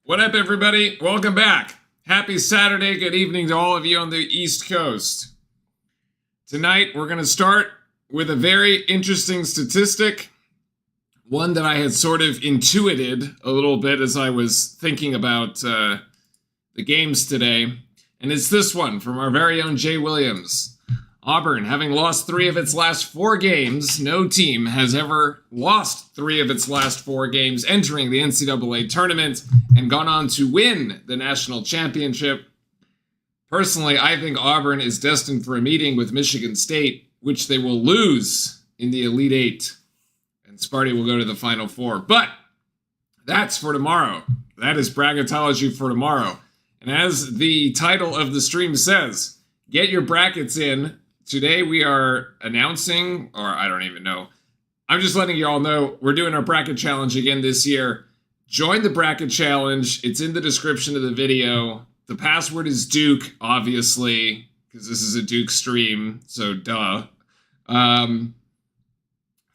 What up, everybody? Welcome back. Happy Saturday. Good evening to all of you on the East Coast. Tonight, we're going to start with a very interesting statistic, one that I had sort of intuited a little bit as I was thinking about the games today. And it's this one from our very own Jay Williams. Auburn, having lost 3 of its last 4 games, no team has ever lost 3 of its last 4 games entering the NCAA tournament and gone on to win the national championship. Personally, I think Auburn is destined for a meeting with Michigan State, which they will lose in the Elite Eight. And Sparty will go to the Final Four. But that's for tomorrow. That is bracketology for tomorrow. And as the title of the stream says, get your brackets in. Today we are announcing, or I don't even know. I'm just letting you all know we're doing our bracket challenge again this year. Join the bracket challenge. It's in the description of the video. The password is Duke, obviously, because this is a Duke stream, so duh.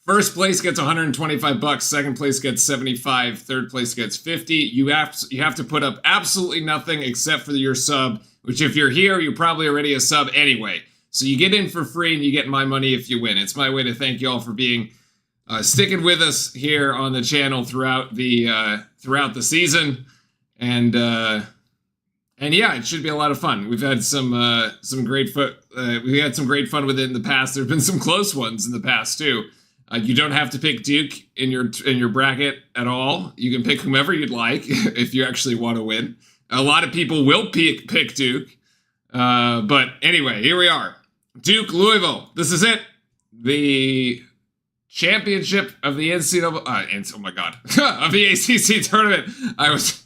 First place gets $125. Second place gets $75. Third place gets $50. You have to put up absolutely nothing except for your sub, which if you're here, you're probably already a sub anyway. So you get in for free and you get my money if you win. It's my way to thank you all for being sticking with us here on the channel throughout the season, and yeah, it should be a lot of fun. We've had some great fun with it in the past. There've been some close ones in the past too. You don't have to pick Duke in your bracket at all. You can pick whomever you'd like if you actually want to win. A lot of people will pick Duke, but anyway, here we are. Duke, Louisville. This is it. The championship of the NCAA. Oh my God, of the ACC tournament. I was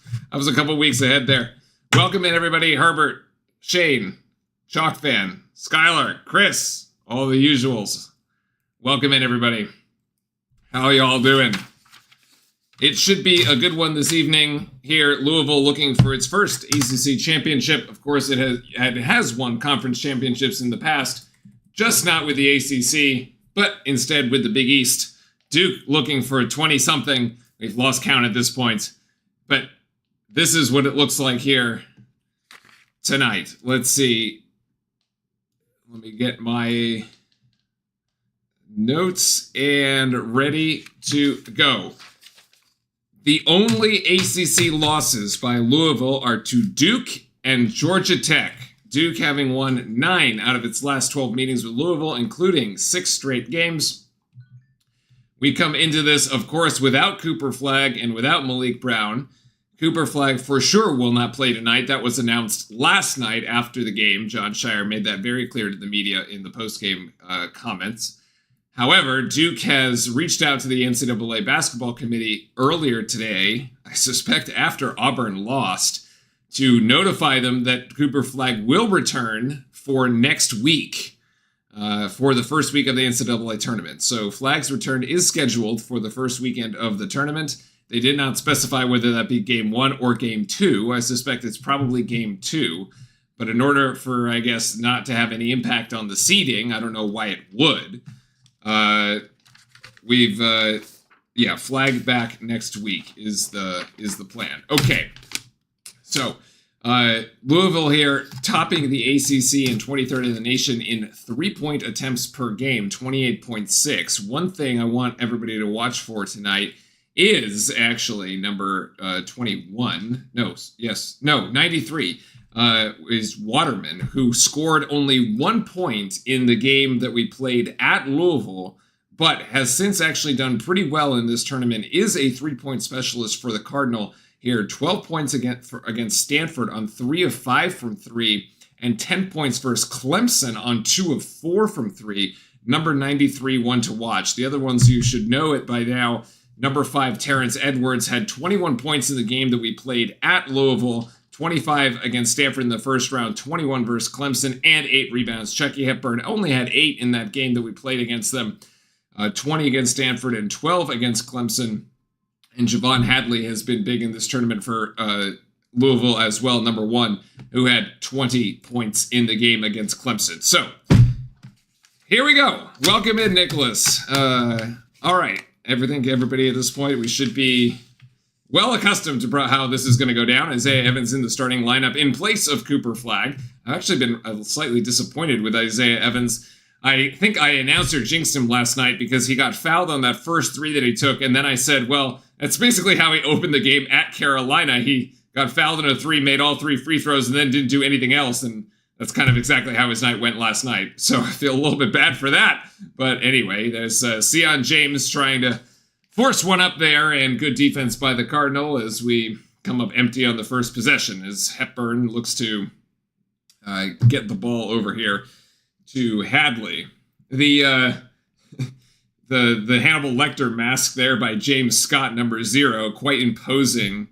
a couple weeks ahead there. Welcome in, everybody. Herbert, Shane, Chalk Fan, Skylar, Chris, all the usuals. Welcome in, everybody. How are y'all doing? It should be a good one this evening here. Louisville looking for its first ACC championship. Of course, it has won conference championships in the past, just not with the ACC, but instead with the Big East. Duke looking for a 20-something. We've lost count at this point, but this is what it looks like here tonight. Let's see. Let me get my notes and ready to go. The only ACC losses by Louisville are to Duke and Georgia Tech. Duke having won 9 out of its last 12 meetings with Louisville, including 6 straight games. We come into this, of course, without Cooper Flagg and without Malik Brown. Cooper Flagg for sure will not play tonight. That was announced last night after the game. John Shire made that very clear to the media in the post-game comments. However, Duke has reached out to the NCAA basketball committee earlier today, I suspect after Auburn lost, to notify them that Cooper Flagg will return for next week, for the first week of the NCAA tournament. So Flagg's return is scheduled for the first weekend of the tournament. They did not specify whether that be game 1 or game 2. I suspect it's probably game 2. But in order for, I guess, not to have any impact on the seeding, I don't know why it would. Flag back next week is the plan. Okay, so Louisville here topping the ACC and 23rd in the nation in 3-point attempts per game, 28.6. One thing I want everybody to watch for tonight is actually number 93. Is Waterman, who scored only 1 point in the game that we played at Louisville, but has since actually done pretty well in this tournament, is a 3-point specialist for the Cardinal here. 12 points against Stanford on 3 of 5 from 3, and 10 points versus Clemson on 2 of 4 from 3. Number 93, one to watch. The other ones you should know it by now. Number 5, Terrence Edwards, had 21 points in the game that we played at Louisville, 25 against Stanford in the first round, 21 versus Clemson, and 8 rebounds. Chucky Hepburn only had 8 in that game that we played against them, 20 against Stanford and 12 against Clemson. And Javon Hadley has been big in this tournament for Louisville as well, number 1, who had 20 points in the game against Clemson. So, here we go. Welcome in, Nicholas. All right. Everybody at this point, we should be well accustomed to how this is going to go down. Isaiah Evans in the starting lineup in place of Cooper Flagg. I've actually been slightly disappointed with Isaiah Evans. I think I announced or jinxed him last night because he got fouled on that first three that he took, and then I said, well, that's basically how he opened the game at Carolina. He got fouled in a three, made all three free throws, and then didn't do anything else, and that's kind of exactly how his night went last night. So I feel a little bit bad for that. But anyway, there's Sion James trying to force one up there, and good defense by the Cardinal as we come up empty on the first possession as Hepburn looks to get the ball over here to Hadley. The Hannibal Lecter mask there by James Scott, number 0, quite imposing.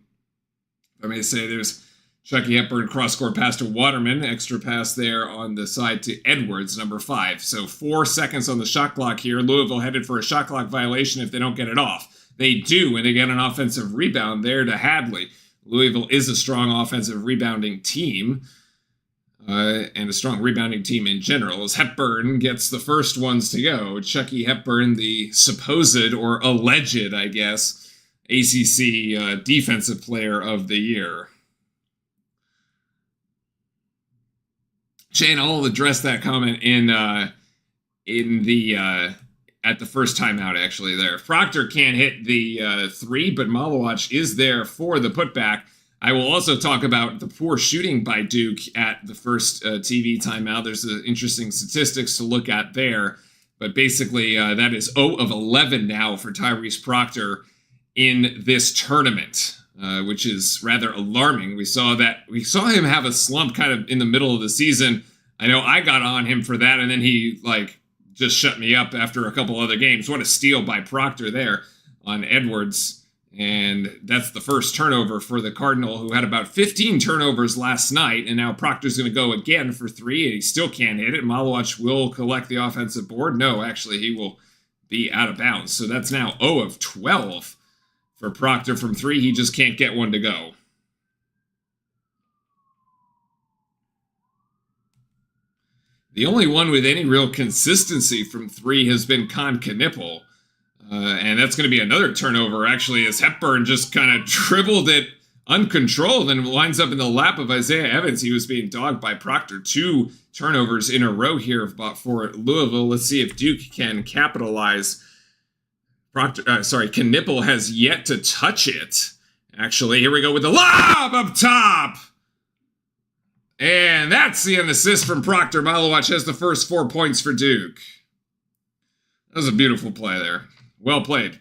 I may say there's Chucky Hepburn cross-court pass to Waterman, extra pass there on the side to Edwards, number 5. So 4 seconds on the shot clock here. Louisville headed for a shot clock violation if they don't get it off. They do, and they get an offensive rebound there to Hadley. Louisville is a strong offensive rebounding team, and a strong rebounding team in general, as Hepburn gets the first ones to go. Chucky Hepburn, the supposed or alleged, I guess, ACC Defensive Player of the Year. Shane, I'll address that comment in the at the first timeout, actually, there. Proctor can't hit the 3, but Malawach is there for the putback. I will also talk about the poor shooting by Duke at the first TV timeout. There's interesting statistics to look at there. But basically, that is 0 of 11 now for Tyrese Proctor in this tournament, which is rather alarming. We saw him have a slump kind of in the middle of the season. I know I got on him for that, and then he just shut me up after a couple other games. What a steal by Proctor there on Edwards. And that's the first turnover for the Cardinal, who had about 15 turnovers last night. And now Proctor's going to go again for 3, and he still can't hit it. Malawach will collect the offensive board. No, actually, he will be out of bounds. So that's now 0 of 12 for Proctor from 3. He just can't get one to go. The only one with any real consistency from 3 has been Con Knipple. And that's going to be another turnover, actually, as Hepburn just kind of dribbled it uncontrolled and winds up in the lap of Isaiah Evans. He was being dogged by Proctor. 2 turnovers in a row here for Louisville. Let's see if Duke can capitalize. Knipple has yet to touch it. Actually, here we go with the lob up top. And that's the assist from Proctor. Malawach has the first 4 points for Duke. That was a beautiful play there. Well played.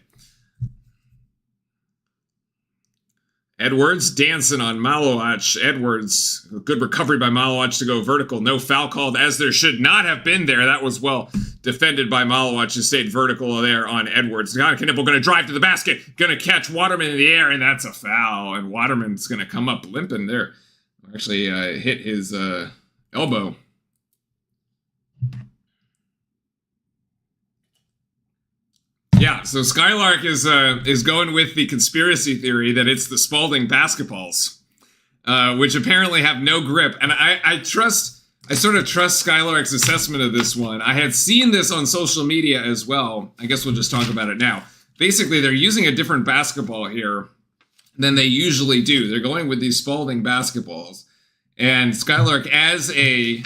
Edwards dancing on Malawach. Edwards, good recovery by Malawach to go vertical. No foul called, as there should not have been there. That was well defended by Malawach, who stayed vertical there on Edwards. Knipple going to drive to the basket, going to catch Waterman in the air, and that's a foul. And Waterman's going to come up limping there. Actually hit his elbow. Yeah, so Skylark is going with the conspiracy theory that it's the Spalding basketballs, which apparently have no grip. And I sort of trust Skylark's assessment of this one. I had seen this on social media as well. I guess we'll just talk about it now. Basically, they're using a different basketball here than they usually do. They're going with these Spalding basketballs. And Skylark, as a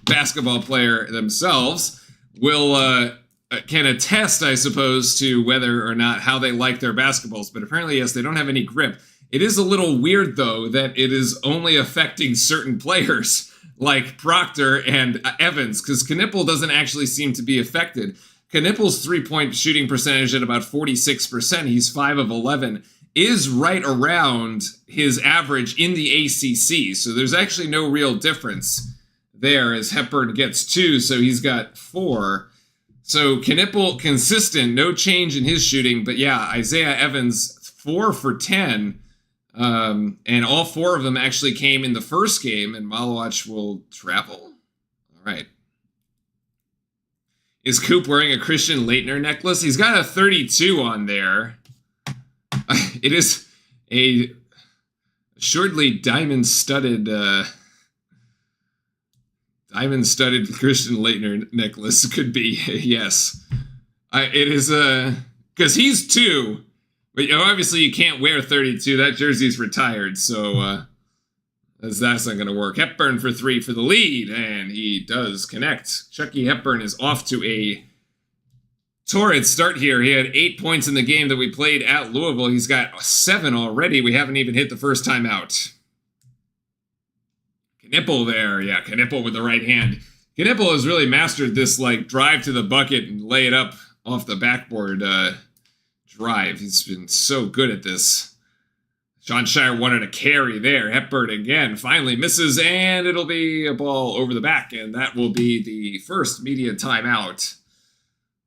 basketball player themselves, will can attest, I suppose, to whether or not how they like their basketballs. But apparently, yes, they don't have any grip. It is a little weird, though, that it is only affecting certain players like Proctor and Evans, because Knipple doesn't actually seem to be affected. Knipple's three-point shooting percentage at about 46%, he's 5 of 11, is right around his average in the ACC. So there's actually no real difference there, as Hepburn gets 2, so he's got 4. So Knipple consistent, no change in his shooting, but yeah, Isaiah Evans 4 for 10, and all 4 of them actually came in the first game, and Malawach will travel. All right. Is Coop wearing a Christian Laettner necklace? He's got a 32 on there. It is a assuredly diamond-studded Christian Laettner necklace. Could be, yes. It is because he's 2, But obviously you can't wear 32. That jersey's retired, so that's not going to work. Hepburn for 3 for the lead, and he does connect. Chucky Hepburn is off to a torrid start here. He had 8 points in the game that we played at Louisville. He's got 7 already. We haven't even hit the first time out. Knipple there. Yeah, Knipple with the right hand. Knipple has really mastered this, like, drive to the bucket and lay it up off the backboard drive. He's been so good at this. Sean Shire wanted a carry there. Hepburn again finally misses, and it'll be a ball over the back, and that will be the first media timeout.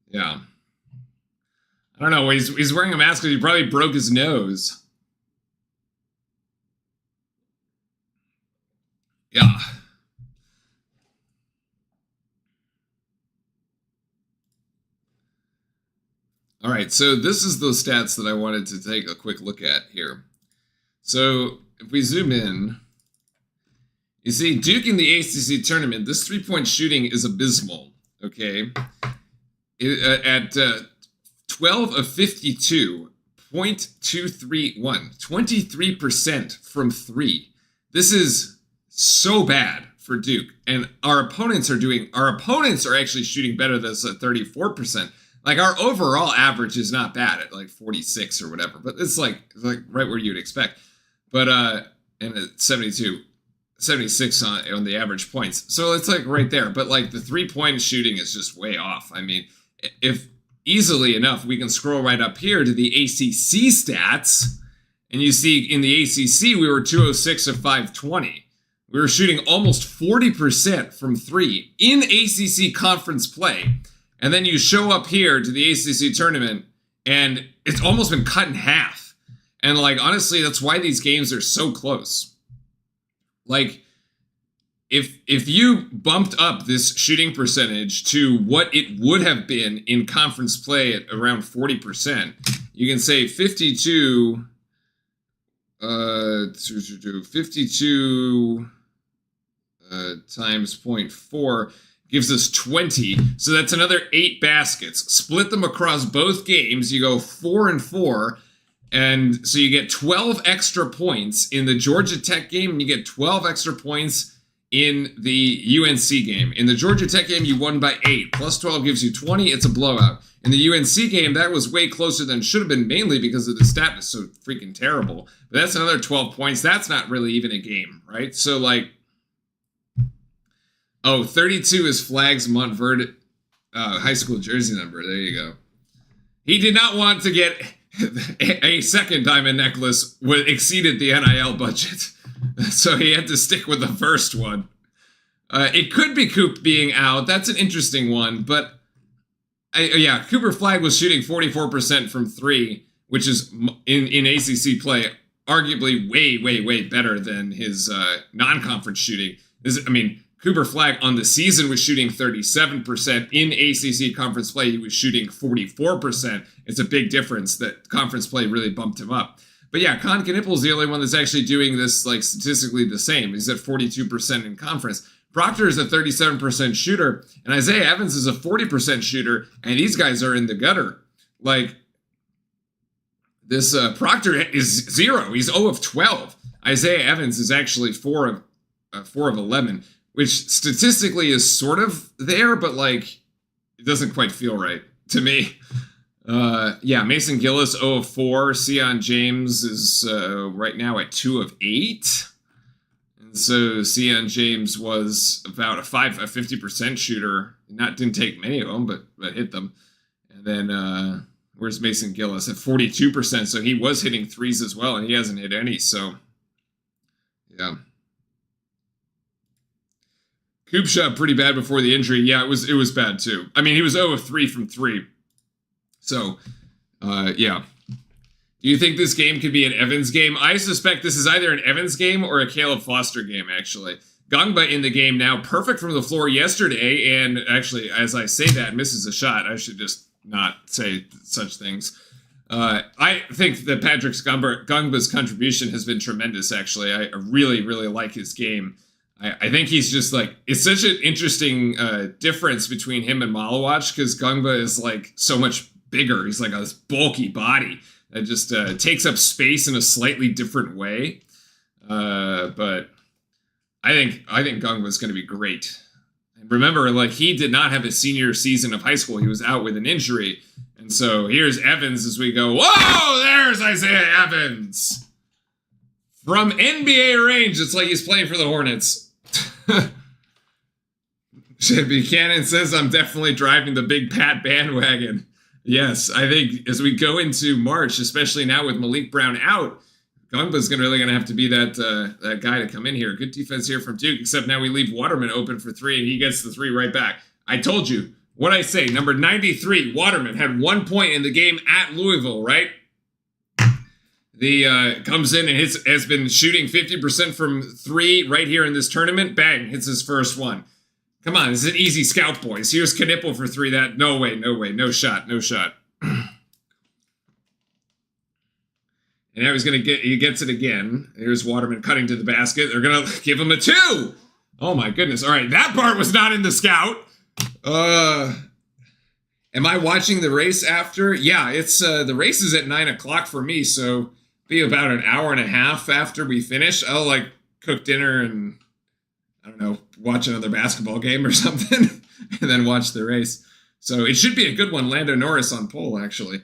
Yeah. I don't know. He's wearing a mask because he probably broke his nose. Yeah. All right, so this is those stats that I wanted to take a quick look at here. So if we zoom in, you see Duke in the ACC tournament, this three-point shooting is abysmal, okay? At 12 of 52, .231, 23% from 3. This is so bad for Duke. And our opponents are actually shooting better than us at 34%. Like, our overall average is not bad at like 46 or whatever, but it's like right where you'd expect. But and at 76 on the average points. So it's like right there. But like the 3-point shooting is just way off. I mean, if easily enough, we can scroll right up here to the ACC stats, and you see in the ACC we were 206 of 520. We were shooting almost 40% from 3 in ACC conference play. And then you show up here to the ACC tournament, and it's almost been cut in half. And, like, honestly, that's why these games are so close. Like, if you bumped up this shooting percentage to what it would have been in conference play at around 40%, you can say 52 times 0.4 gives us 20. So that's another 8 baskets. Split them across both games. You go 4 and 4. And so you get 12 extra points in the Georgia Tech game, and you get 12 extra points in the UNC game. In the Georgia Tech game, you won by 8. Plus 12 gives you 20. It's a blowout. In the UNC game, that was way closer than it should have been, mainly because of the stat was so freaking terrible. But that's another 12 points. That's not really even a game, right? So, like, 32 is Flag's Montverde high school jersey number. There you go. He did not want to get a second diamond necklace exceeded the NIL budget. So he had to stick with the first one. It could be Coop being out. That's an interesting one. But, Cooper Flagg was shooting 44% from 3, which is, in ACC play, arguably way, way, way better than his non-conference shooting. Cooper Flagg on the season was shooting 37%. In ACC conference play, he was shooting 44%. It's a big difference that conference play really bumped him up. But yeah, Con Knippel's the only one that's actually doing this, like, statistically the same. He's at 42% in conference. Proctor is a 37% shooter, and Isaiah Evans is a 40% shooter, and these guys are in the gutter. Like, this Proctor is 0. He's 0 of 12. Isaiah Evans is actually 4 of 11. Which statistically is sort of there, but, like, it doesn't quite feel right to me. Mason Gillis, 0 of 4. Sion James is right now at 2 of 8. And so Sion James was about a 50% shooter. Didn't take many of them, but hit them. And then where's Mason Gillis? At 42%, so he was hitting threes as well, and he hasn't hit any, so yeah. Coop shot pretty bad before the injury. Yeah, it was bad too. I mean, he was 0 of 3 from 3. So, yeah. Do you think this game could be an Evans game? I suspect this is either an Evans game or a Caleb Foster game, actually. Gangba in the game now, perfect from the floor yesterday, and actually, as I say that, misses a shot. I should just not say such things. I think that Patrick Gangba's contribution has been tremendous, actually. I really, really like his game. I think he's just, like, it's such an interesting difference between him and Malawach, because Gangba is, like, so much bigger. He's like this bulky body. It just takes up space in a slightly different way. But I think Gungba's going to be great. And remember, like, he did not have his senior season of high school. He was out with an injury. And so here's Evans as we go, whoa, there's Isaiah Evans. From NBA range, it's like he's playing for the Hornets. Buchanan says, I'm definitely driving the Big Pat bandwagon. Yes, I think as we go into March, especially now with Malik Brown out, Gungba's really going to have to be that guy to come in here. Good defense here from Duke, except now we leave Waterman open for three, and he gets the three right back. I told you. What I say, number 93, Waterman, had 1 point in the game at Louisville, right? Comes in and has been shooting 50% from three right here in this tournament. Bang, hits his first one. Come on, this is an easy scout, boys. Here's Knipple for three. No way, no shot. And now he gets it again. Here's Waterman cutting to the basket. They're going to give him a 2. Oh my goodness. All right, that part was not in the scout. Am I watching the race after? Yeah, it's the race is at 9 o'clock for me, so be about an hour and a half after we finish. I'll like cook dinner and I don't know, watch another basketball game or something, and then watch the race. So it should be a good one. Lando Norris on pole, actually.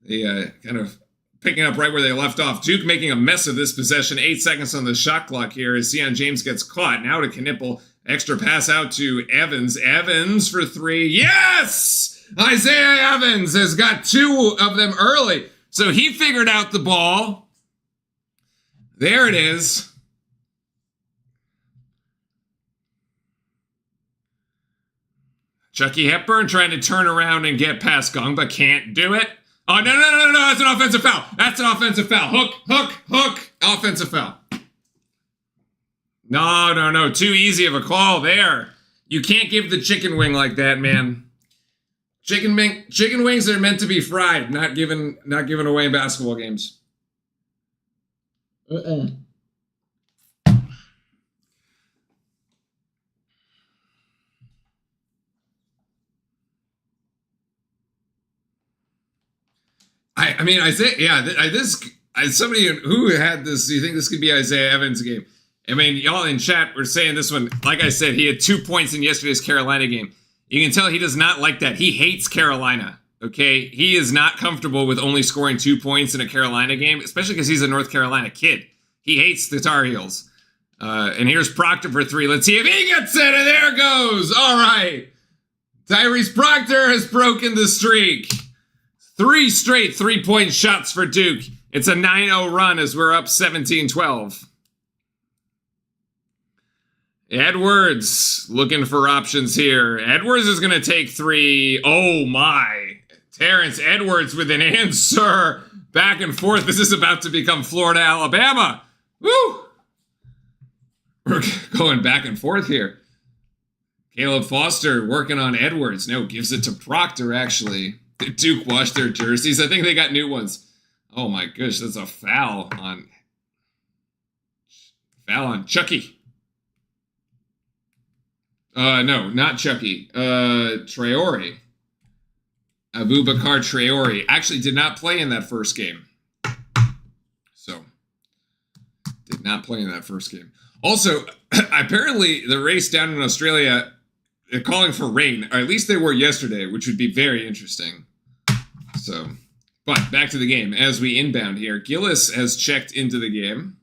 They kind of picking up right where they left off. Duke making a mess of this possession. 8 seconds on the shot clock here as Sion James gets caught. Now to Knipple. Extra pass out to Evans. Evans for three. Yes! Isaiah Evans has got 2 of them early. So he figured out the ball. There it is. Chucky Hepburn trying to turn around and get past Gungba. Can't do it. Oh, no. That's an offensive foul. Hook. Offensive foul. No. Too easy of a call there. You can't give the chicken wing like that, man. Chicken wings are meant to be fried, not given away in basketball games. I mean, somebody who had this, do you think this could be Isaiah Evans' game? I mean, y'all in chat were saying this one, like I said, he had 2 points in yesterday's Carolina game. You can tell he does not like that. He hates Carolina, okay? He is not comfortable with only scoring 2 points in a Carolina game, especially because he's a North Carolina kid. He hates the Tar Heels. And here's Proctor for 3. Let's see if he gets it, and there it goes. All right. Tyrese Proctor has broken the streak. 3 straight 3-point shots for Duke. It's a 9-0 run as we're up 17-12. Edwards looking for options here. Edwards is going to take 3. Oh my. Terrence Edwards with an answer. Back and forth. This is about to become Florida, Alabama. Woo! We're going back and forth here. Caleb Foster working on Edwards. No, gives it to Proctor, actually. Did Duke wash their jerseys? I think they got new ones. Oh my gosh, that's a foul on Chucky. No, not Chucky. Traore. Abubakar Traore actually did not play in that first game. So, did not play in that first game. Also, apparently the race down in Australia, they're calling for rain, or at least they were yesterday, which would be very interesting. So, but back to the game. As we inbound here, Gillis has checked into the game.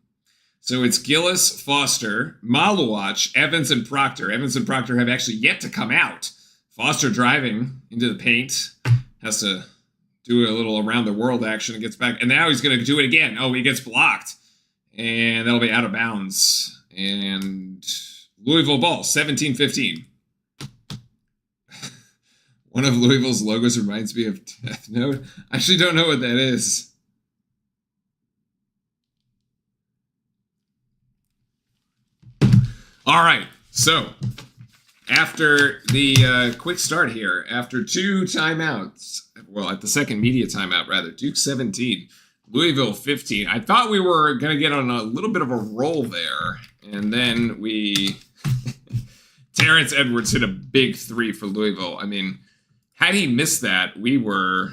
So it's Gillis, Foster, Maluach, Evans, and Proctor. Evans and Proctor have actually yet to come out. Foster driving into the paint. Has to do a little around the world action and gets back. And now he's going to do it again. Oh, he gets blocked. And that'll be out of bounds. And Louisville ball, 17-15. One of Louisville's logos reminds me of Death Note. I actually don't know what that is. All right, so after the quick start here, after 2 timeouts, well, at the second media timeout, rather, Duke 17, Louisville 15. I thought we were going to get on a little bit of a roll there, and then Terrence Edwards hit a big 3 for Louisville. I mean, had he missed that, we were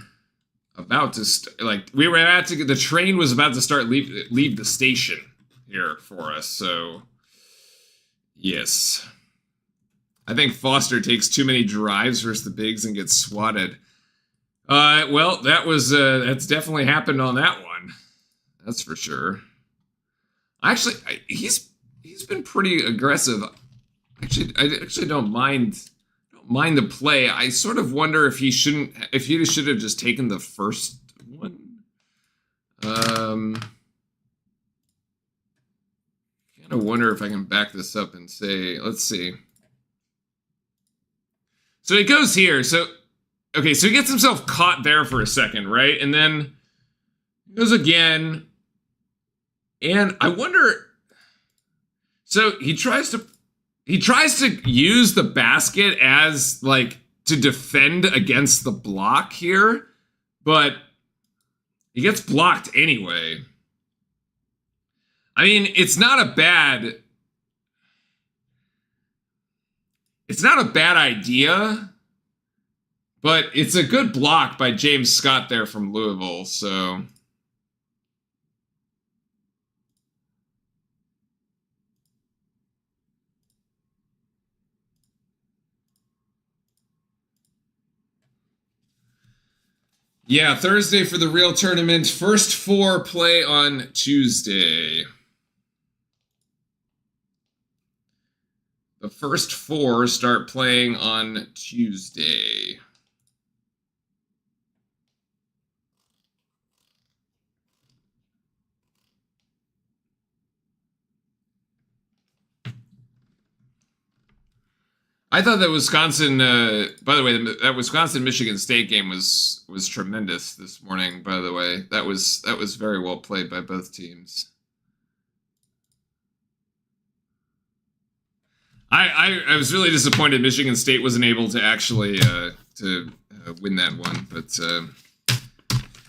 about to the train was about to start leave the station here for us. So yes, I think Foster takes too many drives versus the bigs and gets swatted. Well, that's definitely happened on that one. That's for sure. Actually, he's been pretty aggressive. Actually, I actually don't mind the play. I sort of wonder if he should have just taken the first one. Kind of wonder if I can back this up and say, let's see. So he goes here. So he gets himself caught there for a second, right? And then he goes again. And I wonder, so he tries to use the basket as, like, to defend against the block here, but he gets blocked anyway. I mean, it's not a bad idea, but it's a good block by James Scott there from Louisville, so... Yeah, Thursday for the real tournament. First 4 play on Tuesday. The first 4 start playing on Tuesday. I thought that Wisconsin, by the way, that Wisconsin-Michigan State game was tremendous this morning, by the way. That was very well played by both teams. I was really disappointed Michigan State wasn't able to actually win that one, but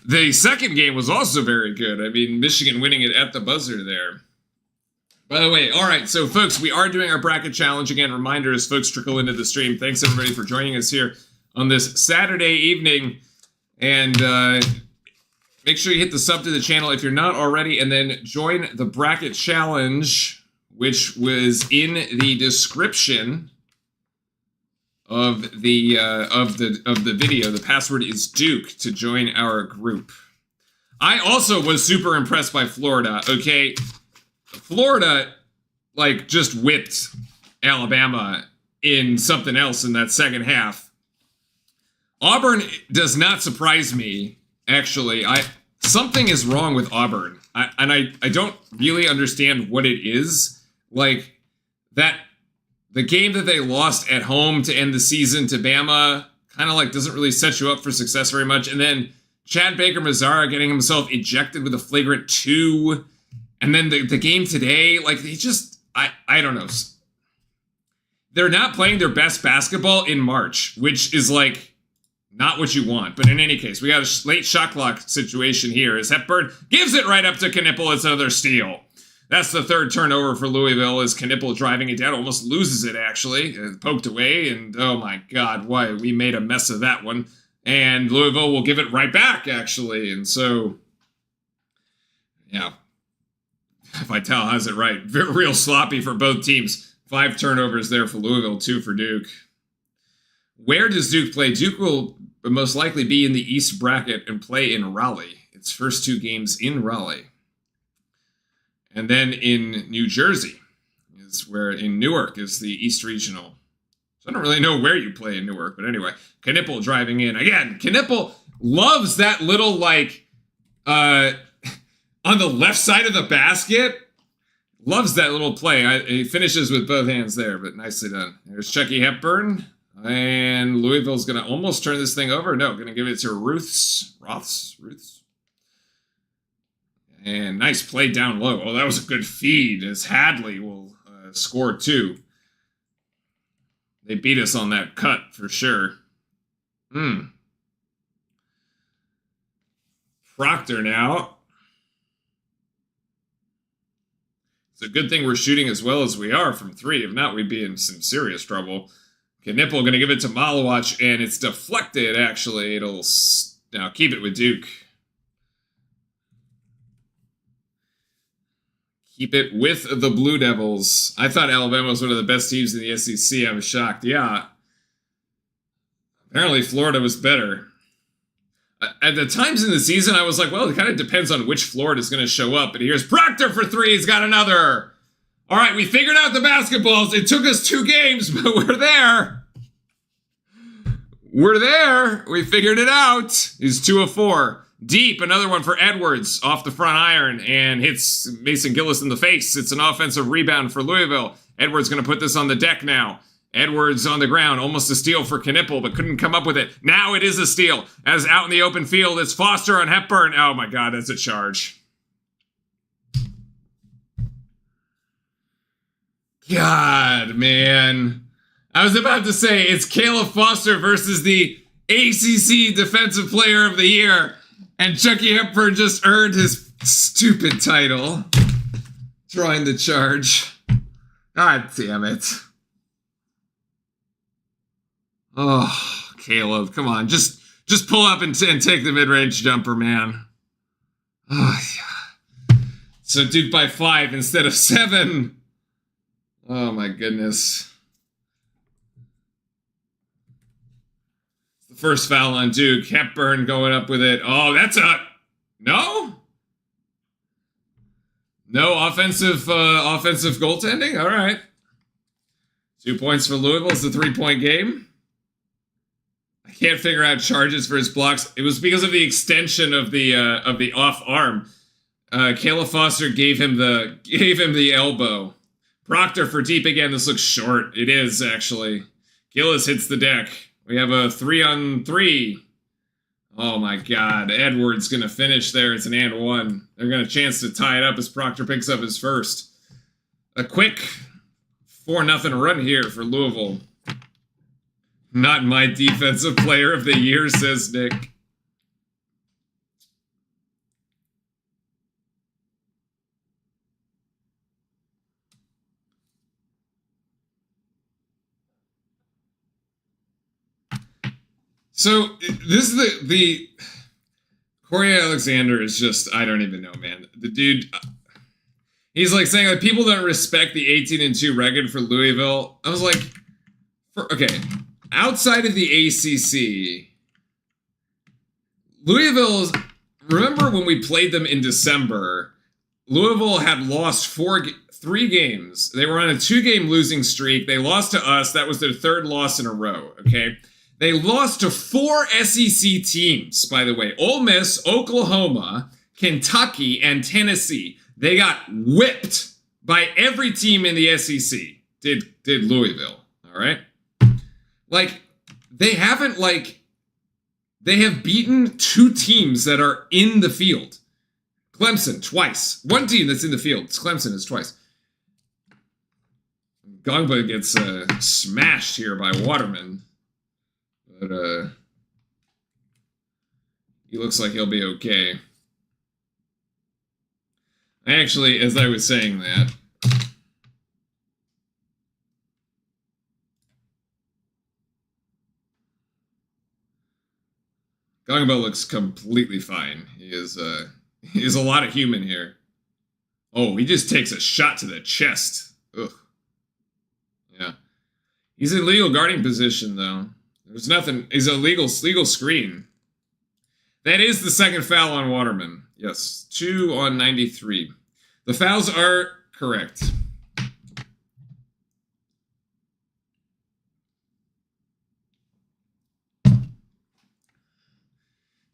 the second game was also very good. I mean, Michigan winning it at the buzzer there. By the way, all right, so folks, we are doing our bracket challenge again. Reminder as folks trickle into the stream. Thanks everybody for joining us here on this Saturday evening, and make sure you hit the sub to the channel if you're not already, and then join the bracket challenge, which was in the description of the video. The password is Duke to join our group. I also was super impressed by Florida. Okay, Florida like just whipped Alabama in something else in that second half. Auburn does not surprise me. Actually, something is wrong with Auburn. I don't really understand what it is. Like, that the game that they lost at home to end the season to Bama kind of like doesn't really set you up for success very much. And then Chad Baker-Mazara getting himself ejected with a flagrant 2. And then the game today, like, they just, I don't know. They're not playing their best basketball in March, which is like not what you want. But in any case, we got a late shot clock situation here as Hepburn gives it right up to Knipple. It's another steal. That's the third turnover for Louisville as Knipple driving it down, almost loses it actually, poked away, and oh my God, why we made a mess of that one. And Louisville will give it right back actually, and so, yeah, Vitale has it right. Real sloppy for both teams. 5 turnovers there for Louisville, 2 for Duke. Where does Duke play? Duke will most likely be in the East bracket and play in Raleigh. Its first 2 games in Raleigh. And then in New Jersey is where, in Newark is the East Regional. So I don't really know where you play in Newark, but anyway, Knipple driving in. Again, Knipple loves that little, like, on the left side of the basket. Loves that little play. He finishes with both hands there, but nicely done. There's Chucky Hepburn. And Louisville's going to almost turn this thing over. No, going to give it to Ruths. And nice play down low. Oh, that was a good feed as Hadley will score 2. They beat us on that cut for sure. Proctor now. It's a good thing we're shooting as well as we are from 3. If not, we'd be in some serious trouble. Knipple going to give it to Malawach, and it's deflected, actually. It'll No, keep it with Duke. Keep it with the Blue Devils. I thought Alabama was one of the best teams in the SEC. I was shocked. Yeah. Apparently Florida was better. At the times in the season, I was like, well, it kind of depends on which Florida's going to show up. And here's Proctor for three. He's got another. All right, we figured out the basketballs. It took us 2 games, but we're there. We're there. We figured it out. He's 2 of 4. Deep, another one for Edwards off the front iron and hits Mason Gillis in the face. It's an offensive rebound for Louisville. Edwards going to put this on the deck now. Edwards on the ground, almost a steal for Knipple, but couldn't come up with it. Now it is a steal. As out in the open field, it's Foster on Hepburn. Oh my God, that's a charge. God, man. I was about to say, it's Caleb Foster versus the ACC Defensive Player of the Year. And Chucky Hepburn just earned his stupid title. Drawing the charge. God damn it. Oh, Caleb, come on. Just pull up and take the mid-range jumper, man. Oh, yeah. So Duke by 5 instead of 7. Oh, my goodness. The first foul on Duke. Hepburn going up with it. Oh, that's a... No? No offensive goaltending? All right. 2 points for Louisville. It's a 3-point game. I can't figure out charges for his blocks. It was because of the extension of the off arm. Caleb Foster gave him the elbow. Proctor for deep again. This looks short. It is, actually. Gillis hits the deck. We have a 3-on-3. Oh, my God. Edwards going to finish there. It's an and 1. They're going to chance to tie it up as Proctor picks up his first. A quick 4-0 run here for Louisville. Not my defensive player of the year, says Nick. So this is the Corey Alexander is just, I don't even know, man. The dude, he's like saying like people don't respect the 18-2 record for Louisville. I was like, okay. Outside of the ACC, Louisville, remember when we played them in December, Louisville had lost 3 games. They were on a 2-game losing streak. They lost to us. That was their 3rd loss in a row, okay? They lost to 4 SEC teams, by the way. Ole Miss, Oklahoma, Kentucky, and Tennessee. They got whipped by every team in the SEC, did Louisville, all right? Like, they have beaten 2 teams that are in the field. Clemson, twice. 1 team that's in the field. Clemson is twice. Gongba gets smashed here by Waterman. But, he looks like he'll be okay. Actually, as I was saying that, Gongba looks completely fine. He is a lot of human here. Oh, he just takes a shot to the chest. Ugh. Yeah. He's in legal guarding position, though. There's nothing. He's a legal screen. That is the second foul on Waterman. Yes. 2 on 93. The fouls are correct.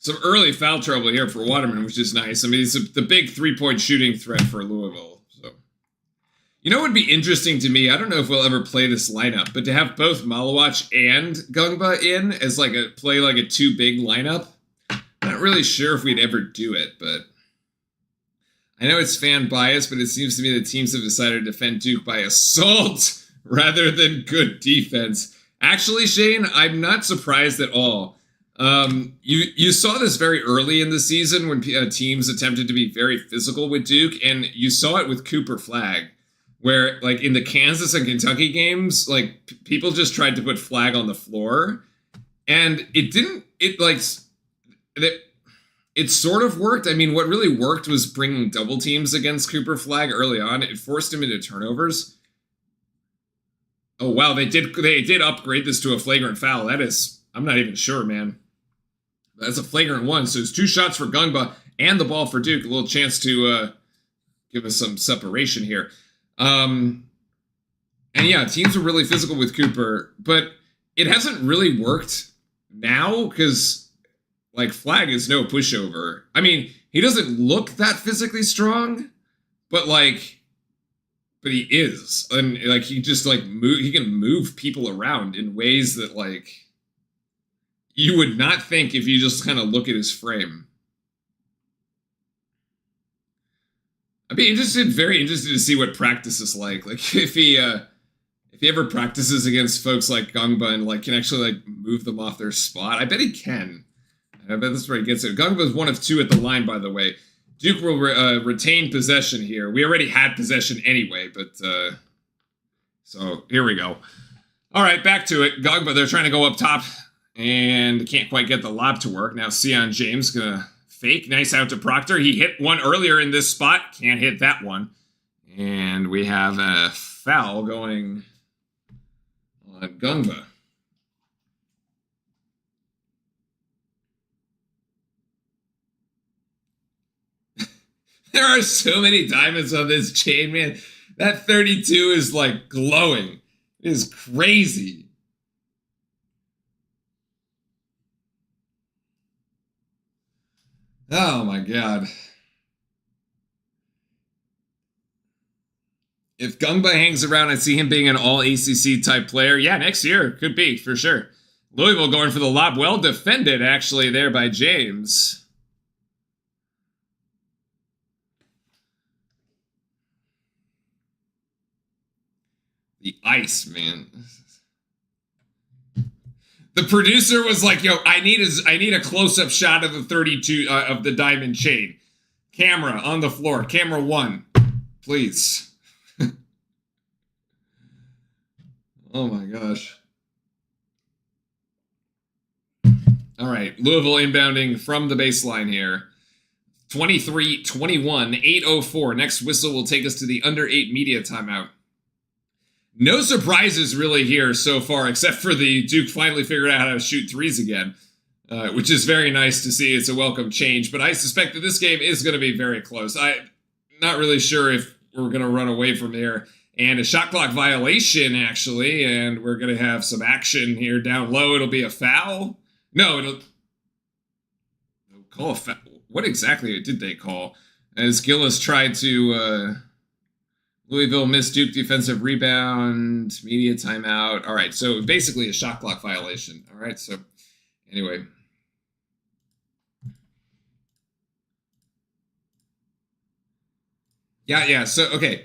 Some early foul trouble here for Waterman, which is nice. I mean, it's the big 3-point shooting threat for Louisville. So, you know what would be interesting to me? I don't know if we'll ever play this lineup, but to have both Malawach and Gongba in as like a 2-big lineup. I'm not really sure if we'd ever do it, but I know it's fan bias, but it seems to me that teams have decided to defend Duke by assault rather than good defense. Actually, Shane, I'm not surprised at all. You saw this very early in the season when teams attempted to be very physical with Duke, and you saw it with Cooper Flagg, where like in the Kansas and Kentucky games, like people just tried to put Flagg on the floor, and it sort of worked. I mean, what really worked was bringing double teams against Cooper Flag early on. It forced him into turnovers. Oh, wow, they did upgrade this to a flagrant foul. That is, I'm not even sure, man. That's a flagrant one. So it's 2 shots for Gungba and the ball for Duke. A little chance to give us some separation here. And yeah, teams were really physical with Cooper, but it hasn't really worked now because, like, Flag is no pushover. I mean, he doesn't look that physically strong, but he is. And, like, he just, like, he can move people around in ways that, like, you would not think if you just kind of look at his frame. I'd be very interested to see what practice is like. Like, if he ever practices against folks like Gungba and, like, can actually, like, move them off their spot. I bet he can. I bet that's where he gets it. Gungba is 1 of 2 at the line, by the way. Duke will retain possession here. We already had possession anyway, but so here we go. All right, back to it. Gungba, they're trying to go up top and can't quite get the lob to work. Now Sion James gonna fake. Nice out to Proctor. He hit one earlier in this spot. Can't hit that one. And we have a foul going on Gungba. There are so many diamonds on this chain, man. That 32 is, like, glowing. It is crazy. Oh, my God. If Gungba hangs around, I see him being an all-ACC type player. Yeah, next year. Could be, for sure. Louisville going for the lob. Well defended, actually, there by James. The ice, man. The producer was like, "Yo, I need a close-up shot of the 32 of the diamond chain. Camera on the floor. Camera 1, please." Oh my gosh. All right, Louisville inbounding from the baseline here. 23-21, 8:04. Next whistle will take us to the under 8 media timeout. No surprises really here so far, except for the Duke finally figured out how to shoot threes again, which is very nice to see. It's a welcome change, but I suspect that this game is going to be very close. I'm not really sure if we're going to run away from here. And a shot clock violation, actually, and we're going to have some action here down low. It'll be a foul. No, it'll call a foul. What exactly did they call? As Gillis tried to... Louisville missed Duke defensive rebound, media timeout. All right, so basically a shot clock violation. All right, so anyway. Yeah, so, okay.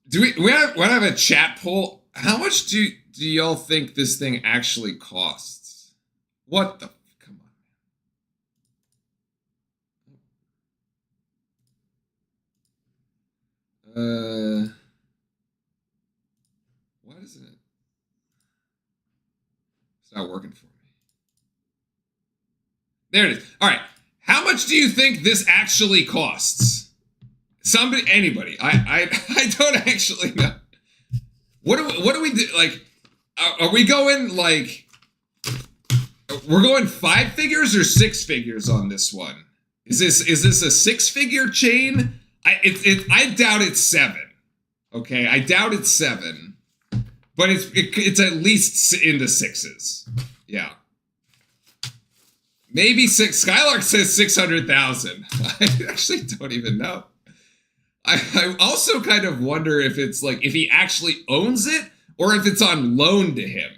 Do we have a chat poll? How much do y'all think this thing actually costs? What the... Come on. Why isn't it? It's not working for me. There it is. All right. How much do you think this actually costs? Anybody. I don't actually know. What do we do? Like, are we going, like, we're going 5 figures or 6 figures on this one? Is this a 6-figure chain? I doubt it's 7. Okay, I doubt it's 7. But it's at least in the 6s. Yeah. Maybe 6. Skylark says 600,000. I actually don't even know. I also kind of wonder if it's like, if he actually owns it or if it's on loan to him.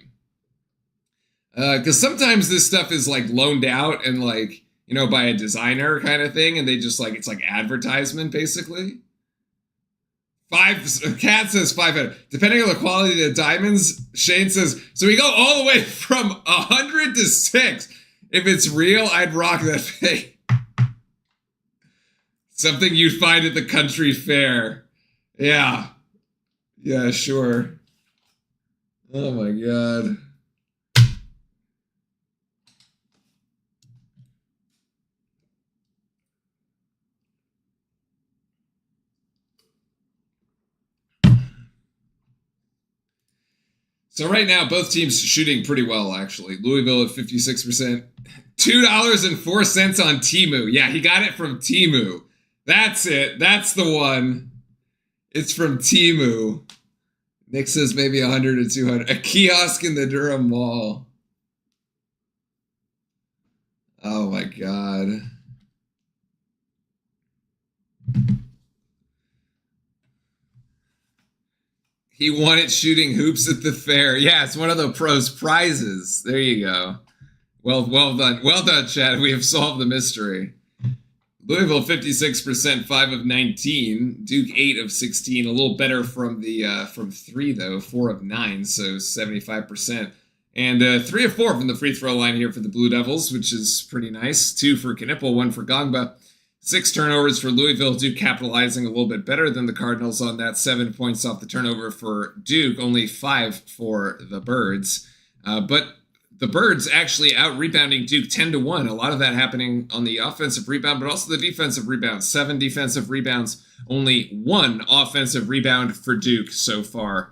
Because sometimes this stuff is like loaned out and, like, you know, by a designer kind of thing. And they just, like, it's like advertisement basically. Cat says 500. Depending on the quality of the diamonds, Shane says, so we go all the way from 100 to 6. If it's real, I'd rock that thing. Something you'd find at the country fair. Yeah. Yeah, sure. Oh my God. So right now, both teams shooting pretty well, actually. Louisville at 56%. $2.04 on Temu. Yeah, he got it from Temu. That's it. That's the one. It's from Temu. Nick says maybe 100 or 200. A kiosk in the Durham Mall. Oh my God. He won it shooting hoops at the fair. Yeah, it's one of the pros prizes. There you go. Well done. Well done, Chad. We have solved the mystery. Louisville 56%, 5 of 19. Duke 8 of 16. A little better from the from 3 though, 4 of 9, so 75%. And 3 of 4 from the free throw line here for the Blue Devils, which is pretty nice. 2 for Knipple, 1 for Gongba. 6 turnovers for Louisville. Duke capitalizing a little bit better than the Cardinals on that. 7 points off the turnover for Duke. Only 5 for the Birds. But the Birds actually out-rebounding Duke 10-1. A lot of that happening on the offensive rebound, but also the defensive rebound. 7 defensive rebounds. Only 1 offensive rebound for Duke so far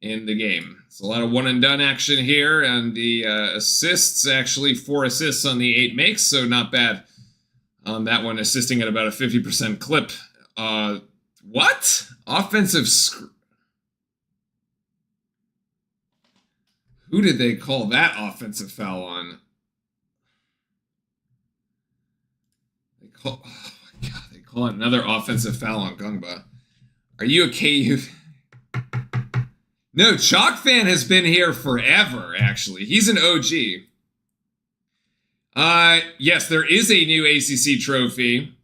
in the game. It's a lot of one-and-done action here. And the assists, actually 4 assists on the 8 makes, so not bad. On that one, assisting at about a 50% clip. What? Offensive Who did they call that offensive foul on? Oh my God, they call another offensive foul on Gongba. Are you a KU? No, Chalk Fan has been here forever, actually. He's an OG. Yes, there is a new ACC trophy.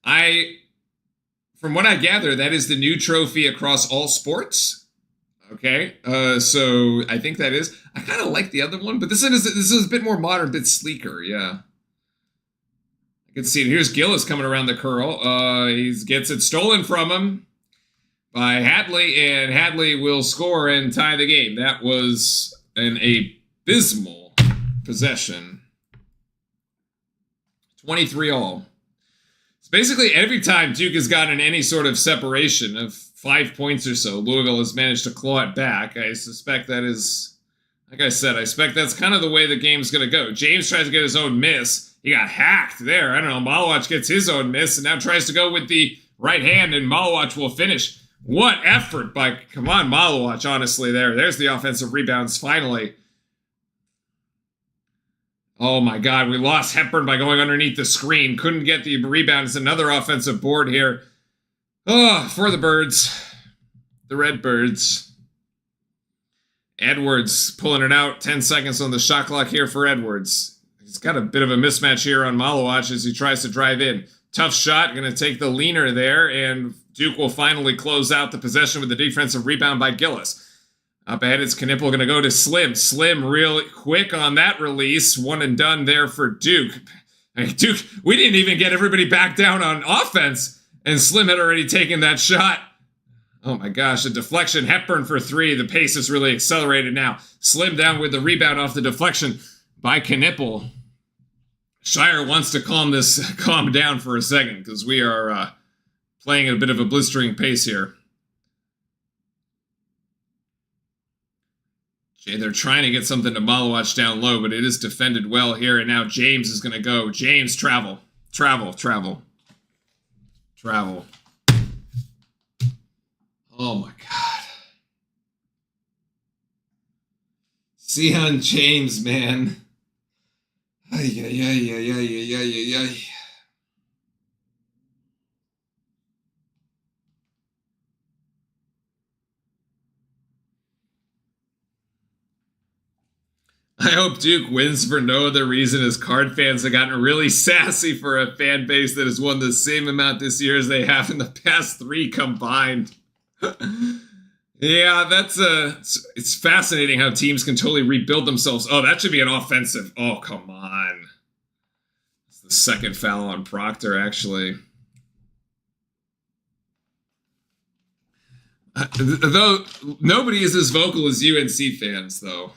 From what I gather, that is the new trophy across all sports. Okay, so I think that is. I kind of like the other one, but this is a bit more modern, a bit sleeker. Yeah, I can see it. Here's Gillis coming around the curl. He gets it stolen from him by Hadley, and Hadley will score and tie the game. That was an abysmal possession. 23 all. So basically every time Duke has gotten any sort of separation of 5 points or so, Louisville has managed to claw it back. I suspect that is, like I said, I expect that's kind of the way the game's going to go. James tries to get his own miss. He got hacked there. I don't know. Malawach gets his own miss and now tries to go with the right hand, and Malawach will finish. What effort by, come on, Malawach, honestly, there. There's the offensive rebounds finally. Oh my God, we lost Hepburn by going underneath the screen. Couldn't get the rebound. It's another offensive board here. Oh, for the Birds. The Redbirds. Edwards pulling it out. 10 seconds on the shot clock here for Edwards. He's got a bit of a mismatch here on Malawach as he tries to drive in. Tough shot. Going to take the leaner there, and Duke will finally close out the possession with the defensive rebound by Gillis. Up ahead, it's Knipple going to go to Slim. Slim real quick on that release. One and done there for Duke. Duke, we didn't even get everybody back down on offense, and Slim had already taken that shot. Oh my gosh, a deflection. Hepburn for 3. The pace is really accelerated now. Slim down with the rebound off the deflection by Knipple. Shire wants to calm down for a second because we are playing at a bit of a blistering pace here. They're trying to get something to Malawach down low, but it is defended well here. And now James is going to go. James, travel. Oh, my God. Sion James, man. Ay. I hope Duke wins for no other reason as Card fans have gotten really sassy for a fan base that has won the same amount this year as they have in the past 3 combined. Yeah, it's fascinating how teams can totally rebuild themselves. Oh, that should be an offensive. Oh, come on. It's the second foul on Proctor, actually. Though nobody is as vocal as UNC fans, though.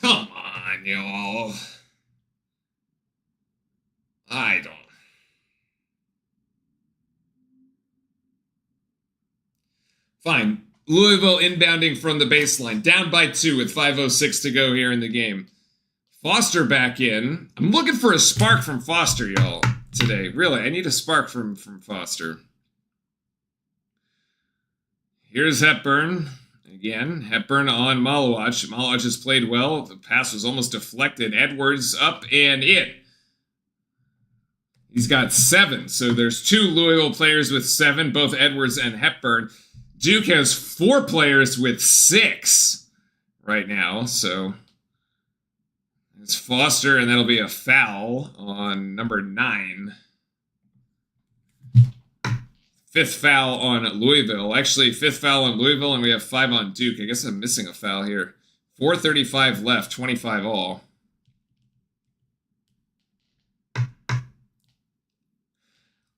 Come on, y'all. I don't. Fine. Louisville inbounding from the baseline. Down by 2 with 5:06 to go here in the game. Foster back in. I'm looking for a spark from Foster, y'all, today. Really, I need a spark from Foster. Here's Hepburn. Again, Hepburn on Malawach. Malawach has played well. The pass was almost deflected. Edwards up and in. He's got 7. So there's 2 Louisville players with 7, both Edwards and Hepburn. Duke has 4 players with 6 right now. So it's Foster, and that'll be a foul on number 9. 5th foul on Louisville. Actually, 5th foul on Louisville, and we have 5 on Duke. I guess I'm missing a foul here. 4:35 left, 25 all.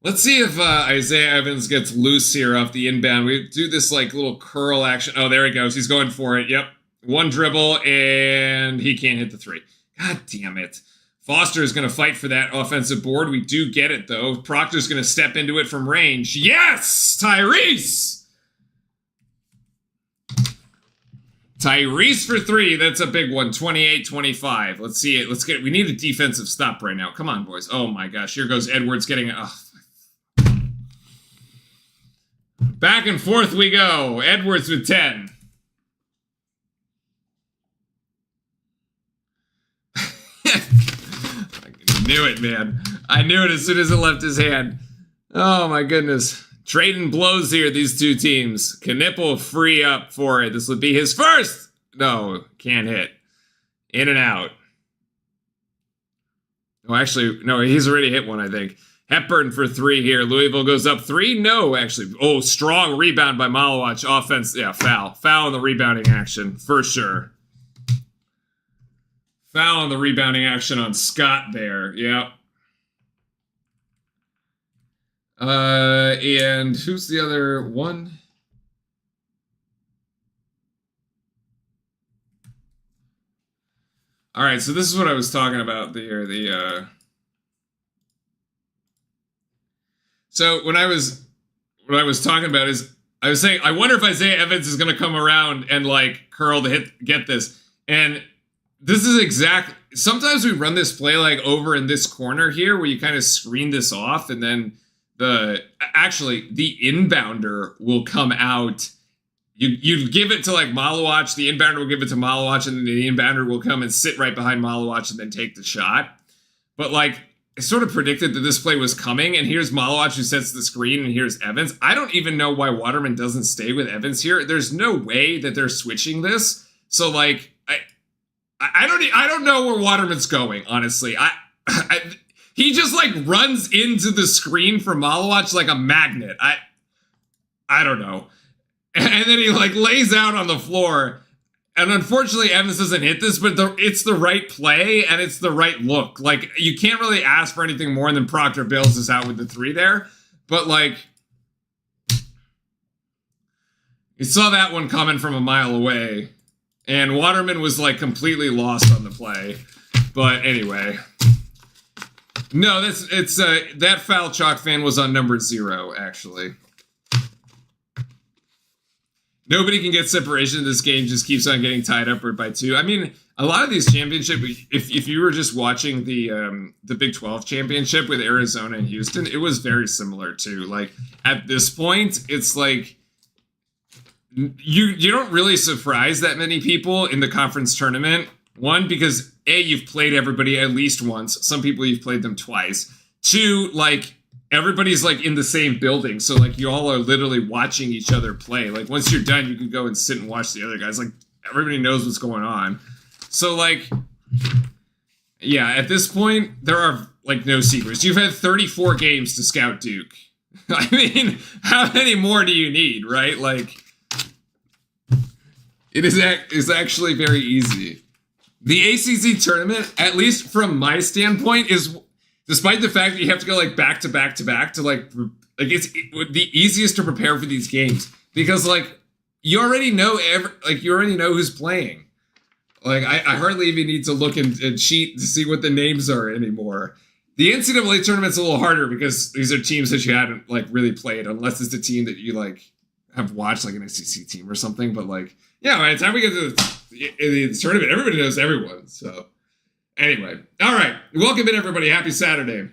Let's see if Isaiah Evans gets loose here off the inbound. We do this like little curl action. Oh, there he goes. He's going for it. Yep. 1 dribble, and he can't hit the 3. God damn it. Foster is going to fight for that offensive board. We do get it, though. Proctor's going to step into it from range. Yes! Tyrese! Tyrese for 3. That's a big one. 28-25. Let's see it. Let's get it. We need a defensive stop right now. Come on, boys. Oh, my gosh. Here goes Edwards getting it. Oh. Back and forth we go. Edwards with 10. I knew it, man. I knew it as soon as it left his hand. Oh, my goodness. Trading blows here, these two teams. Knipple free up for it. This would be his first. No, can't hit. In and out. Oh, actually, no, he's already hit one, I think. Hepburn for 3 here. Louisville goes up 3. No, actually. Oh, strong rebound by Malawach. Offense. Yeah, foul. Foul on the rebounding action, for sure. Foul on the rebounding action on Scott there. Yeah. And who's the other one? All right, so this is what I was talking about there. So what I was talking about is I was saying I wonder if Isaiah Evans is going to come around and like curl to get this. And this is exact. Sometimes we run this play like over in this corner here where you kind of screen this off, and then the inbounder will come out. You give it to like Malawach, the inbounder will give it to Malawach, and then the inbounder will come and sit right behind Malawach and then take the shot. But like I sort of predicted that this play was coming, and here's Malawach who sets the screen, and here's Evans. I don't even know why Waterman doesn't stay with Evans here. There's no way that they're switching this. So like I don't know where Waterman's going, honestly. He just like runs into the screen for Malawach like a magnet. I don't know. And then he like lays out on the floor. And unfortunately, Evans doesn't hit this, but it's the right play and it's the right look. Like, you can't really ask for anything more than Proctor bails us out with the 3 there. But like, you saw that one coming from a mile away. And Waterman was like completely lost on the play. But anyway. No, that foul Chalk fan was on number 0, actually. Nobody can get separation in this game, just keeps on getting tied up by 2. I mean, a lot of these championships, if you were just watching the Big 12 championship with Arizona and Houston, it was very similar too. Like at this point, it's like you don't really surprise that many people in the conference tournament. One, because A, you've played everybody at least once. Some people you've played them twice. 2, like everybody's like in the same building, so like you all are literally watching each other play. Like once you're done, you can go and sit and watch the other guys. Like everybody knows what's going on. So like, yeah, at this point there are like no secrets. You've had 34 games to scout Duke. I mean, how many more do you need, right? Like, it is actually very easy. The ACC tournament, at least from my standpoint, is, despite the fact that you have to go like back to back to back to like it's the easiest to prepare for these games, because like you already know who's playing. Like I hardly even need to look and cheat to see what the names are anymore. The NCAA tournament's a little harder because these are teams that you hadn't like really played, unless it's a team that you like have watched like an ACC team or something, but like, yeah, by the time we get to the tournament, everybody knows everyone. So anyway, all right. Welcome in, everybody. Happy Saturday.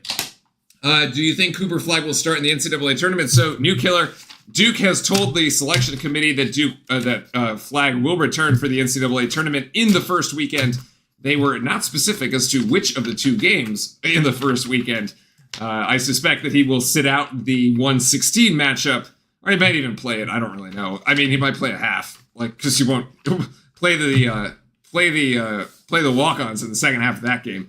Do you think Cooper Flag will start in the NCAA tournament? So, New Killer, Duke has told the selection committee that Flag will return for the NCAA tournament in the first weekend. They were not specific as to which of the two games in the first weekend. I suspect that he will sit out the 116 matchup, or he might even play it. I don't really know. I mean, he might play a half, like, because he won't play the walk-ons in the second half of that game.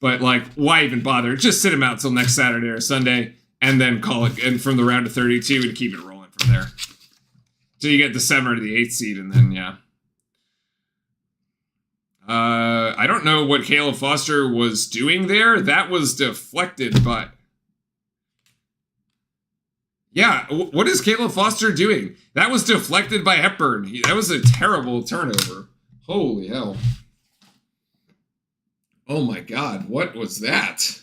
But, like, why even bother? Just sit him out till next Saturday or Sunday, and then call it, and from the round of 32, and keep it rolling from there. So you get the 7th or the 8th seed, and then, yeah. I don't know what Caleb Foster was doing there. That was deflected by... Yeah, what is Caleb Foster doing? That was deflected by Hepburn. That was a terrible turnover. Holy hell. Oh my God, what was that?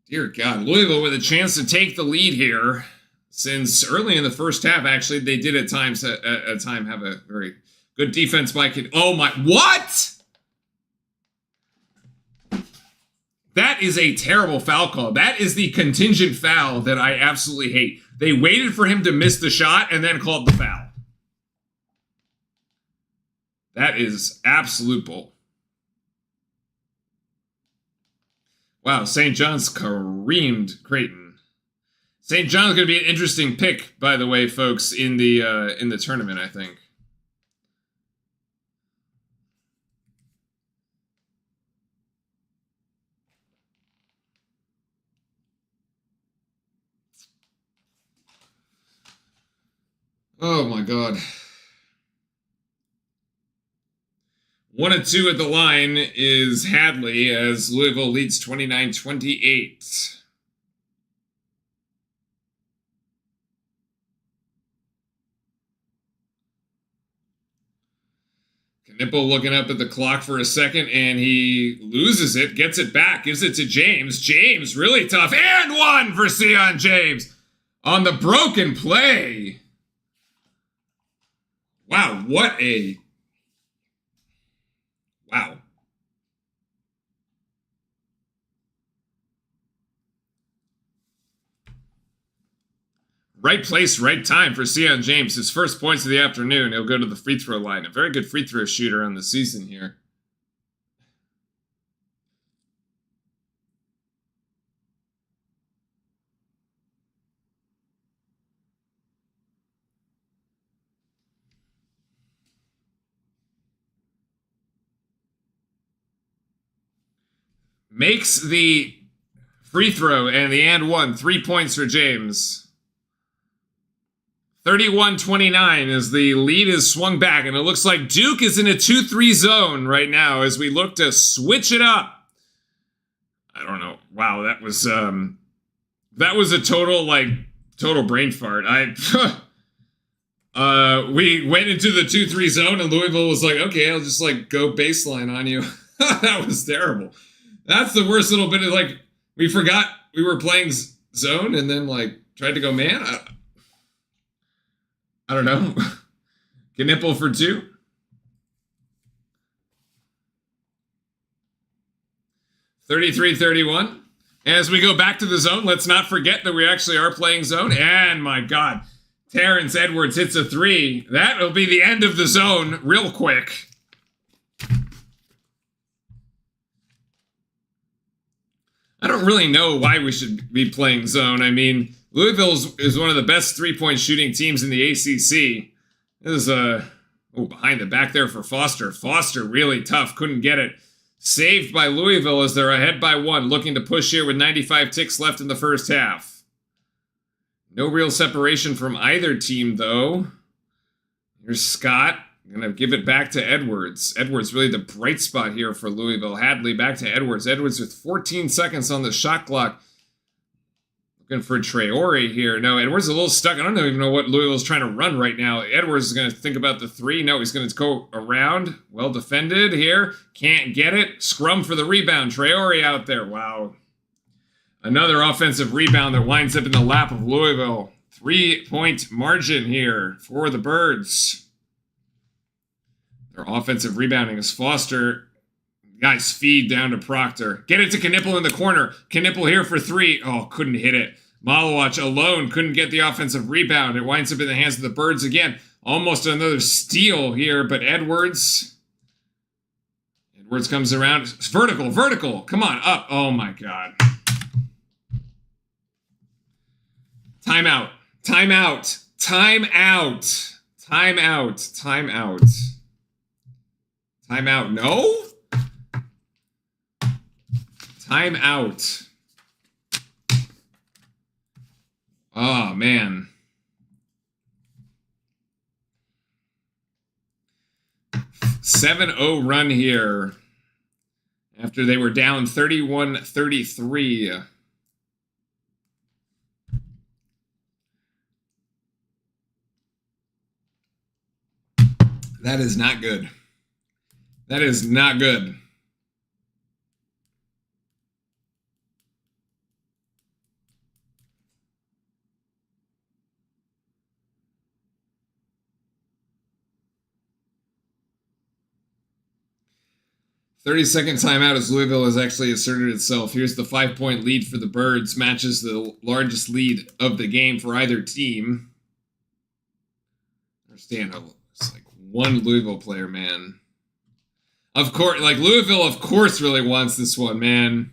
Dear God, Louisville with a chance to take the lead here. Since early in the first half, actually, they did at times have a very good defense by Kid. Oh my, what? That is a terrible foul call. That is the contingent foul that I absolutely hate. They waited for him to miss the shot and then called the foul. That is absolute bull. Wow, St. John's careened Creighton. St. John's going to be an interesting pick, by the way, folks, in the tournament, I think. Oh my God. 1-2 at the line is Hadley as Louisville leads 29-28. Knipple looking up at the clock for a second, and he loses it, gets it back, gives it to James. James, really tough. And one for Sion James on the broken play. Wow, what a... Wow. Right place, right time for Sion James. His first points of the afternoon. He'll go to the free throw line. A very good free throw shooter on the season here. Makes the free throw and the and one. 3 points for James. 31-29 as the lead is swung back, and it looks like Duke is in a 2-3 zone right now as we look to switch it up. I don't know. Wow, that was a total brain fart. We went into the 2-3 zone and Louisville was like, okay, I'll just like go baseline on you. That was terrible. That's the worst little bit of like, we forgot we were playing zone and then like tried to go man. I don't know. Knipple for 2. 33-31. As we go back to the zone, let's not forget that we actually are playing zone. And my God, Terrence Edwards hits a 3. That'll be the end of the zone real quick. I don't really know why we should be playing zone. I mean, Louisville is one of the best three-point shooting teams in the ACC. This is behind the back there for Foster. Foster really tough, couldn't get it. Saved by Louisville as they're ahead by 1, looking to push here with 95 ticks left in the first half. No real separation from either team, though. Here's Scott. Going to give it back to Edwards. Edwards really the bright spot here for Louisville. Hadley back to Edwards. Edwards with 14 seconds on the shot clock. Looking for Traore here. No, Edwards is a little stuck. I don't even know what Louisville's trying to run right now. Edwards is going to think about the 3. No, he's going to go around. Well defended here. Can't get it. Scrum for the rebound. Traore out there. Wow. Another offensive rebound that winds up in the lap of Louisville. 3-point margin here for the Birds. Their offensive rebounding is Foster. Guys, feed down to Proctor. Get it to Knipple in the corner. Knipple here for 3. Oh, couldn't hit it. Malawach alone couldn't get the offensive rebound. It winds up in the hands of the Birds again. Almost another steal here, but Edwards comes around. It's vertical. Come on, up. Oh my God. Timeout. No? Timeout. Oh, man. "7-0 run here after they were down 31-33. That is not good. That is not good. "30-second timeout as Louisville has actually asserted itself. Here's the 5-point lead for the Birds. Matches the largest lead of the game for either team." I understand how it's like one Louisville player, man. Of course, like Louisville, of course, really wants this one, man.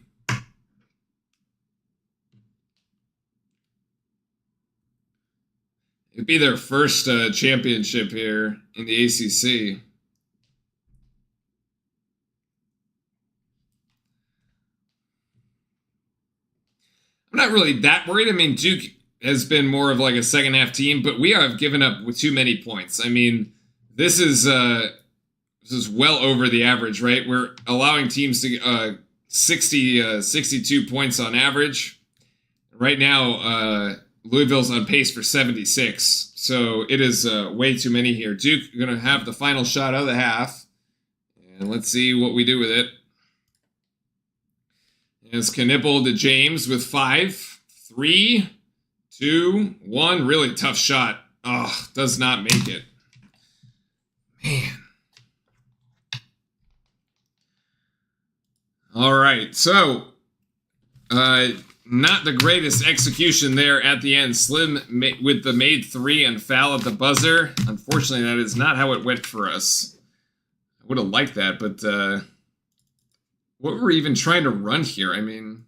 It'd be their first championship here in the ACC. I'm not really that worried. I mean, Duke has been more of like a second half team, but we have given up too many points. I mean, this is well over the average, right? We're allowing teams to 62 points on average. Right now, Louisville's on pace for 76. So it is way too many here. Duke going to have the final shot of the half. And let's see what we do with it. It's Knipple to James with 5, 3, 2, 1. Really tough shot. Oh, does not make it. Man. All right, so not the greatest execution there at the end. Slim with the made 3 and foul at the buzzer. Unfortunately, that is not how it went for us. I would have liked that, but what were we even trying to run here? I mean,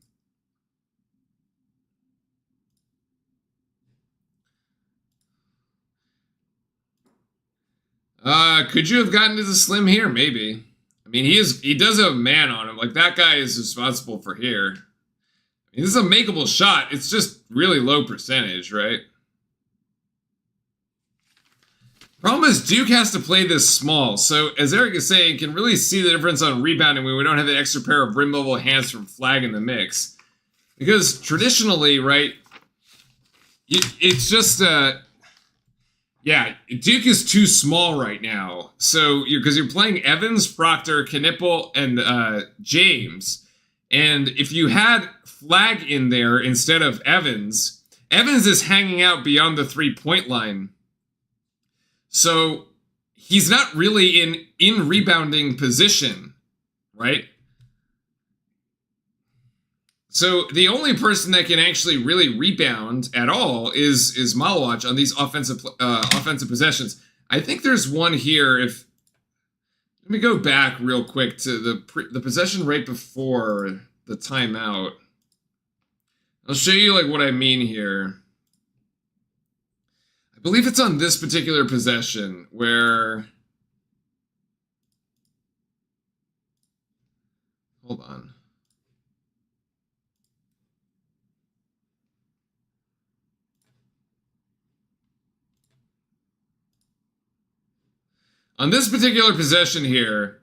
could you have gotten to the Slim here? Maybe. I mean, he does have a man on him. Like, that guy is responsible for here. I mean, this is a makeable shot. It's just really low percentage, right? Problem is, Duke has to play this small. So, as Eric is saying, can really see the difference on rebounding when we don't have the extra pair of rim-level hands from Flag in the mix. Because traditionally, right, it's just, yeah, Duke is too small right now. So, because you're playing Evans, Proctor, Knipple, and James. And if you had Flag in there instead of Evans, Evans is hanging out beyond the three-point line. So he's not really in rebounding position, right? So the only person that can actually really rebound at all is Malawach on these offensive possessions. I think there's one here. Let me go back real quick to the possession right before the timeout. I'll show you like what I mean here. I believe it's on this particular possession where, hold on. On this particular possession here,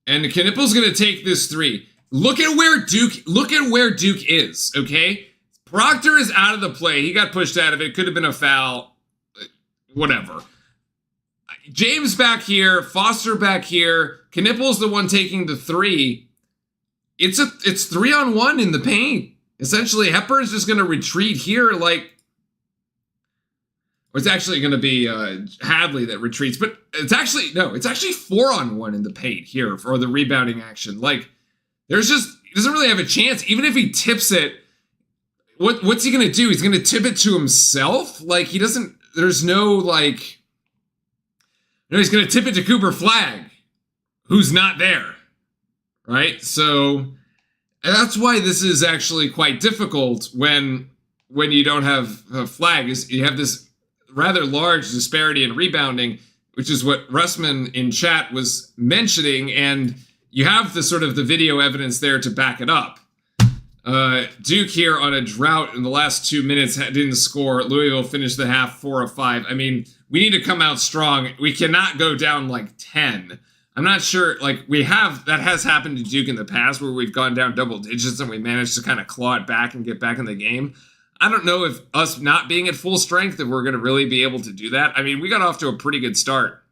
and Knipple's going to take this 3. Look at where Duke is, okay? Proctor is out of the play. He got pushed out of it. Could have been a foul. Whatever. James back here. Foster back here. Knipple's the one taking the 3. it's 3-on-1 in the paint. Essentially, Hepburn's just going to retreat here, like, or it's actually going to be Hadley that retreats, but it's actually 4-on-1 in the paint here for the rebounding action. Like, he doesn't really have a chance. Even if he tips it, what's he going to do? He's going to tip it to himself? Like, he doesn't, there's no, like, no, he's going to tip it to Cooper Flagg, who's not there, right? So that's why this is actually quite difficult when you don't have Flagg. Is you have this rather large disparity in rebounding, which is what Russman in chat was mentioning, and you have the sort of the video evidence there to back it up. Duke here on a drought in the last 2 minutes didn't score. Louisville finished the half 4 of 5. I mean, we need to come out strong. We cannot go down like 10. I'm not sure, like, that has happened to Duke in the past where we've gone down double digits and we managed to kind of claw it back and get back in the game. I don't know if us not being at full strength, if we're going to really be able to do that. I mean, we got off to a pretty good start,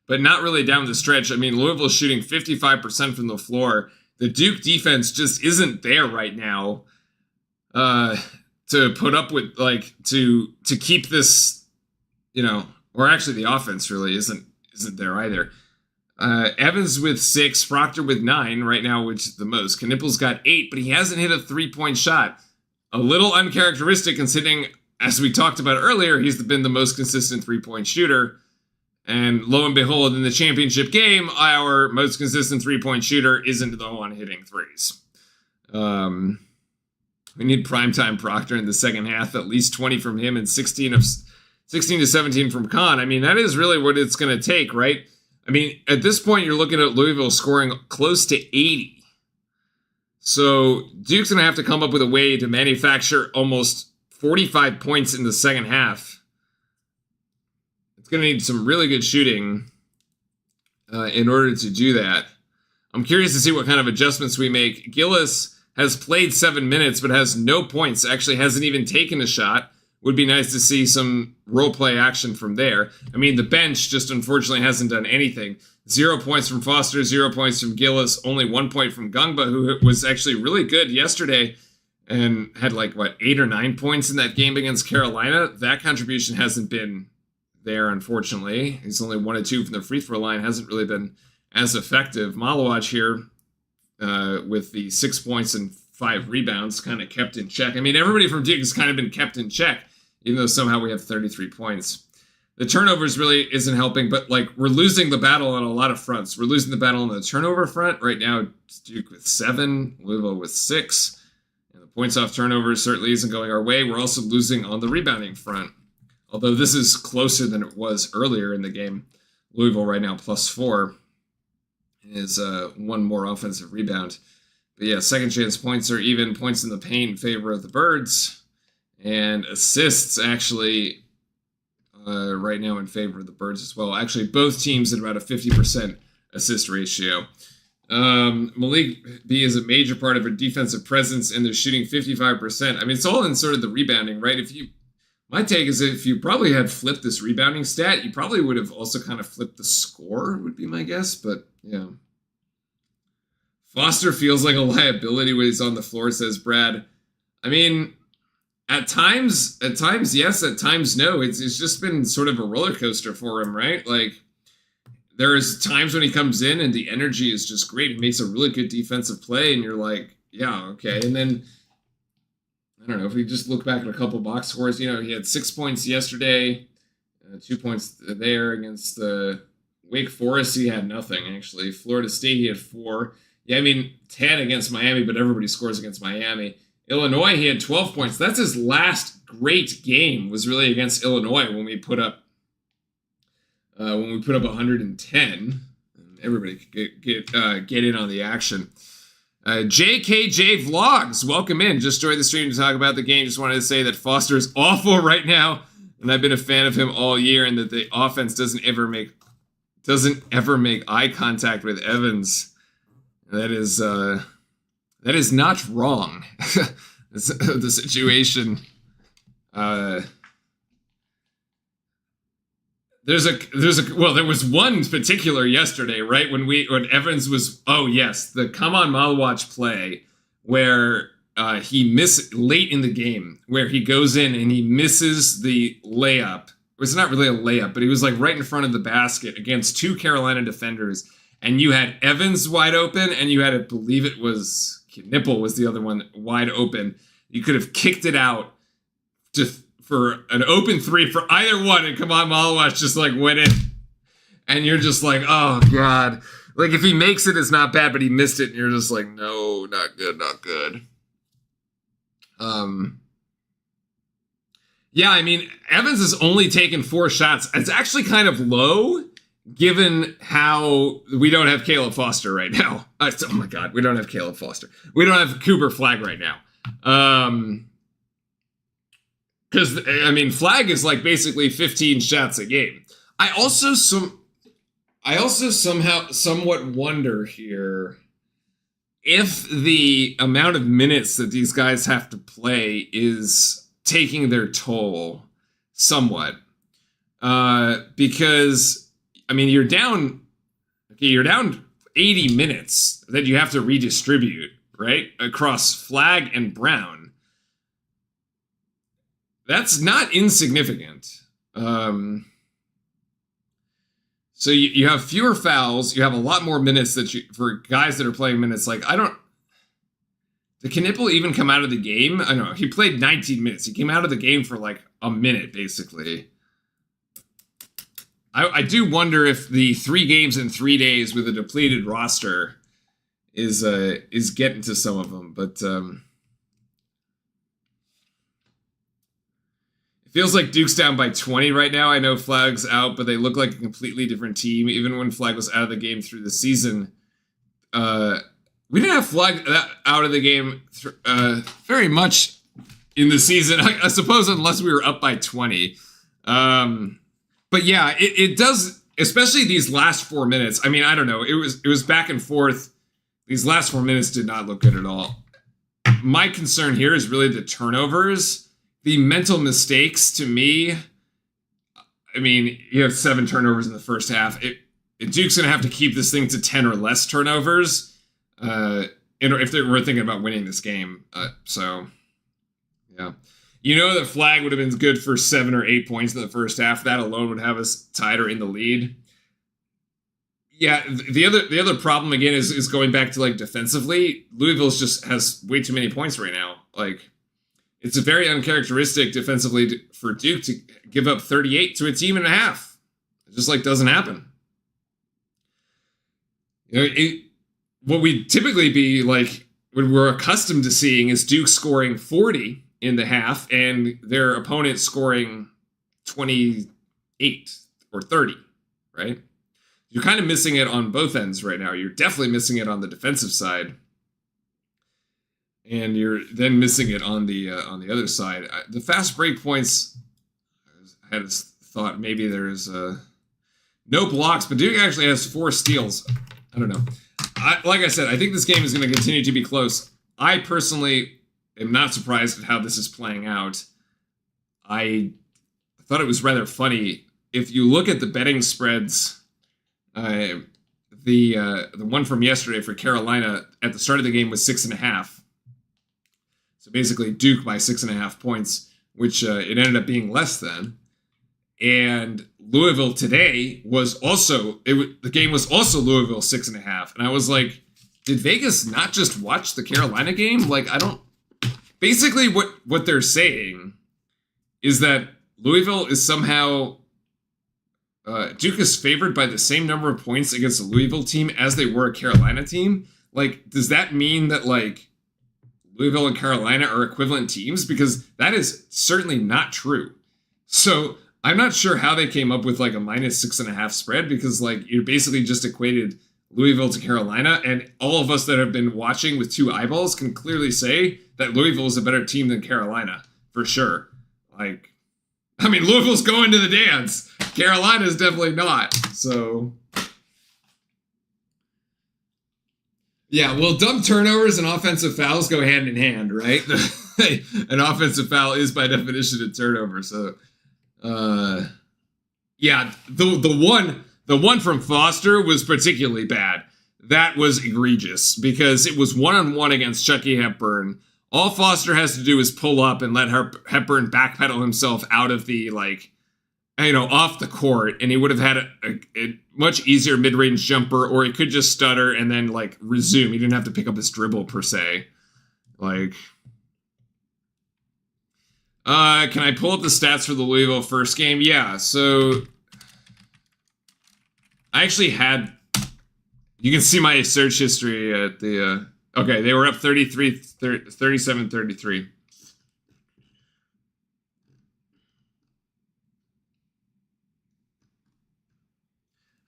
but not really down the stretch. I mean, Louisville's shooting 55% from the floor. The Duke defense just isn't there right now to put up with, like, to keep this, you know, or actually the offense really isn't there either. Evans with 6, Proctor with 9 right now, which is the most. Knippel's got 8, but he hasn't hit a 3-point shot. A little uncharacteristic considering, as we talked about earlier, he's been the most consistent 3-point shooter. And lo and behold, in the championship game, our most consistent 3-point shooter isn't the one hitting threes. We need primetime Proctor in the second half, at least 20 from him and 16 to 17 from Kahn. I mean, that is really what it's going to take, right? I mean, at this point, you're looking at Louisville scoring close to 80. So Duke's going to have to come up with a way to manufacture almost 45 points in the second half. It's going to need some really good shooting in order to do that. I'm curious to see what kind of adjustments we make. Gillis has played 7 minutes but has no points, actually hasn't even taken a shot. Would be nice to see some role play action from there. I mean, the bench just unfortunately hasn't done anything. 0 points from Foster, 0 points from Gillis, only 1 point from Gungba, who was actually really good yesterday and had 8 or 9 points in that game against Carolina. That contribution hasn't been there, unfortunately. He's only 1 of 2 from the free throw line, hasn't really been as effective. Malawaj here with the 6 points and 5 rebounds kind of kept in check. I mean, everybody from Duke has kind of been kept in check, even though somehow we have 33 points. The turnovers really isn't helping, but we're losing the battle on a lot of fronts. We're losing the battle on the turnover front. Right now, it's Duke with 7, Louisville with 6. And the points off turnovers certainly isn't going our way. We're also losing on the rebounding front. Although this is closer than it was earlier in the game. Louisville right now +4 is 1 more offensive rebound. But yeah, second chance points are even. Points in the paint in favor of the Birds. And assists actually right now in favor of the Birds as well. Actually, both teams at about a 50% assist ratio. Malik B is a major part of a defensive presence, and they're shooting 55%. I mean, it's all in sort of the rebounding, right? My take is if you probably had flipped this rebounding stat, you probably would have also kind of flipped the score, would be my guess. But yeah. Foster feels like a liability when he's on the floor, says Brad. I mean, at times yes, at times no. It's just been sort of a roller coaster for him, right? There's times when he comes in and the energy is just great. He makes a really good defensive play, and you're like, yeah, okay. And then, I don't know, if we just look back at a couple box scores, he had 6 points yesterday, 2 points there against Wake Forest. He had nothing, actually. Florida State, he had 4. Yeah, I mean, 10 against Miami, but everybody scores against Miami. Illinois, he had 12 points. That's his last great game, was really against Illinois when we put up 110. Everybody could get in on the action. JKJ Vlogs, welcome in. Just joined the stream to talk about the game. Just wanted to say that Foster is awful right now, and I've been a fan of him all year, and that the offense doesn't ever make eye contact with Evans. That is not wrong. The situation. there was one particular yesterday, right? When Evans was, oh yes, the come on Malwatch play where he missed late in the game, where he goes in and he misses the layup. It was not really a layup, but he was like right in front of the basket against two Carolina defenders. And you had Evans wide open, and you had, I believe it was Knipple was the other one wide open. You could have kicked it out for an open three for either one, and come on, Malwatch just like went in. And you're just like, oh God. Like if he makes it, it's not bad, but he missed it, and you're just like, no, not good, not good. Yeah, I mean, Evans has only taken 4 shots. It's actually kind of low, given how we don't have Caleb Foster right now. Oh my God, we don't have Caleb Foster. We don't have Cooper Flagg right now. Because, I mean, Flagg is like basically 15 shots a game. I also somehow somewhat wonder here if the amount of minutes that these guys have to play is taking their toll somewhat. Because, I mean, you're down 80 minutes that you have to redistribute, right? Across Flagg and Brown. That's not insignificant. So you have fewer fouls. You have a lot more minutes for guys that are playing minutes. Like, did Knipple even come out of the game? I don't know. He played 19 minutes. He came out of the game for like a minute, basically. I do wonder if the 3 games in 3 days with a depleted roster is getting to some of them. But it feels like Duke's down by 20 right now. I know Flagg's out, but they look like a completely different team. Even when Flagg was out of the game through the season, we didn't have Flagg out of the game very much in the season, I suppose, unless we were up by 20. But yeah, it does, especially these last 4 minutes. I mean, I don't know. It was back and forth. These last 4 minutes did not look good at all. My concern here is really the turnovers. The mental mistakes, to me, I mean, you have 7 turnovers in the first half. Duke's going to have to keep this thing to 10 or less turnovers if they were thinking about winning this game. So, yeah. You know that Flagg would have been good for 7 or 8 points in the first half. That alone would have us tied or in the lead. Yeah, the other problem, again, is going back to, like, defensively. Louisville just has way too many points right now. Like, it's a very uncharacteristic defensively for Duke to give up 38 to a team and a half. It just, like, doesn't happen. You know, what we typically be, like, what we're accustomed to seeing is Duke scoring 40 in the half and their opponent scoring 28 or 30, right? You're kind of missing it on both ends right now. You're definitely missing it on the defensive side. And you're then missing it on the other side. The fast break points, I had thought maybe there's no blocks, but Duke actually has 4 steals. I don't know. Like I said, I think this game is going to continue to be close. I personally am not surprised at how this is playing out. I thought it was rather funny. If you look at the betting spreads, the one from yesterday for Carolina at the start of the game was 6.5. So basically Duke by 6.5 points, which it ended up being less than. And Louisville today was also, the game was also Louisville 6.5. And I was like, did Vegas not just watch the Carolina game? Like, basically what they're saying is that Louisville is somehow, Duke is favored by the same number of points against a Louisville team as they were a Carolina team. Like, does that mean that, like, Louisville and Carolina are equivalent teams? Because that is certainly not true. So I'm not sure how they came up with like a -6.5 spread, because like you basically just equated Louisville to Carolina, and all of us that have been watching with 2 eyeballs can clearly say that Louisville is a better team than Carolina, for sure. Like, I mean, Louisville's going to the dance. Carolina's definitely not. So yeah, well, dumb turnovers and offensive fouls go hand in hand, right? An offensive foul is by definition a turnover. So, Yeah, the one from Foster was particularly bad. That was egregious because it was 1-on-1 against Chucky Hepburn. All Foster has to do is pull up and let Hepburn backpedal himself out of the, like, you know, off the court, and he would have had a much easier mid-range jumper, or he could just stutter and then, like, resume. He didn't have to pick up his dribble, per se. Like, can I pull up the stats for the Louisville first game? Yeah, so I actually had, you can see my search history at the, okay, they were up 37-33.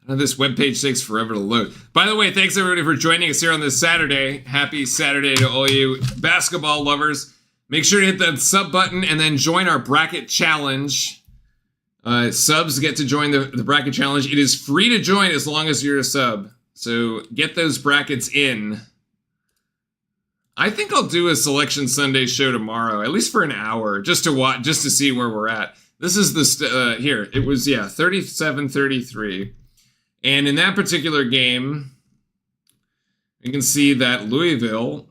This webpage takes forever to load. By the way, thanks everybody for joining us here on this Saturday. Happy Saturday to all you basketball lovers. Make sure to hit that sub button and then join our bracket challenge. Subs get to join the bracket challenge. It is free to join as long as you're a sub. So get those brackets in. I think I'll do a Selection Sunday show tomorrow, at least for an hour, just to watch, just to see where we're at. This is the here. It was 37-33, and in that particular game, you can see that Louisville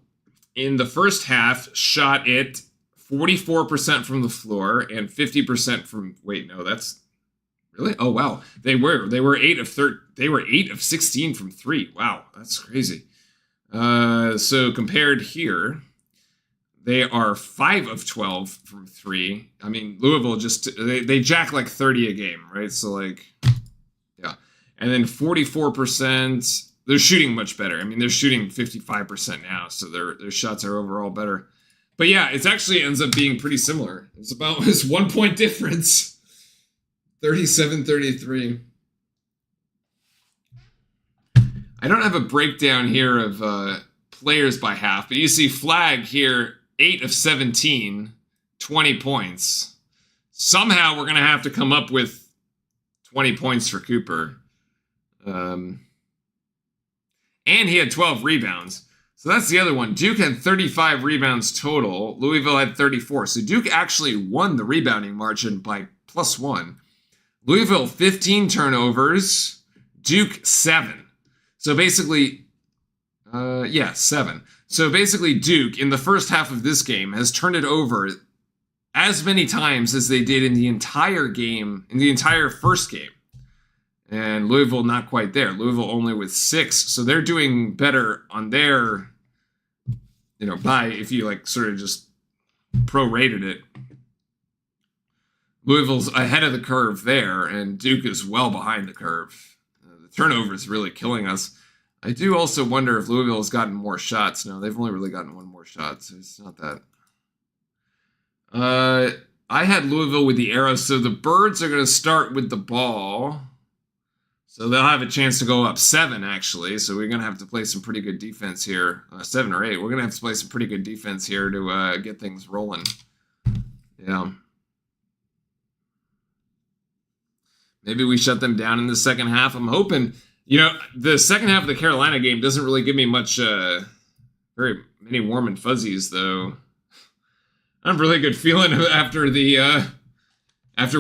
in the first half shot it 44% from the floor and 50% from. Wait, no, that's really. Oh wow, they were 8 of 16 from 3. Wow, that's crazy. So compared here, they are 5 of 12 from 3. I mean, Louisville just, they jack like 30 a game, right? So like, yeah. And then 44%, they're shooting much better. I mean, they're shooting 55% now, so their shots are overall better. But yeah, it actually ends up being pretty similar. It's about this 1 point difference. 37-33. I don't have a breakdown here of players by half, but you see Flag here, 8 of 17, 20 points. Somehow we're going to have to come up with 20 points for Cooper. And he had 12 rebounds. So that's the other one. Duke had 35 rebounds total. Louisville had 34. So Duke actually won the rebounding margin by +1. Louisville, 15 turnovers. Duke, 7. So basically, 7. So basically, Duke, in the first half of this game, has turned it over as many times as they did in the entire game, in the entire first game. And Louisville not quite there. Louisville only with 6. So they're doing better on their, by, if you like sort of just prorated it. Louisville's ahead of the curve there, and Duke is well behind the curve. Turnover is really killing us. I do also wonder if Louisville has gotten more shots. No, they've only really gotten 1 more shot, so it's not that. I had Louisville with the arrow, so the Birds are going to start with the ball. So they'll have a chance to go up 7, actually. So we're going to have to play some pretty good defense here. 7 or 8. We're going to have to play some pretty good defense here to get things rolling. Yeah. Maybe we shut them down in the second half. I'm hoping, the second half of the Carolina game doesn't really give me much, very many warm and fuzzies, though. I have a really good feeling after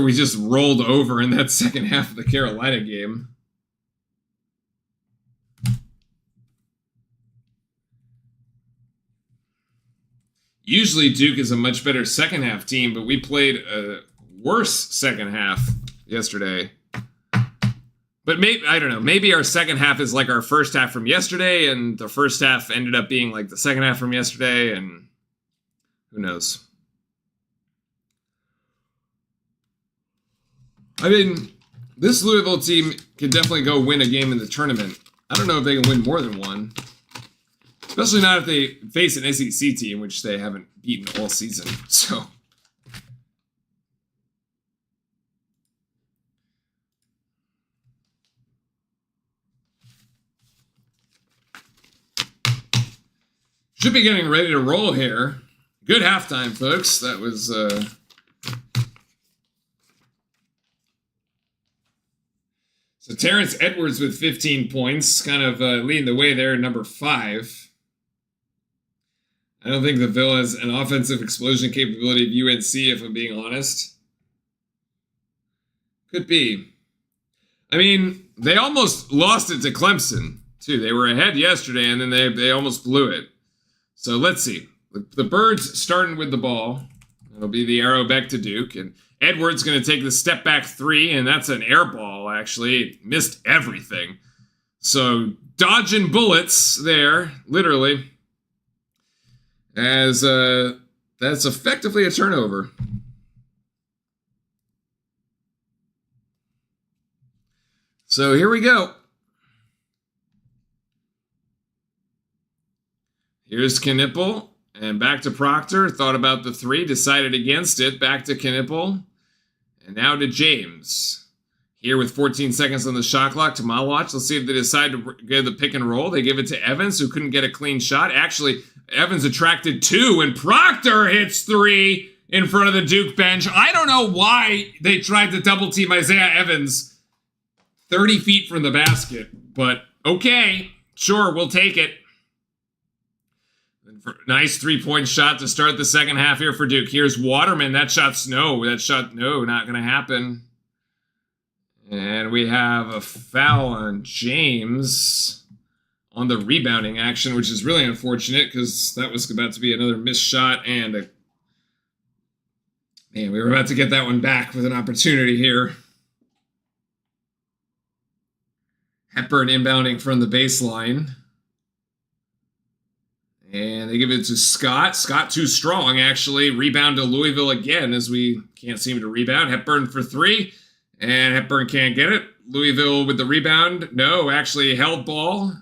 we just rolled over in that second half of the Carolina game. Usually Duke is a much better second half team, but we played a worse second half yesterday. But maybe, I don't know, maybe our second half is like our first half from yesterday, and the first half ended up being like the second half from yesterday, and who knows. I mean, this Louisville team can definitely go win a game in the tournament. I don't know if they can win more than one. Especially not if they face an SEC team, which they haven't beaten all season, so... Should be getting ready to roll here. Good halftime, folks. That was, So Terrence Edwards with 15 points, kind of leading the way there, number 5. I don't think the Ville has an offensive explosion capability of UNC, if I'm being honest. Could be. I mean, they almost lost it to Clemson, too. They were ahead yesterday, and then they almost blew it. So let's see. The Birds starting with the ball. It'll be the arrow back to Duke. And Edwards going to take the step back three, and that's an air ball, actually. It missed everything. So dodging bullets there, literally. As that's effectively a turnover. So here we go. Here's Knipple, and back to Proctor. Thought about the three, decided against it. Back to Knipple, and now to James. Here with 14 seconds on the shot clock to Malwatch. Let's see if they decide to give the pick and roll. They give it to Evans, who couldn't get a clean shot. Actually, Evans attracted two, and Proctor hits three in front of the Duke bench. I don't know why they tried to double team Isaiah Evans 30 feet from the basket, but okay, sure, we'll take it. Nice three-point shot to start the second half here for Duke. Here's Waterman. That shot's no, not going to happen. And we have a foul on James on the rebounding action, which is really unfortunate because that was about to be another missed shot. And man, we were about to get that one back with an opportunity here. Hepburn inbounding from the baseline. And they give it to Scott. Scott too strong, actually. Rebound to Louisville again as we can't seem to rebound. Hepburn for three. And Hepburn can't get it. Louisville with the rebound. No, actually held ball.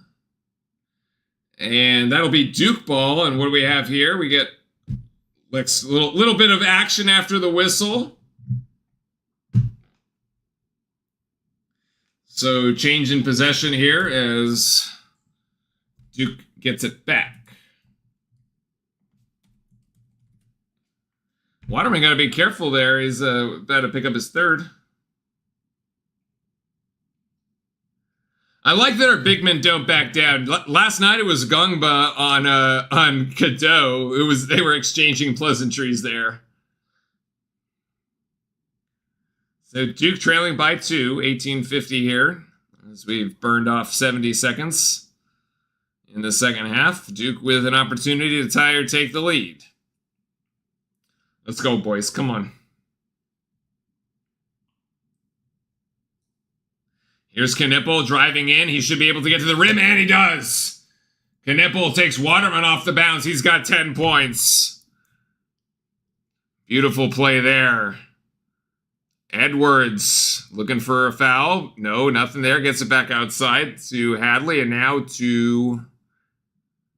And that'll be Duke ball. And what do we have here? We get a little bit of action after the whistle. So change in possession here as Duke gets it back. Waterman got to be careful there. He's about to pick up his third. I like that our big men don't back down. Last night it was Gungba on Cadeau. They were exchanging pleasantries there. So Duke trailing by 2, 18:50 here, as we've burned off 70 seconds in the second half. Duke with an opportunity to tie or take the lead. Let's go, boys. Come on. Here's Knipple driving in. He should be able to get to the rim, and he does. Knipple takes Waterman off the bounce. He's got 10 points. Beautiful play there. Edwards looking for a foul. No, nothing there. Gets it back outside to Hadley, and now to...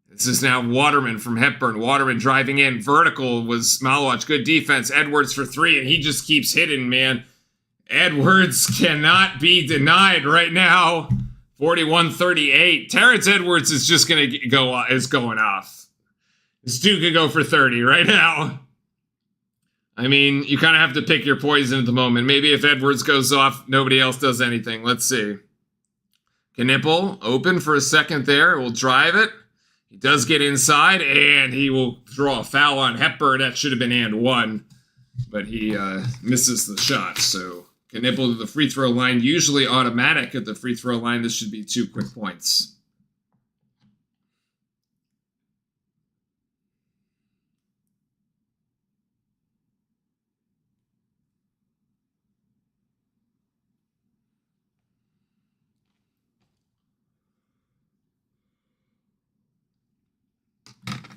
This is now Waterman from Hepburn. Waterman driving in. Vertical was Malwatch. Good defense. Edwards for three, and he just keeps hitting, man. Edwards cannot be denied right now. 41-38. Terrence Edwards is just going to going off. This dude could go for 30 right now. I mean, you kind of have to pick your poison at the moment. Maybe if Edwards goes off, nobody else does anything. Let's see. Knipple open for a second there. Will drive it. He does get inside, and he will draw a foul on Hepburn. That should have been and one, but he misses the shot. So Knipple to the free throw line. Usually automatic at the free throw line. This should be 2 quick points.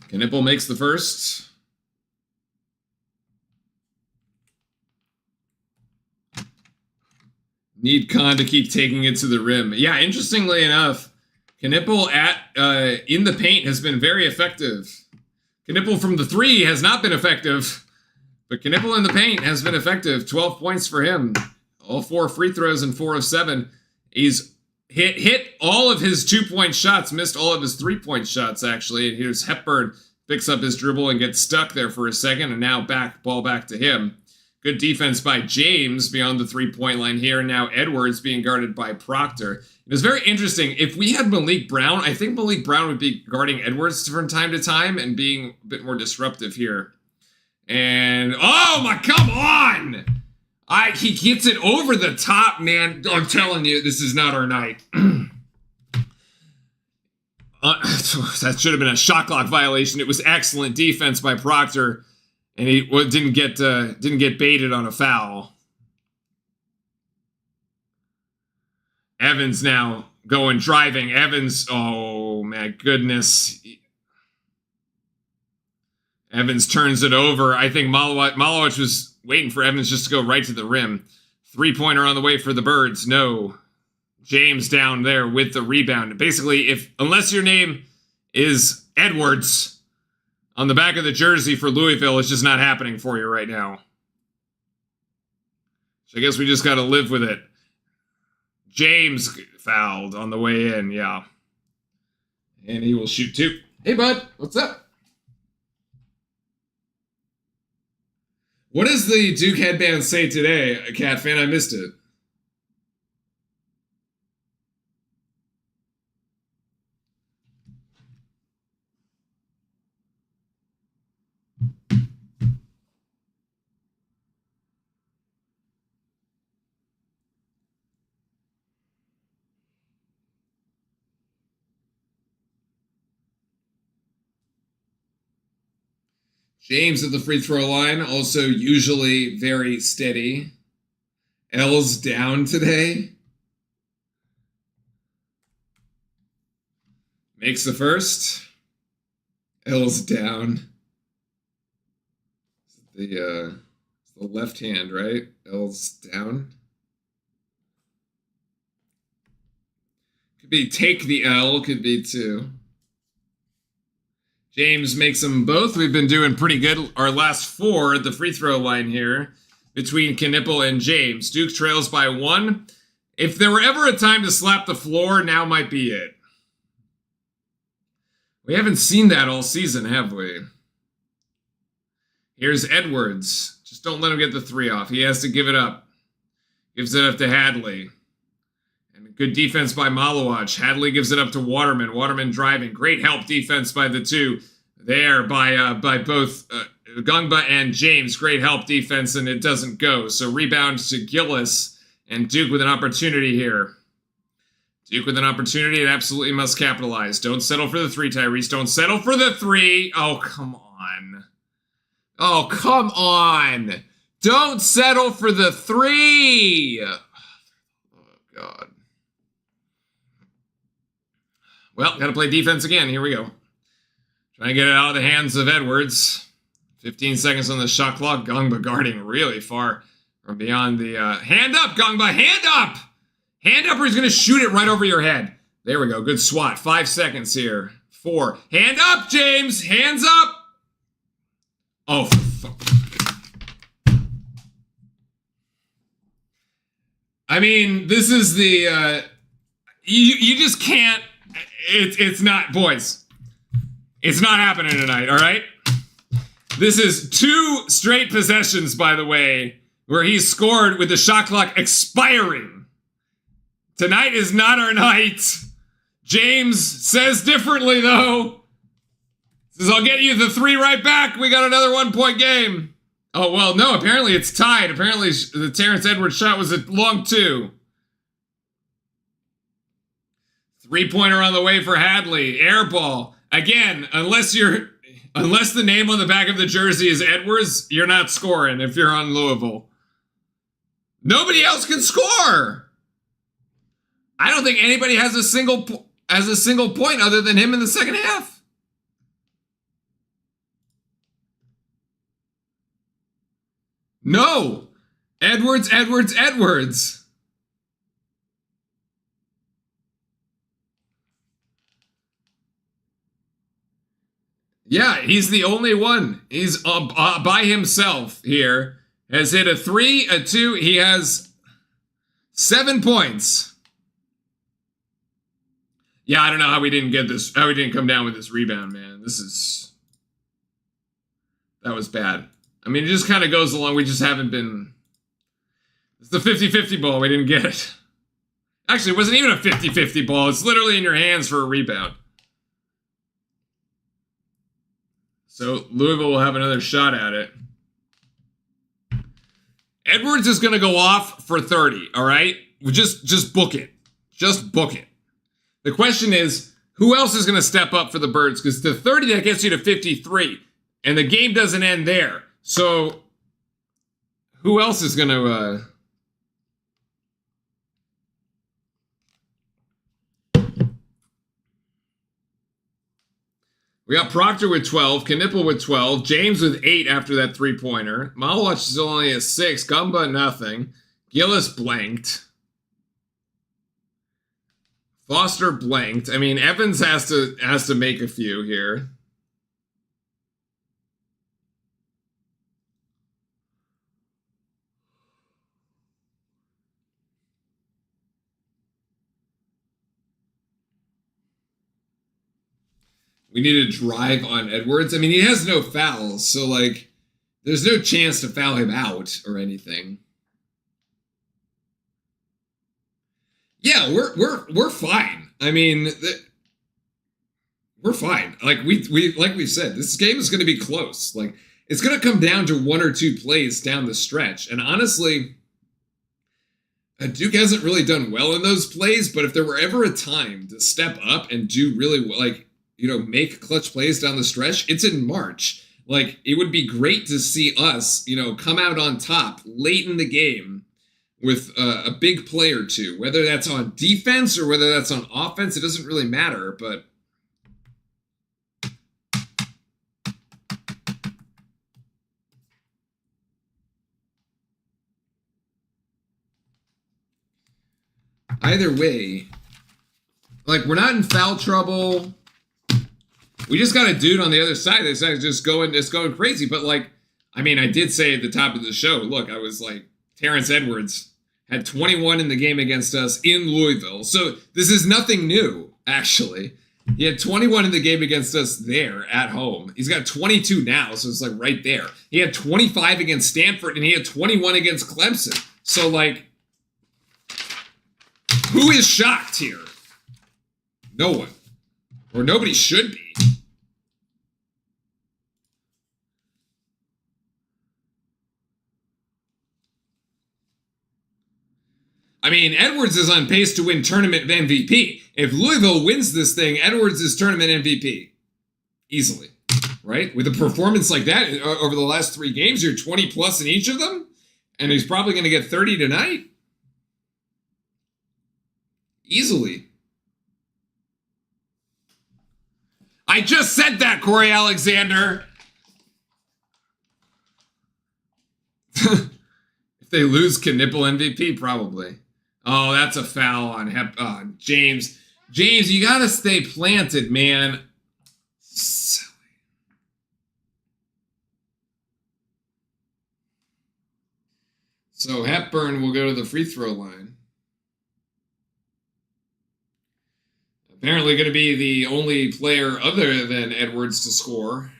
Knipple makes the first. Need Khan to keep taking it to the rim. Yeah, interestingly enough, Knipple in the paint has been very effective. Knipple from the three has not been effective, but Knipple in the paint has been effective. 12 points for him. All 4 free throws and 4 of 7. He's hit all of his 2-point shots, missed all of his 3-point shots, actually. And here's Hepburn, picks up his dribble and gets stuck there for a second, and now ball back to him. Good defense by James beyond the 3-point line here, and now Edwards being guarded by Proctor. It was very interesting. If we had Malik Brown, I think Malik Brown would be guarding Edwards from time to time and being a bit more disruptive here. And, oh my, come on! He gets it over the top, man. I'm telling you, this is not our night. That should have been a shot clock violation. It was excellent defense by Proctor, and he didn't get baited on a foul. Evans now driving. Evans, oh my goodness. Evans turns it over. I think Malowicz was waiting for Evans just to go right to the rim. 3-pointer on the way for the Birds. No. James down there with the rebound. Basically, unless your name is Edwards on the back of the jersey for Louisville, it's just not happening for you right now. So I guess we just got to live with it. James fouled on the way in, yeah. And he will shoot 2. Hey, bud, what's up? What does the Duke headband say today, Cat fan? I missed it. James at the free throw line, also usually very steady. L's down today. Makes the first. L's down. The left hand, right? L's down. Could be take the L, could be 2. James makes them both. We've been doing pretty good. Our last 4 at the free throw line here between Knipple and James. Duke trails by 1. If there were ever a time to slap the floor, now might be it. We haven't seen that all season, have we? Here's Edwards. Just don't let him get the 3 off. He has to give it up. Gives it up to Hadley. And good defense by Malowicz. Hadley gives it up to Waterman. Waterman driving. Great help defense by the 2 there by both Gungba and James. Great help defense, and it doesn't go. So rebound to Gillis, and Duke with an opportunity here. Duke with an opportunity and absolutely must capitalize. Don't settle for the 3, Tyrese. Don't settle for the 3. Oh, come on. Oh, come on. Don't settle for the 3. Oh, God. Well, got to play defense again. Here we go. Trying to get it out of the hands of Edwards. 15 seconds on the shot clock. Gungba guarding really far from beyond the... hand up, Gungba! Hand up! Hand up or he's going to shoot it right over your head. There we go. Good swat. 5 seconds here. 4. Hand up, James! Hands up! Oh, fuck. I mean, this is the... You just can't... It's not, boys. It's not happening tonight, all right? This is 2 straight possessions, by the way, where he's scored with the shot clock expiring. Tonight is not our night. James says differently, though. Says, I'll get you the 3 right back. We got another 1-point game. Oh, well, no, apparently it's tied. Apparently the Terrence Edwards shot was a long 2. 3-pointer on the way for Hadley. Air ball. Again, unless the name on the back of the jersey is Edwards, you're not scoring if you're on Louisville. Nobody else can score. I don't think anybody has a single point other than him in the second half. No. Edwards. Yeah, he's the only one. He's by himself here. Has hit a 3, a 2. He has 7 points. Yeah, I don't know how we didn't get this. How we didn't come down with this rebound, man. That was bad. I mean, it just kind of goes along. We just haven't been... It's the 50-50 ball. We didn't get it. Actually, it wasn't even a 50-50 ball. It's literally in your hands for a rebound. So Louisville will have another shot at it. Edwards is going to go off for 30, all right? Just book it. Just book it. The question is, who else is going to step up for the Birds? Because the 30, that gets you to 53. And the game doesn't end there. So, who else is going to... We got Proctor with 12, Knipple with 12, James with 8 after that three-pointer. Malwatch is only at 6, Gumba nothing. Gillis blanked. Foster blanked. I mean, Evans has to make a few here. We need to drive on Edwards. I mean, he has no fouls, so, like, there's no chance to foul him out or anything. Yeah, we're fine. I mean, we're fine. Like we've said, this game is going to be close. Like, it's going to come down to 1 or 2 plays down the stretch. And honestly, Duke hasn't really done well in those plays, but if there were ever a time to step up and do really well, like, you know, make clutch plays down the stretch, it's in March. Like, it would be great to see us, you know, come out on top late in the game with a big play or two, whether that's on defense or whether that's on offense. It doesn't really matter, but either way, like, we're not in foul trouble. We just got a dude on the other side that's just going crazy. But, like, I mean, I did say at the top of the show, look, I was like, Terrence Edwards had 21 in the game against us in Louisville. So this is nothing new, actually. He had 21 in the game against us there at home. He's got 22 now, so it's like right there. He had 25 against Stanford, and he had 21 against Clemson. So, like, who is shocked here? No one. Or nobody should be. I mean, Edwards is on pace to win tournament MVP. If Louisville wins this thing, Edwards is tournament MVP. Easily. Right? With a performance like that over the last 3 games, you're 20 plus in each of them, and he's probably going to get 30 tonight. Easily. I just said that, Corey Alexander. If they lose, Knipple MVP, probably. Oh, that's a foul on James. James, you got to stay planted, man. Silly. So Hepburn will go to the free throw line. Apparently going to be the only player other than Edwards to score.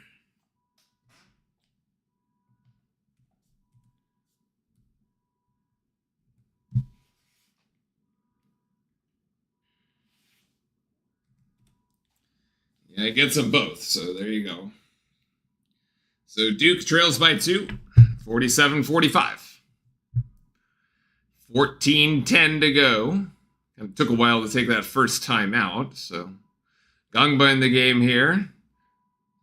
Yeah, it gets them both, so there you go. So Duke trails by 2, 47-45. 14-10 to go. It took a while to take that first time out, so Gungba in the game here.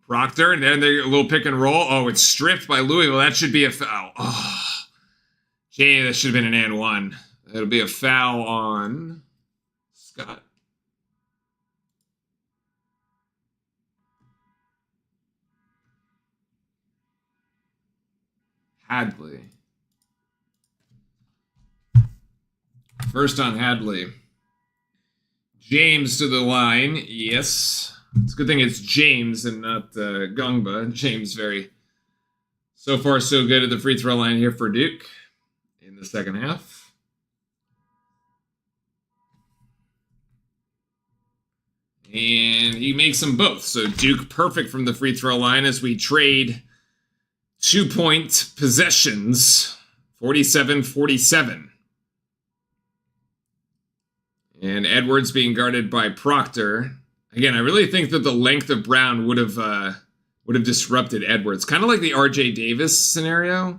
Proctor, and then they a little pick and roll. Oh, it's stripped by Louisville. That should be a foul. Oh, gee, that should have been an and one. That'll be a foul on Scott. Hadley. First on Hadley. James to the line. Yes. It's a good thing it's James and not Gungba. James so far so good at the free throw line here for Duke in the second half. And he makes them both. So Duke perfect from the free throw line as we trade 2-point possessions, 47-47. And Edwards being guarded by Proctor. Again, I really think that the length of Brown would have disrupted Edwards. Kind of like the RJ Davis scenario.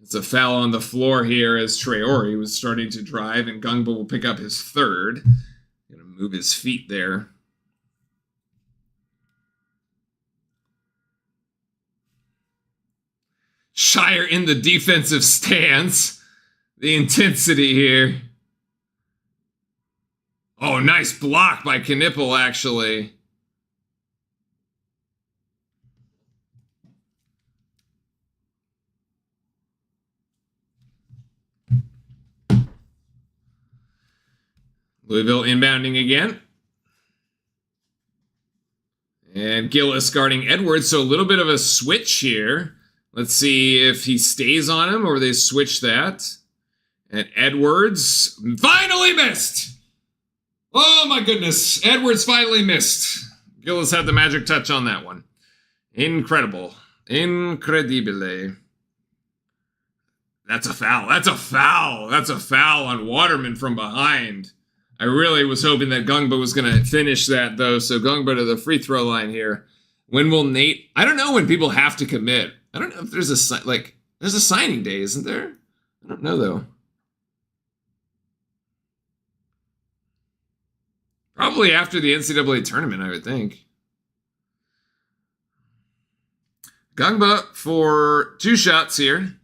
It's a foul on the floor here as Traore was starting to drive, and Gungba will pick up his third. Gonna move his feet there. Shire in the defensive stance. The intensity here. Oh, nice block by Knipple, actually. Louisville inbounding again. And Gillis guarding Edwards, so a little bit of a switch here. Let's see if he stays on him or they switch that. And Edwards finally missed! Oh my goodness, Edwards finally missed. Gillis had the magic touch on that one. Incredible. Incredibile. That's a foul. That's a foul. That's a foul on Waterman from behind. I really was hoping that Gungba was going to finish that, though. So Gungba to the free throw line here. When will Nate... I don't know when people have to commit. I don't know if there's a... there's a signing day, isn't there? I don't know, though. Probably after the NCAA tournament, I would think. Gungba for 2 shots here.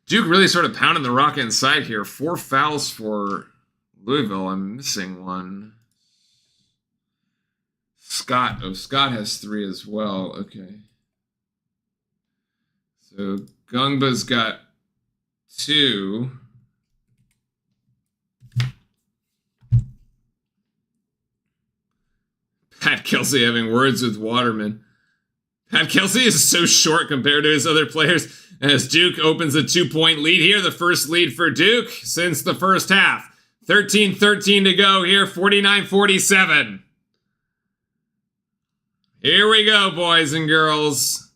Duke really sort of pounding the rock inside here. 4 fouls for Louisville. I'm missing one. Scott. Oh, Scott has 3 as well. Okay. So Gungba's got 2. Pat Kelsey having words with Waterman. Pat Kelsey is so short compared to his other players. As Duke opens a 2-point lead here, the first lead for Duke since the first half. 13-13 to go here, 49-47. Here we go, boys and girls.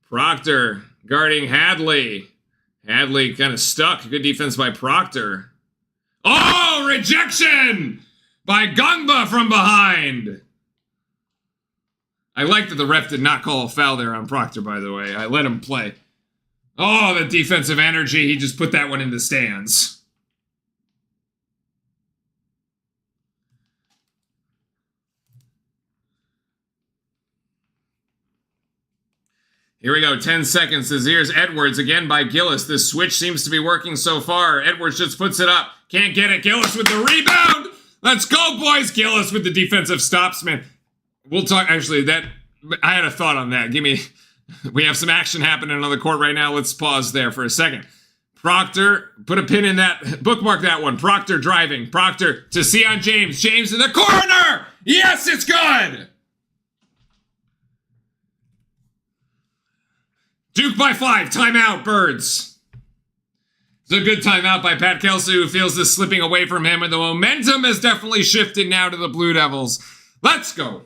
Proctor guarding Hadley. Hadley kind of stuck. Good defense by Proctor. Oh, rejection by Gungba from behind. I like that the ref did not call a foul there on Proctor, by the way. I let him play. Oh, the defensive energy. He just put that one in the stands. Here we go, 10 seconds. Here's Edwards again by Gillis. This switch seems to be working so far. Edwards just puts it up. Can't get it. Gillis with the rebound. Let's go, boys. Gillis with the defensive stops, man. We'll talk, actually, that, I had a thought on that. We have some action happening on the court right now. Let's pause there for a second. Proctor, put a pin in that, bookmark that one. Proctor driving. Proctor to Sion James. James in the corner. Yes, it's good. Duke by 5. Timeout, Birds. It's a good timeout by Pat Kelsey, who feels this slipping away from him, and the momentum has definitely shifted now to the Blue Devils. Let's go.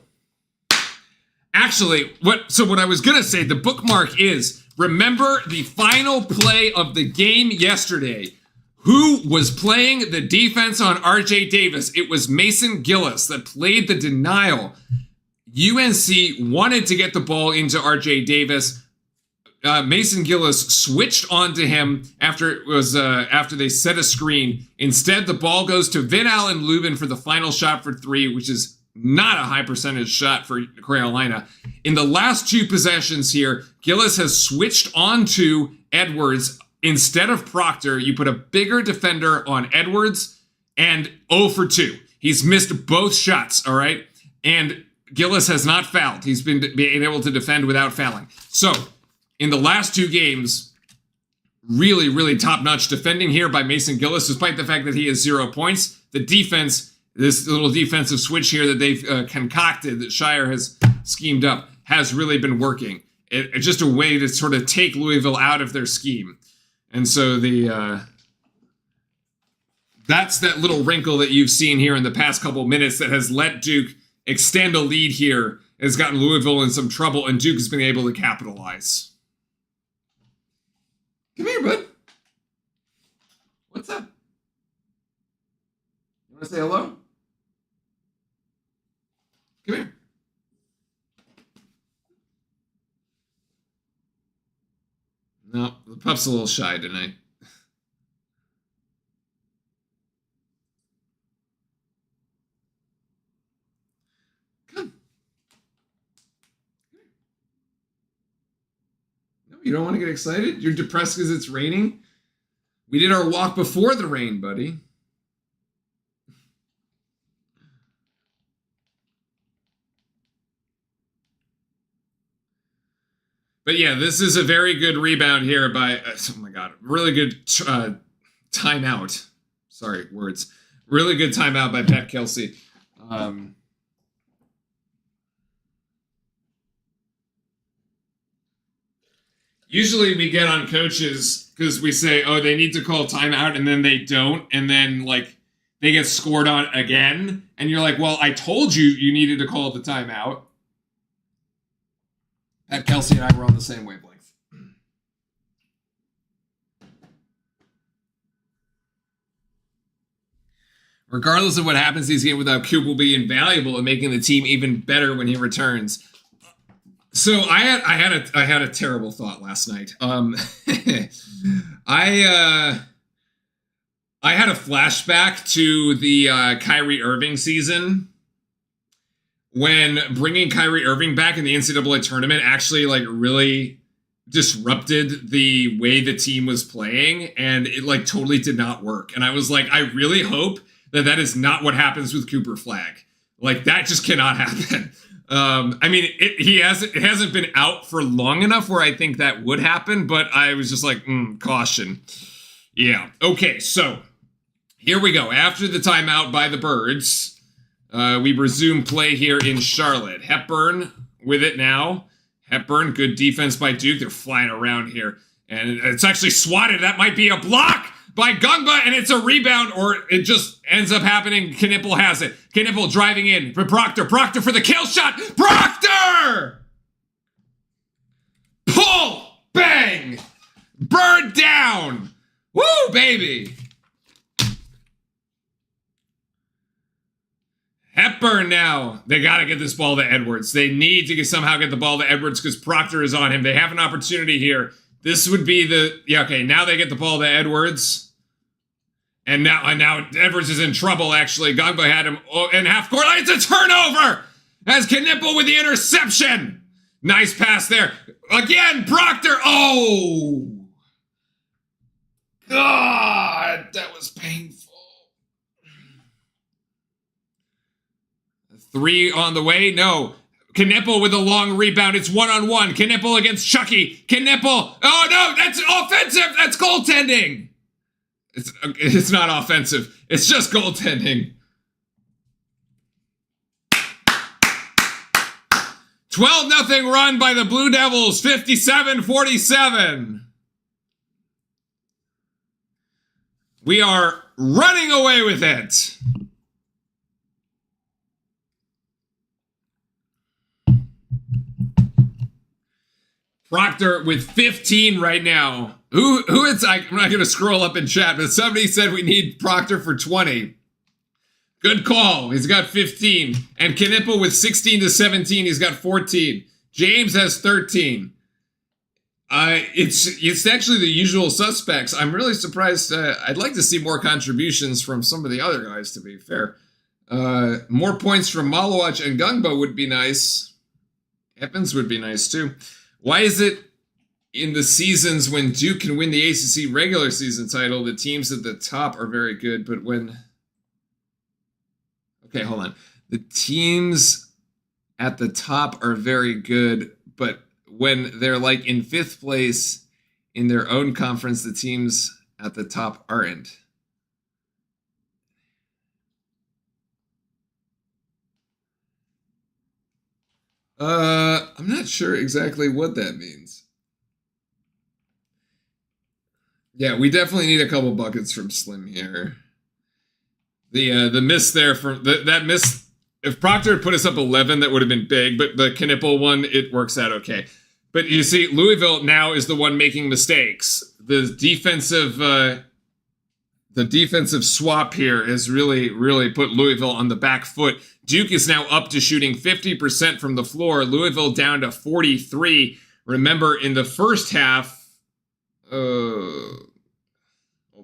Actually, what I was going to say, the bookmark is, remember the final play of the game yesterday. Who was playing the defense on RJ Davis? It was Mason Gillis that played the denial. UNC wanted to get the ball into RJ Davis. Mason Gillis switched onto him after they set a screen. Instead, the ball goes to Vin Allen Lubin for the final shot for 3, which is not a high percentage shot for Carolina. In the last 2 possessions here, Gillis has switched onto Edwards instead of Proctor. You put a bigger defender on Edwards, and 0 for 2. He's missed both shots, all right? And Gillis has not fouled. He's been able to defend without fouling. So, in the last 2 games, really, really top-notch defending here by Mason Gillis, despite the fact that he has 0 points. The defense, this little defensive switch here that they've concocted, that Shire has schemed up, has really been working. It's just a way to sort of take Louisville out of their scheme. And so that's that little wrinkle that you've seen here in the past couple minutes that has let Duke extend a lead here, has gotten Louisville in some trouble, and Duke has been able to capitalize. Come here, bud. What's up? You want to say hello? Come here. No, the pup's a little shy tonight. You don't want to get excited? You're depressed because it's raining? We did our walk before the rain, buddy. But yeah, this is a very good rebound here by, oh my God, really good timeout. Sorry, words. Really good timeout by Pat Kelsey. Usually we get on coaches because we say, oh, they need to call timeout, and then they don't, and then like they get scored on again, and you're like, well, I told you you needed to call the timeout. Pat Kelsey and I were on the same wavelength. Regardless of what happens this game without Coop will be invaluable in making the team even better when he returns. So I had a terrible thought last night. I had a flashback to the Kyrie Irving season when bringing Kyrie Irving back in the NCAA tournament actually like really disrupted the way the team was playing, and it like totally did not work. And I was like, I really hope that is not what happens with Cooper Flagg. Like that just cannot happen. I mean, it hasn't been out for long enough where I think that would happen, but I was just like, caution. Yeah. Okay, so here we go. After the timeout by the Birds, we resume play here in Charlotte. Hepburn with it now. Hepburn, good defense by Duke. They're flying around here. And it's actually swatted. That might be a block by Gungba, and it's a rebound, or it just ends up happening. Knipple has it. Knipple driving in for Proctor. Proctor for the kill shot. Proctor! Pull! Bang! Bird down! Woo, baby! Hepburn now. They got to get this ball to Edwards. They need to somehow get the ball to Edwards because Proctor is on him. They have an opportunity here. This would be the... Yeah, okay, now they get the ball to Edwards. And now Edwards is in trouble, actually. Gongba had him in half court. It's a turnover! As Knipple with the interception. Nice pass there. Again, Proctor. Oh! God, that was painful. 3 on the way? No. Knipple with a long rebound. It's 1-on-1. Knipple against Chucky. Knipple. Oh, no, that's offensive. That's goaltending. It's not offensive. It's just goaltending. 12-0 run by the Blue Devils. 57-47. We are running away with it. Proctor with 15 right now. Who it's like, I'm not going to scroll up in chat, but somebody said we need Proctor for 20. Good call. He's got 15. And Knipple with 16 to 17. He's got 14. James has 13. It's actually the usual suspects. I'm really surprised. I'd like to see more contributions from some of the other guys, to be fair. More points from Malawach and Gungba would be nice. Evans would be nice, too. Why is it in the seasons when Duke can win the ACC regular season title, the teams at the top are very good, but when... Okay, hold on. The teams at the top are very good, but when they're like in 5th place in their own conference, the teams at the top aren't. I'm not sure exactly what that means. Yeah, we definitely need a couple buckets from Slim here. The miss there from that miss. If Proctor had put us up 11, that would have been big. But the Knipple one, it works out okay. But you see, Louisville now is the one making mistakes. The defensive swap here has really put Louisville on the back foot. Duke is now up to shooting 50% from the floor. Louisville down to 43. Remember, in the first half, hold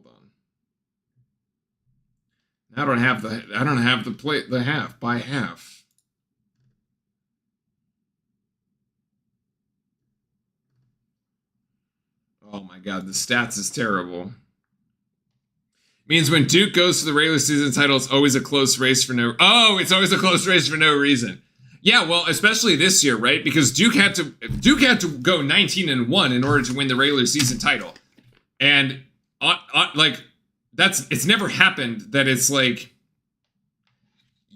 on. I don't have the half by half. my God, the stats is terrible. Means when Duke goes to the regular season title, it's always a close race for no... Oh, it's always a close race for no reason. Yeah, well, especially this year, right? Because Duke had to go 19-1 in order to win the regular season title. And, like, it's never happened that it's, like...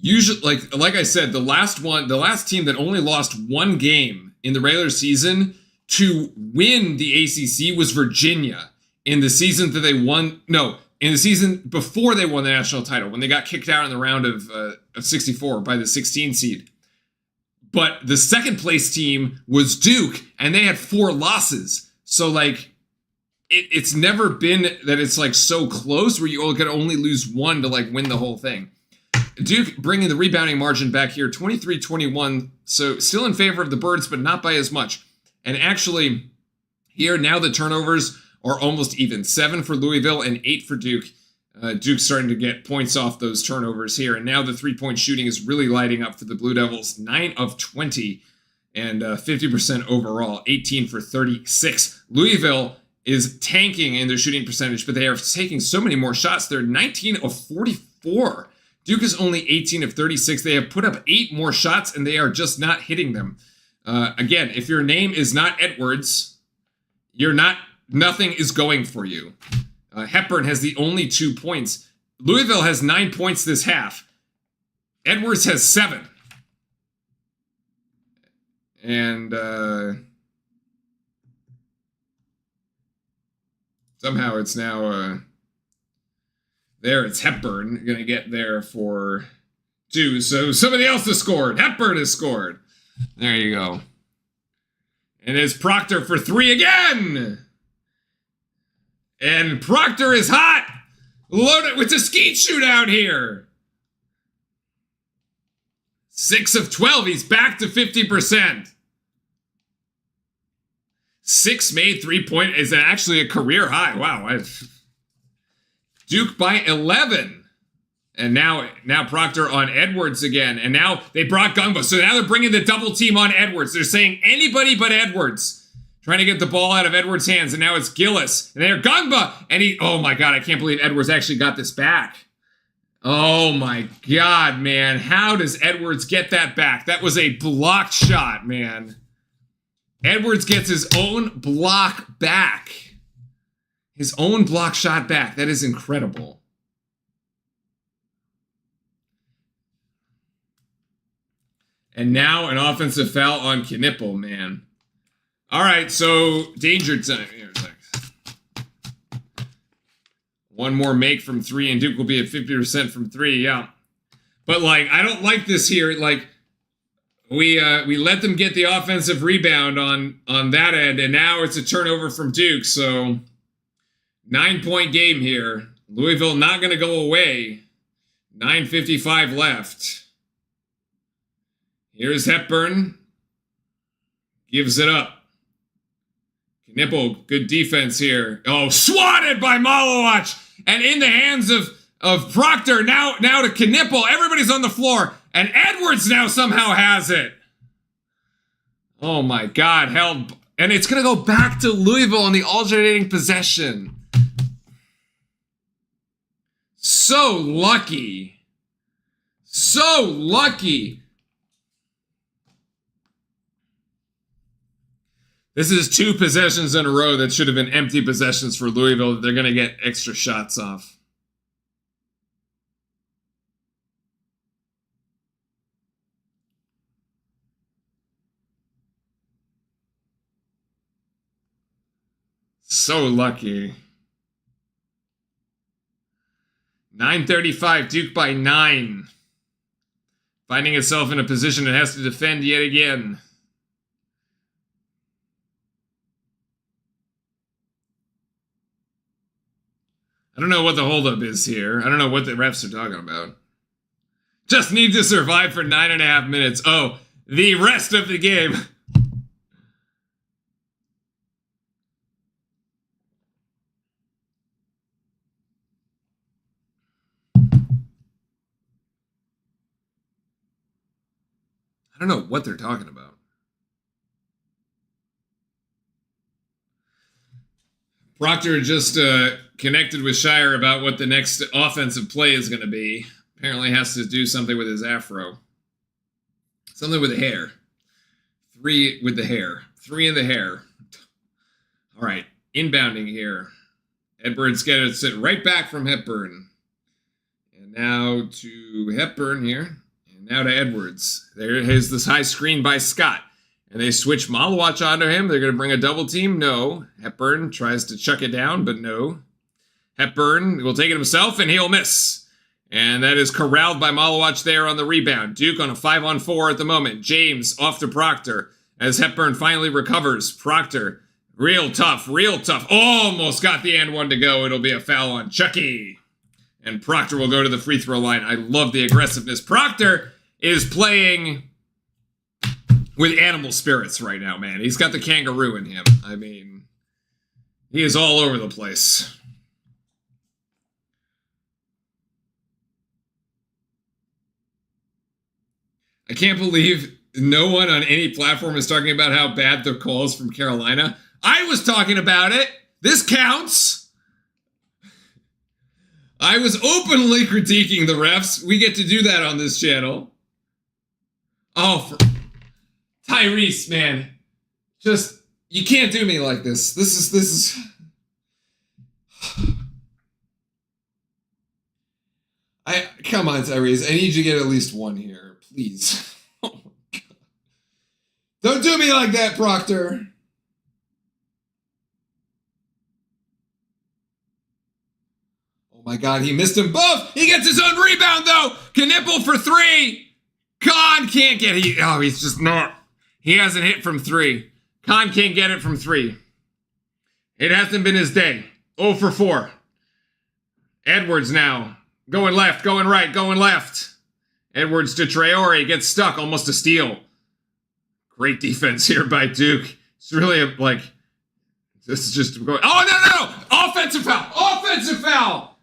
Usually, like I said, the last team that only lost one game in the regular season to win the ACC was Virginia in the season that they won... No, in the season before they won the national title, when they got kicked out in the round of 64 by the 16 seed. But the second place team was Duke, and they had 4 losses. So, like, it's never been that it's, like, so close where you can only lose one to, like, win the whole thing. Duke bringing the rebounding margin back here, 23-21. So still in favor of the Birds, but not by as much. And actually, here now the turnovers are almost even. 7 for Louisville and 8 for Duke. Duke's starting to get points off those turnovers here. And now the three-point shooting is really lighting up for the Blue Devils. 9 of 20 and 50% overall. 18 for 36. Louisville is tanking in their shooting percentage, but they are taking so many more shots. They're 19 of 44. Duke is only 18 of 36. They have put up 8 more shots, and they are just not hitting them. Again, if your name is not Edwards, nothing is going for you. Hepburn has the only 2 points. Louisville has 9 points this half. Edwards has 7. And somehow it's now... There, it's Hepburn going to get there for 2. So somebody else has scored. Hepburn has scored. There you go. And it's Proctor for 3 again. And Proctor is hot. Loaded with a skeet shootout here. 6 of 12. He's back to 50%. 6 made 3-point is actually a career high. Wow. Duke by 11. And now Proctor on Edwards again. And now they brought Gungba. So now they're bringing the double team on Edwards. They're saying anybody but Edwards. Trying to get the ball out of Edwards' hands. And now it's Gillis. And they're Gungba. And oh my God, I can't believe Edwards actually got this back. Oh my God, man. How does Edwards get that back? That was a blocked shot, man. Edwards gets his own block back. His own block shot back. That is incredible. And now an offensive foul on Knipple, man. All right, so danger time. Here, one more make from 3, and Duke will be at 50% from 3, yeah. But, like, I don't like this here. Like, we let them get the offensive rebound on that end, and now it's a turnover from Duke, so... 9-point game here. Louisville not going to go away. 9:55 left. Here's Hepburn. Gives it up. Knipple, good defense here. Oh, swatted by Malowacz. And in the hands of Proctor. Now to Knipple. Everybody's on the floor. And Edwards now somehow has it. Oh my God. Held. And it's going to go back to Louisville on the alternating possession. So lucky. So lucky. This is 2 possessions in a row that should have been empty possessions for Louisville. They're going to get extra shots off. So lucky. 9:35, Duke by 9. Finding itself in a position it has to defend yet again. I don't know what the holdup is here. I don't know what the refs are talking about. Just need to survive for 9.5 minutes. Oh, the rest of the game. I don't know what they're talking about. Proctor just connected with Shire about what the next offensive play is going to be. Apparently has to do something with his afro. Something with the hair. 3 with the hair. 3 in the hair. All right. Inbounding here. Edwards gets it right back from Hepburn. And now to Hepburn here. And now to Edwards. There is this high screen by Scott. And they switch Malawach onto him. They're going to bring a double team. No. Hepburn tries to chuck it down, but no. Hepburn will take it himself, and he'll miss. And that is corralled by Malawach there on the rebound. Duke on a 5-on-4 at the moment. James off to Proctor as Hepburn finally recovers. Proctor, real tough, real tough. Almost got the and one to go. It'll be a foul on Chucky. And Proctor will go to the free throw line. I love the aggressiveness. Proctor is playing with animal spirits right now, man. He's got the kangaroo in him. I mean, he is all over the place. I can't believe no one on any platform is talking about how bad the calls from Carolina. I was talking about it. This counts. I was openly critiquing the refs. We get to do that on this channel. Oh, Tyrese, man. Just, you can't do me like this. This is... Come on, Tyrese. I need you to get at least one here. Please. Oh my God. Don't do me like that, Proctor. Oh my God, he missed them both. He gets his own rebound, though. Knipple for 3. Khan can't get it. Oh, he's just not. He hasn't hit from 3. Khan can't get it from 3. It hasn't been his day. 0 for 4. Edwards now. Going left, going right, going left. Edwards to Traore. Gets stuck. Almost a steal. Great defense here by Duke. It's really like... This is just going... Oh, no! Offensive foul! Offensive foul!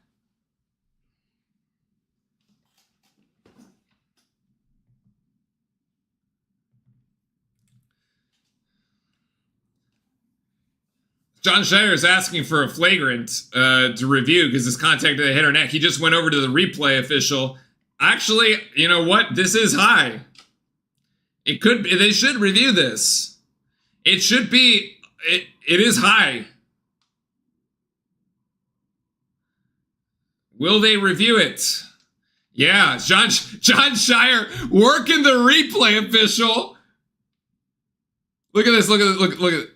John Shire is asking for a flagrant to review because his contact to the head or neck. He just went over to the replay official. Actually, you know what? This is high. It could be, they should review this. It should be, it is high. Will they review it? Yeah, John Shire working the replay official. Look at this, look at it.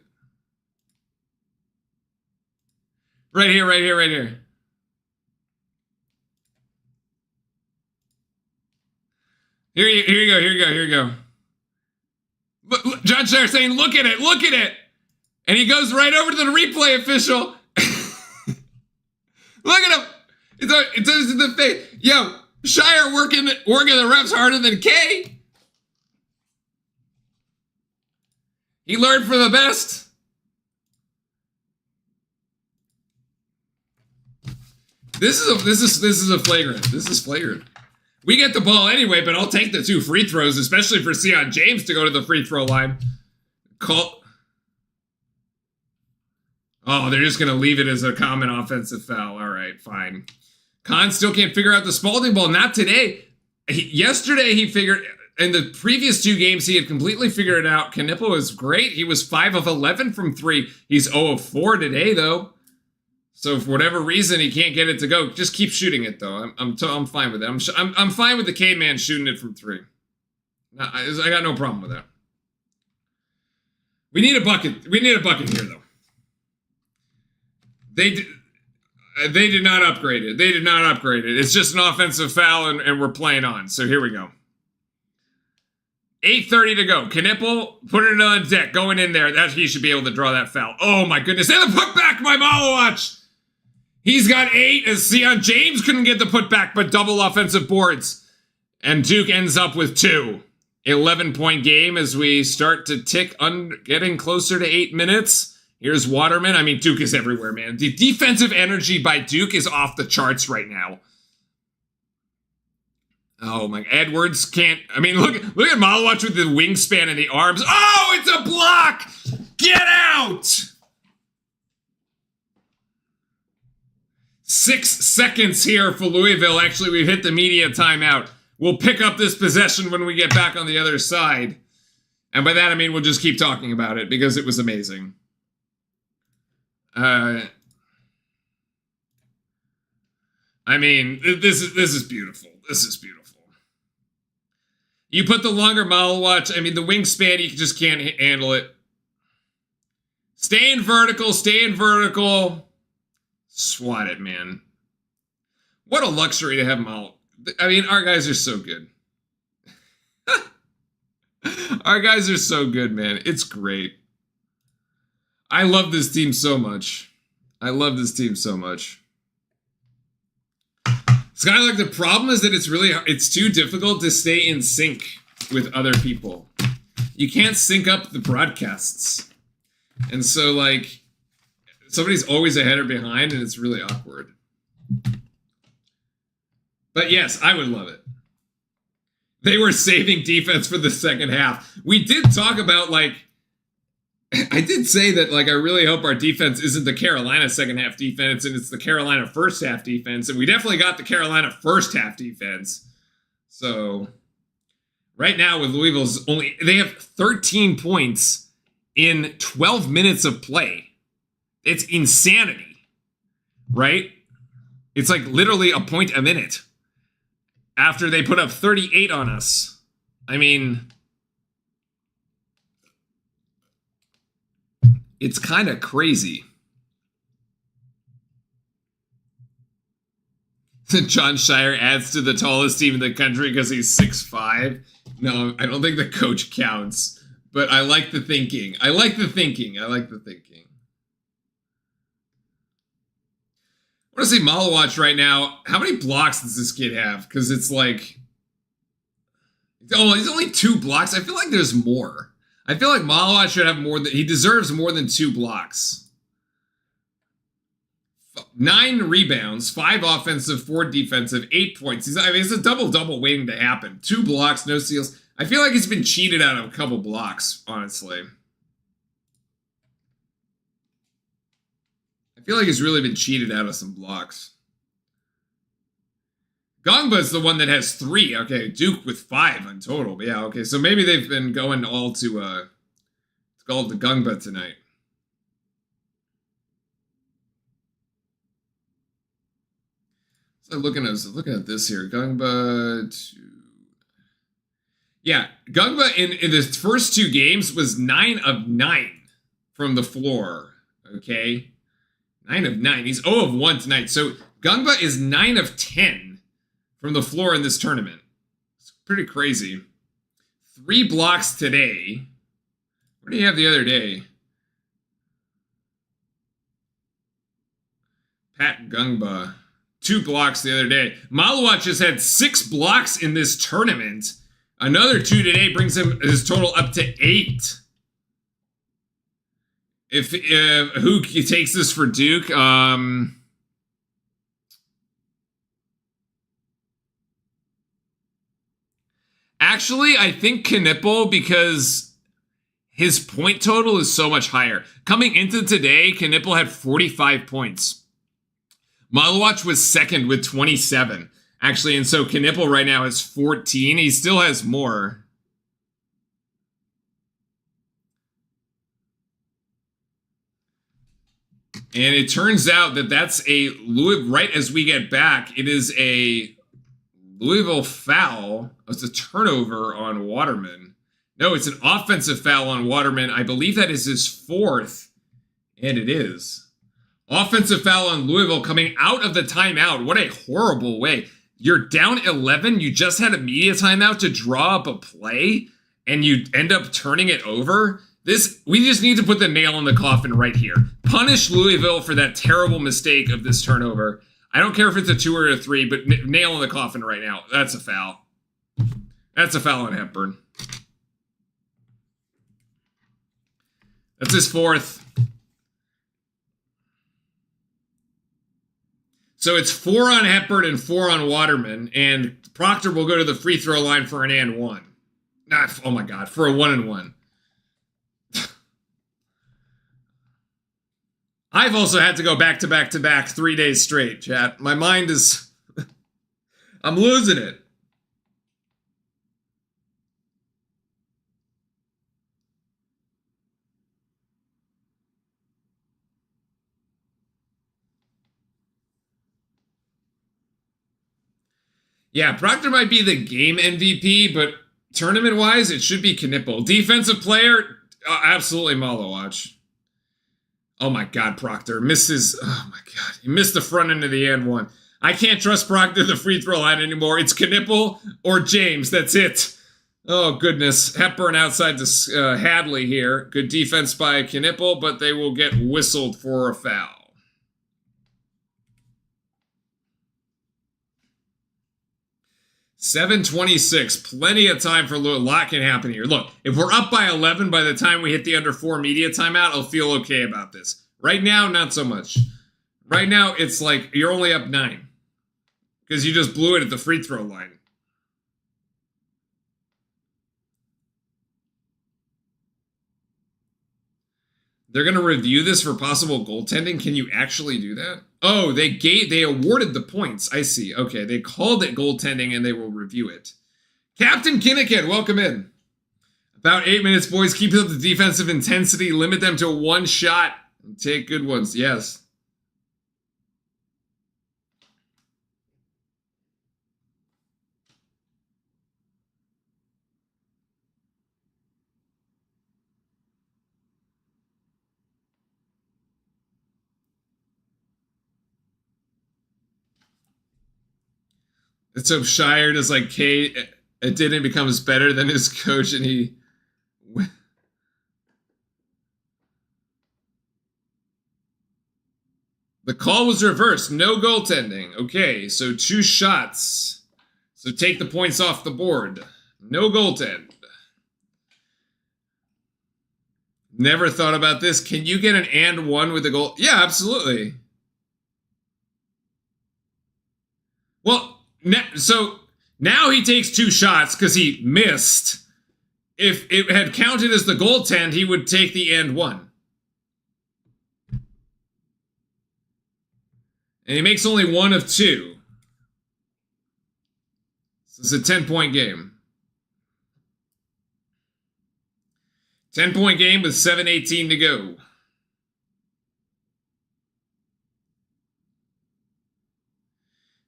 Right here, right here, right here. Here you go. Look, John Shire saying, look at it. And he goes right over to the replay official. Look at him. It's in the face. Yo, Shire working the refs harder than K. He learned from the best. This is a flagrant. This is flagrant. We get the ball anyway, but I'll take the 2 free throws, especially for Sion James to go to the free throw line. Oh, they're just going to leave it as a common offensive foul. All right, fine. Khan still can't figure out the Spalding ball. Not today. Yesterday he figured... In the previous 2 games, he had completely figured it out. Knipple was great. He was 5 of 11 from 3. He's 0 of 4 today, though. So for whatever reason, he can't get it to go. Just keep shooting it, though. I'm fine with it. I'm fine with the K-Man shooting it from 3. I got no problem with that. We need a bucket. We need a bucket here, though. They did not upgrade it. They did not upgrade it. It's just an offensive foul, and we're playing on. So here we go. 8:30 to go. Knipple putting it on deck, going in there. He should be able to draw that foul. Oh my goodness! And the putback by Malawach. He's got 8 as Sion James couldn't get the putback, but double offensive boards. And Duke ends up with 2. 11-point game as we start to tick, getting closer to 8 minutes. Here's Waterman. I mean, Duke is everywhere, man. The defensive energy by Duke is off the charts right now. Oh my, Edwards can't, I mean, look at Malawach with the wingspan and the arms. Oh, it's a block! Get out! 6 seconds here for Louisville. Actually, we've hit the media timeout. We'll pick up this possession when we get back on the other side. And by that, I mean we'll just keep talking about it because it was amazing. I mean, this is beautiful. This is beautiful. You put the longer model watch. I mean, the wingspan, you just can't handle it. Stay in vertical. Stay in vertical. Swat it, man. What a luxury to have model. I mean, our guys are so good. Our guys are so good, man. It's great. I love this team so much. I love this team so much. Skylark, the problem is that it's too difficult to stay in sync with other people. You can't sync up the broadcasts. And so, like, somebody's always ahead or behind, and it's really awkward. But yes, I would love it. They were saving defense for the second half. We did talk about, like, I did say that, like, I really hope our defense isn't the Carolina second half defense and it's the Carolina first half defense. And we definitely got the Carolina first half defense. So right now with Louisville's they have 13 points in 12 minutes of play. It's insanity, right? It's like literally a point a minute after they put up 38 on us. I mean, it's kind of crazy. John Shire adds to the tallest team in the country because he's 6'5". No, I don't think the coach counts, but I like the thinking. I like the thinking. I like the thinking. I want to see Malawatch right now. How many blocks does this kid have? Because it's like, oh, he's only 2 blocks. I feel like there's more. I feel like Malawatch should have more he deserves more than 2 blocks. 9 rebounds, 5 offensive, 4 defensive, 8 points. It's a double-double waiting to happen. 2 blocks, no steals. I feel like he's been cheated out of a couple blocks, honestly. I feel like he's really been cheated out of some blocks. Gongba's the one that has 3. Okay, Duke with 5 in total. But yeah, okay, so maybe they've been going all to Gongba tonight. So looking at this here, Gongba to... Yeah, Gongba in the first 2 games was 9 of 9 from the floor. Okay, 9 of 9. He's 0 of 1 tonight. So Gongba is 9 of 10 from the floor in this tournament. It's pretty crazy. 3 blocks today. What do you have the other day? Pat Gongba. 2 blocks the other day. Malawatch has had 6 blocks in this tournament. Another 2 today brings his total up to 8. If who takes this for Duke? Actually, I think Knipple, because his point total is so much higher. Coming into today, Knipple had 45 points. Malawatch was second with 27, actually, and so Knipple right now has 14. He still has more. And it turns out that that's a Louisville, right as we get back, it is a Louisville foul. It's a turnover on Waterman. No, it's an offensive foul on Waterman. I believe that is his 4th, and it is. Offensive foul on Louisville coming out of the timeout. What a horrible way. You're down 11. You just had a media timeout to draw up a play, and you end up turning it over. We just need to put the nail in the coffin right here. Punish Louisville for that terrible mistake of this turnover. I don't care if it's a 2 or a 3, but nail in the coffin right now. That's a foul. That's a foul on Hepburn. That's his 4th. So it's 4 on Hepburn and 4 on Waterman, and Proctor will go to the free throw line for an and 1. Oh my God, for a 1 and 1. I've also had to go back to back to back 3 days straight, chat. My mind is... I'm losing it. Yeah, Proctor might be the game MVP, but tournament-wise, it should be Knipple. Defensive player, absolutely Malowacz. Oh my god, Proctor misses. Oh my god, he missed the front end of the and one. I can't trust Proctor the free throw line anymore. It's Knipple or James. That's it. Oh goodness, Hepburn outside to Hadley here. Good defense by Knipple, but they will get whistled for a foul. $7:26, plenty of time for a lot can happen here. Look, if we're up by 11 by the time we hit the under 4 media timeout, I'll feel okay about this. Right now, not so much. Right now, it's like you're only up 9 because you just blew it at the free throw line. They're going to review this for possible goaltending. Can you actually do that? Oh, they awarded the points. I see. Okay, they called it goaltending and they will review it. Captain Kinnikin, welcome in. About 8 minutes, boys. Keep up the defensive intensity. Limit them to 1 shot. And take good ones. Yes. Let's hope Shire does like Kate. It didn't becomes better than his coach, and he. The call was reversed. No goaltending. Okay, so 2 shots. So take the points off the board. No goaltend. Never thought about this. Can you get an and 1 with a goal? Yeah, absolutely. Well. So now he takes 2 shots because he missed. If it had counted as the goaltend, he would take the and 1. And he makes only 1 of 2. So it's a 10-point game. 10-point game with 7:18 to go.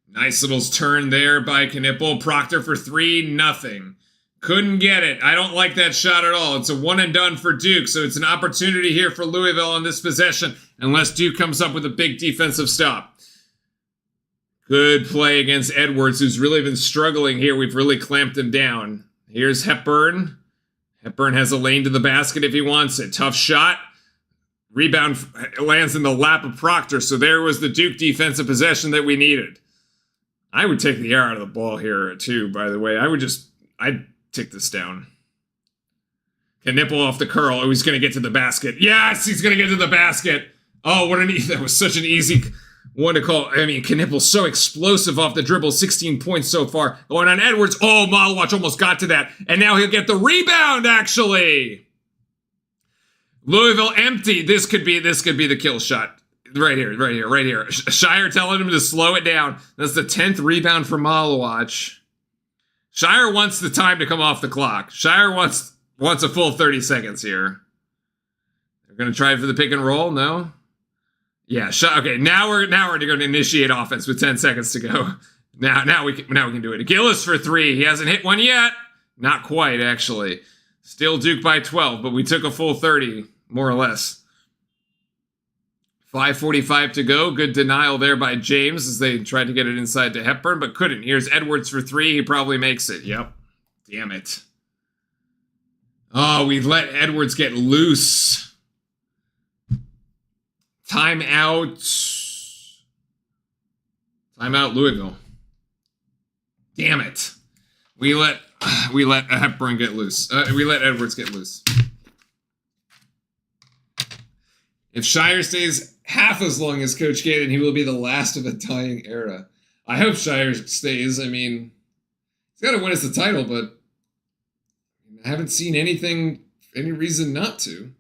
Nice little turn there by Knipple. Proctor for 3-0. Couldn't get it. I don't like that shot at all. It's a one and done for Duke, so it's an opportunity here for Louisville on this possession, unless Duke comes up with a big defensive stop. Good play against Edwards, who's really been struggling here. We've really clamped him down. Here's Hepburn. Hepburn has a lane to the basket if he wants it. Tough shot. Rebound lands in the lap of Proctor, so there was the Duke defensive possession that we needed. I would take the air out of the ball here, too, by the way. I'd take this down. Knipple off the curl. Oh, he's going to get to the basket. Yes, he's going to get to the basket. Oh, that was such an easy one to call. I mean, Knipple's so explosive off the dribble. 16 points so far. Going on Edwards. Oh, Malowacz almost got to that. And now he'll get the rebound, actually. Louisville empty. This could be the kill shot. Right here. Shire telling him to slow it down. That's the 10th rebound for Malowacz. Shire wants the time to come off the clock. Shire wants a full 30 seconds here. They're going to try for the pick and roll? No? Yeah, okay, now we're going to initiate offense with 10 seconds to go. Now we can do it. Gillis for 3. He hasn't hit one yet. Not quite, actually. Still Duke by 12, but we took a full 30, more or less. 5:45 to go. Good denial there by James as they tried to get it inside to Hepburn, but couldn't. Here's Edwards for 3. He probably makes it. Yep. Damn it. Oh, we let Edwards get loose. Timeout. Timeout, Louisville. Damn it. We let Hepburn get loose. We let Edwards get loose. If Shire stays half as long as Coach K, then he will be the last of a dying era. I hope Shire stays. I mean, he's got to win us the title, but I haven't seen any reason not to.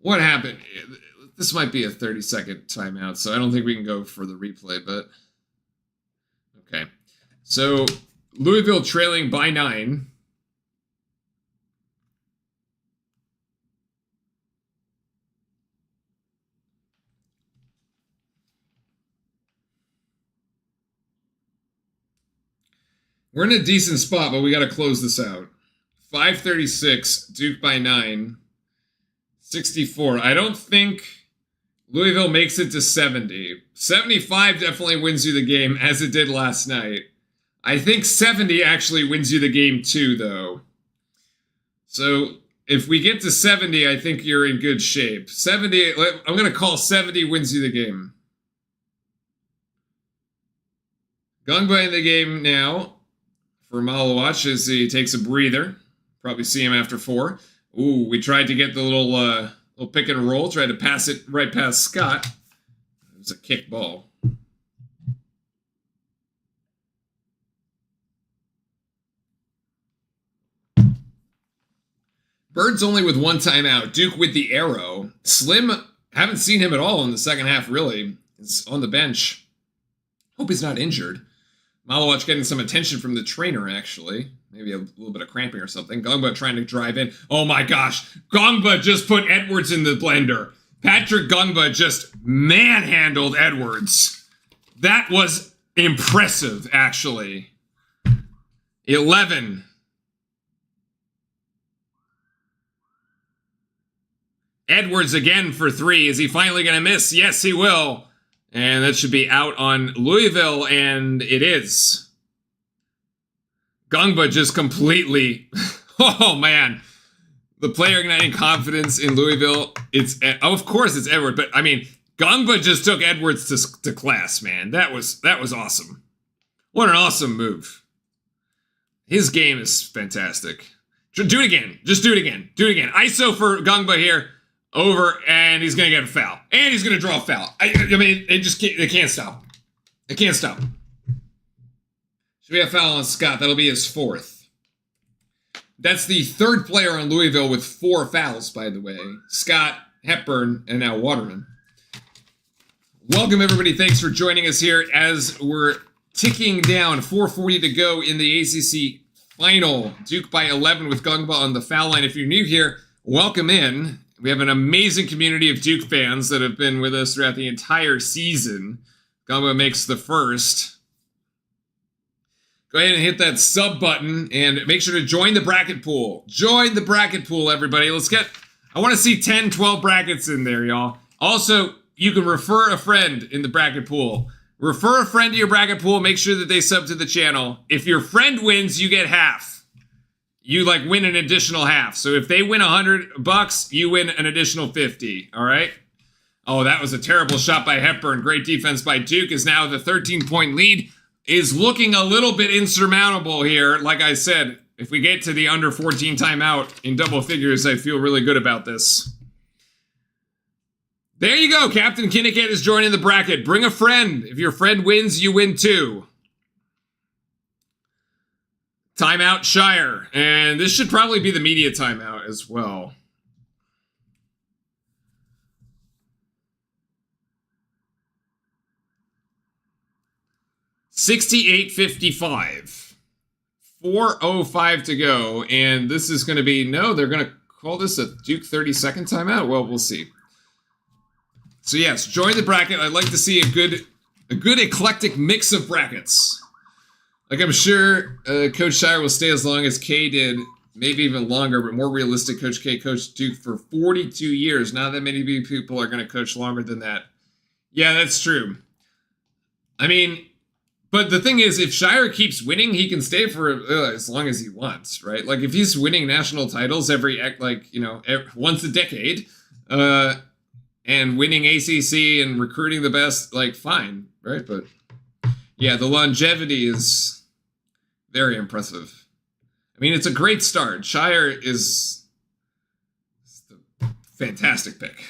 What happened? This might be a 30-second timeout, so I don't think we can go for the replay, but... Okay. So, Louisville trailing by 9. We're in a decent spot, but we got to close this out. 5:36, Duke by 9. 64. I don't think Louisville makes it to 70. 75 definitely wins you the game, as it did last night. I think 70 actually wins you the game too, though. So if we get to 70, I think you're in good shape. 70, I'm going to call 70 wins you the game. Gungba in the game now for Malawach as he takes a breather. Probably see him after 4. Ooh, we tried to get the little pick and roll, tried to pass it right past Scott. It was a kick ball. Bird's only with 1 timeout. Duke with the arrow. Slim, haven't seen him at all in the second half, really. He's on the bench. Hope he's not injured. Malawach getting some attention from the trainer, actually. Maybe a little bit of cramping or something. Gongba trying to drive in. Oh my gosh. Gongba just put Edwards in the blender. Patrick Gongba just manhandled Edwards. That was impressive, actually. 11. Edwards again for 3. Is he finally going to miss? Yes, he will. And that should be out on Louisville, and it is. Gongba just completely... Oh, man. The player igniting confidence in Louisville. Of course it's Edwards, but, I mean, Gongba just took Edwards to class, man. That was awesome. What an awesome move. His game is fantastic. Do it again. Just do it again. Do it again. ISO for Gongba here. Over, and he's going to get a foul. And he's going to draw a foul. I mean, they can't stop. They can't stop. Should be a foul on Scott. That'll be his 4th. That's the 3rd player on Louisville with 4 fouls, by the way. Scott, Hepburn, and now Waterman. Welcome, everybody. Thanks for joining us here as we're ticking down. 4:40 to go in the ACC final. Duke by 11 with Gongba on the foul line. If you're new here, welcome in. We have an amazing community of Duke fans that have been with us throughout the entire season. Gongba makes the first. Go ahead and hit that sub button and make sure to join the bracket pool. Join the bracket pool, everybody. I want to see 10, 12 brackets in there, y'all. Also, you can refer a friend in the bracket pool. Refer a friend to your bracket pool. Make sure that they sub to the channel. If your friend wins, you get half. You win an additional half. So if they win $100, you win an additional 50. All right. Oh, that was a terrible shot by Hepburn. Great defense by Duke. Is now the 13-point lead is looking a little bit insurmountable here. Like I said, if we get to the under 14 timeout in double figures, I feel really good about this. There you go. Captain Kinnickett is joining the bracket. Bring a friend. If your friend wins, you win too. Timeout Shire. And this should probably be the media timeout as well. $68.55. 4:05 to go. And this is going to be... No, they're going to call this a Duke 30-second timeout? Well, we'll see. So yes, join the bracket. I'd like to see a good eclectic mix of brackets. I'm sure Coach Shire will stay as long as K did, maybe even longer, but more realistic, Coach K coached Duke for 42 years. Not that many people are going to coach longer than that. Yeah, that's true. I mean, but the thing is, if Shire keeps winning, he can stay for as long as he wants, right? If he's winning national titles once a decade, and winning ACC and recruiting the best, fine, right? But yeah, the longevity is very impressive. I mean, it's a great start. Shire is a fantastic pick.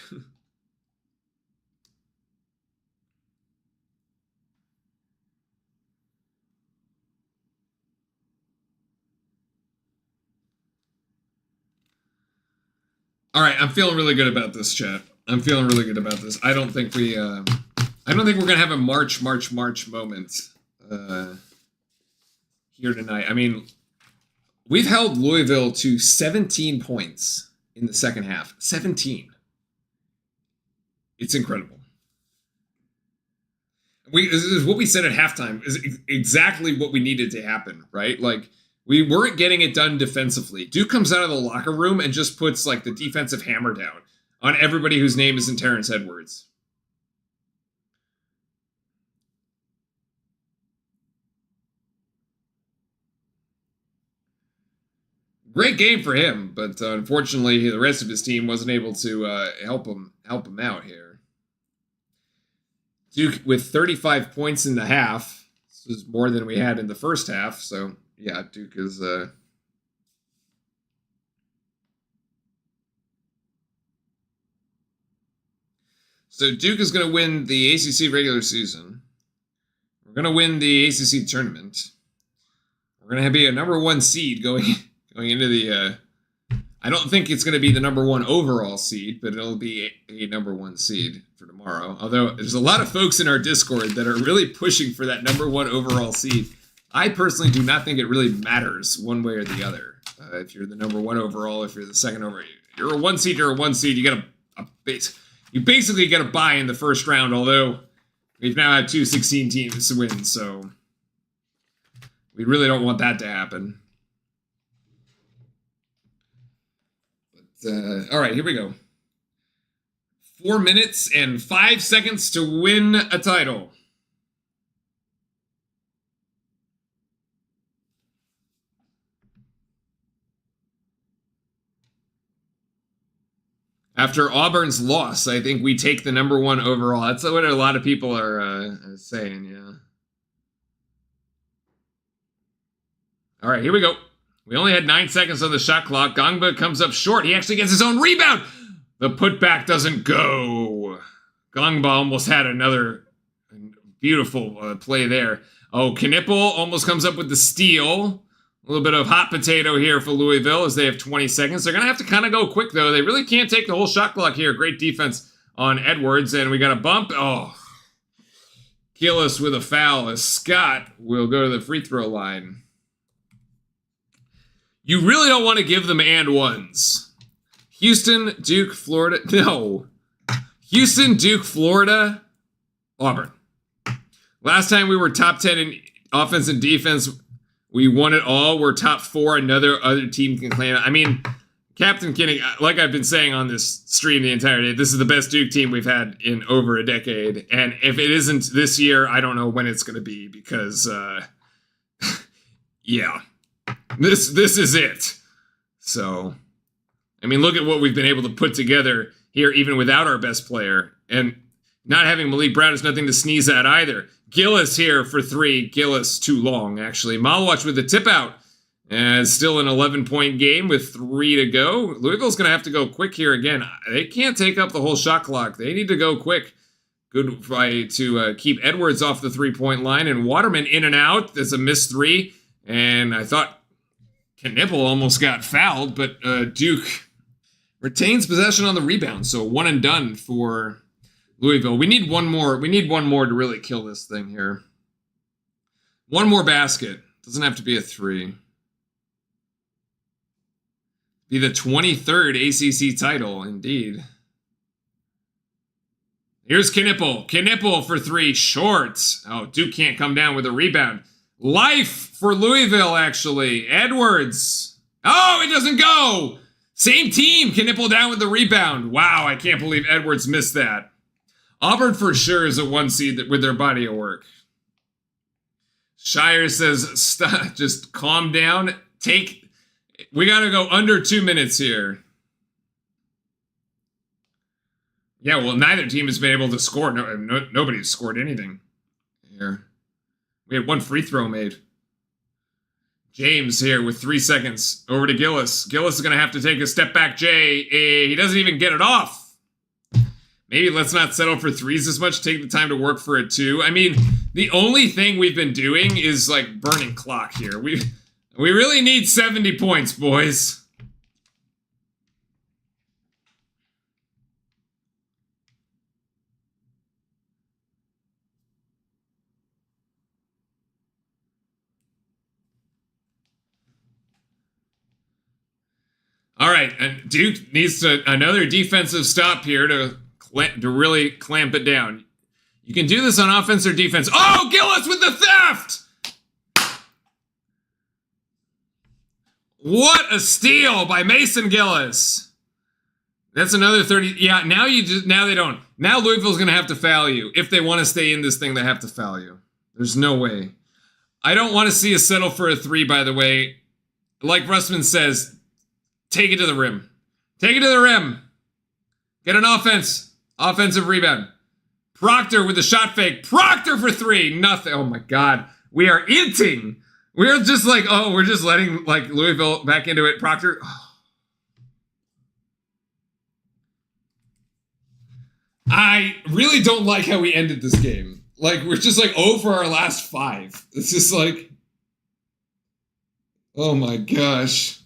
All right, I'm feeling really good about this, chat. I'm feeling really good about this. I don't think we're gonna have a March moment here tonight. I mean, we've held Louisville to 17 points in the second half. 17. It's incredible. This is what we said at halftime. Is exactly what we needed to happen, right? Like, we weren't getting it done defensively. Duke comes out of the locker room and just puts like the defensive hammer down on everybody whose name isn't Terrence Edwards. Great game for him, but unfortunately, the rest of his team wasn't able to help him out here. Duke with 35 points in the half. This is more than we had in the first half, so yeah, Duke is so Duke is going to win the ACC regular season. We're going to win the ACC tournament. We're going to be a #1 seed going into the I don't think it's going to be the #1 overall seed, but it'll be a #1 seed for tomorrow. Although there's a lot of folks in our Discord that are really pushing for that #1 overall seed. I personally do not think it really matters one way or the other. If you're the #1 overall, if you're the second overall, you're a 1 seed, you're a 1 seed. You got a base. You basically get a bye in the first round, although we've now had 2 16 teams to win, so we really don't want that to happen. But, all right, here we go. 4 minutes and 5 seconds to win a title. After Auburn's loss, I think we take the #1 overall. That's what a lot of people are saying, yeah. All right, here we go. We only had 9 seconds on the shot clock. Gongba comes up short. He actually gets his own rebound. The putback doesn't go. Gongba almost had another beautiful play there. Oh, Knipple almost comes up with the steal. A little bit of hot potato here for Louisville as they have 20 seconds. They're going to have to kind of go quick, though. They really can't take the whole shot clock here. Great defense on Edwards, and we got a bump. Oh, Gillis with a foul as Scott will go to the free throw line. You really don't want to give them and ones. Houston, Duke, Florida. No. Houston, Duke, Florida, Auburn. Last time we were top 10 in offense and defense. We won it all. We're top 4. Another other team can claim it. I mean, Captain Kinney, like I've been saying on this stream the entire day, this is the best Duke team we've had in over a decade. And if it isn't this year, I don't know when it's going to be because, yeah, this is it. So, I mean, look at what we've been able to put together here, even without our best player. And not having Malik Brown is nothing to sneeze at either. Gillis here for 3. Gillis too long, actually. Malwatch with the tip out. And still an 11-point game with 3 to go. Louisville's going to have to go quick here again. They can't take up the whole shot clock. They need to go quick. Good try to keep Edwards off the 3-point line. And Waterman in and out. There's a missed 3. And I thought Knipple almost got fouled. But Duke retains possession on the rebound. So 1 and done for Louisville. We need one more. We need one more to really kill this thing here. One more basket. Doesn't have to be a 3. Be the 23rd ACC title, indeed. Here's Knipple. Knipple for 3. Short. Oh, Duke can't come down with a rebound. Life for Louisville, actually. Edwards. Oh, it doesn't go. Same team. Knipple down with the rebound. Wow, I can't believe Edwards missed that. Auburn for sure is a 1 seed with their body of work. Shire says, stop, just calm down. We got to go under 2 minutes here. Yeah, well, neither team has been able to score. Nobody's scored anything here. We had 1 free throw made. James here with 3 seconds. Over to Gillis. Gillis is going to have to take a step back, Jay. He doesn't even get it off. Maybe let's not settle for 3s as much. Take the time to work for it, too. I mean, the only thing we've been doing is, like, burning clock here. We really need 70 points, boys. right, and Duke needs another defensive stop here to really clamp it down. You can do this on offense or defense. Oh, Gillis with the theft! What a steal by Mason Gillis. That's another 30. Yeah, now they don't. Now Louisville's going to have to foul you. If they want to stay in this thing, they have to foul you. There's no way. I don't want to see us settle for a 3, by the way. Like Russman says, take it to the rim. Take it to the rim. Get an offensive rebound. Proctor with the shot fake. Proctor for 3. Nothing. Oh my God. We are inting. We're just like, oh, we're just letting like Louisville back into it. Proctor. Oh. I really don't like how we ended this game. Like, we're just like 0 for our last 5. It's just like, oh my gosh.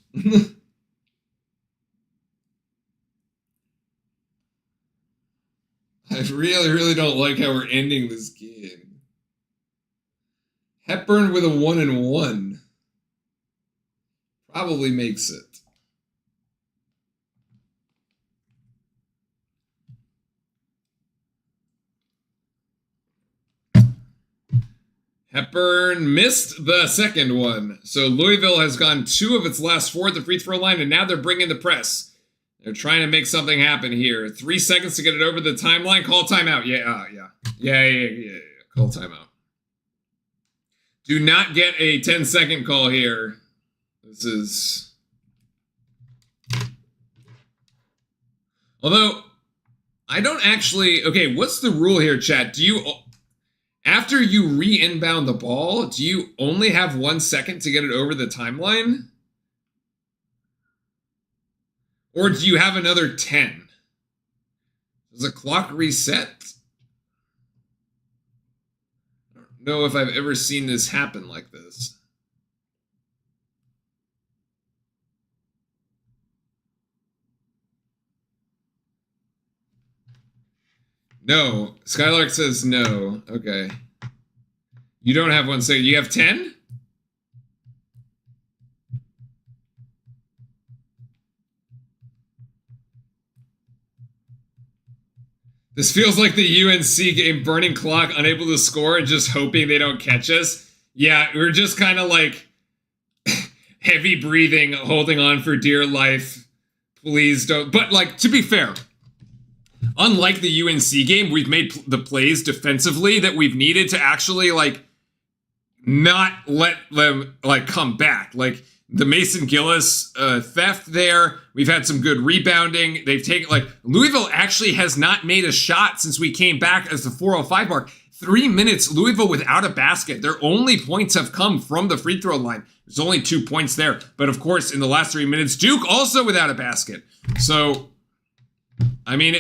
I really, really don't like how we're ending this game. Hepburn with a 1-1. Probably makes it. Hepburn missed the second one. So Louisville has gone 2 of its last 4 at the free throw line, and now they're bringing the press. They're trying to make something happen here. 3 seconds to get it over the timeline. Call timeout. Yeah. Call timeout. Do not get a 10-second call here. This is... Although, I don't actually... Okay, what's the rule here, chat? Do you... After you re-inbound the ball, do you only have 1 second to get it over the timeline? Or do you have another 10? Does the clock reset? I don't know if I've ever seen this happen like this. No. Skylark says no. Okay. You don't have 1 second. You have 10? This feels like the UNC game, burning clock, unable to score, and just hoping they don't catch us. Yeah, we're just kind of like heavy breathing, holding on for dear life. Please don't. But like, to be fair, unlike the UNC game, we've made the plays defensively that we've needed to actually like not let them like come back. Like the Mason Gillis theft there. We've had some good rebounding. They've taken, like, Louisville actually has not made a shot since we came back as the 4:05 mark. 3 minutes, Louisville without a basket. Their only points have come from the free throw line. There's only 2 points there. But of course, in the last 3 minutes, Duke also without a basket. So, I mean,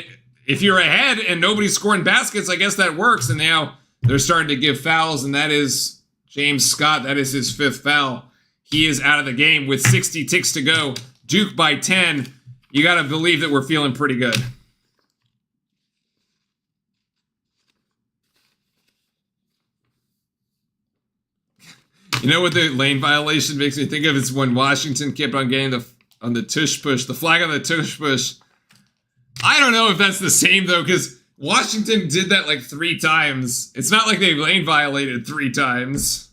if you're ahead and nobody's scoring baskets, I guess that works. And now they're starting to give fouls, and that is James Scott. That is his 5th foul. He is out of the game with 60 ticks to go. Duke by 10. You got to believe that we're feeling pretty good. You know what the lane violation makes me think of? It's when Washington kept on getting the tush push, the flag on the tush push. I don't know if that's the same though, because Washington did that like 3 times. It's not like they lane violated 3 times.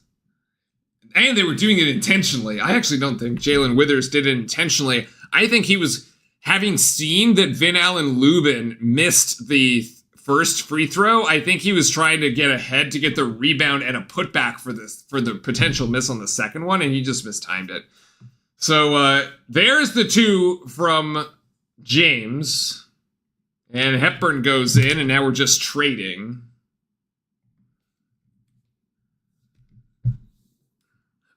And they were doing it intentionally. I actually don't think Jalen Withers did it intentionally. I think he was, having seen that Vin Allen Lubin missed the first free throw, I think he was trying to get ahead to get the rebound and a putback for the potential miss on the second one, and he just mistimed it. So there's the 2 from James. And Hepburn goes in, and now we're just trading.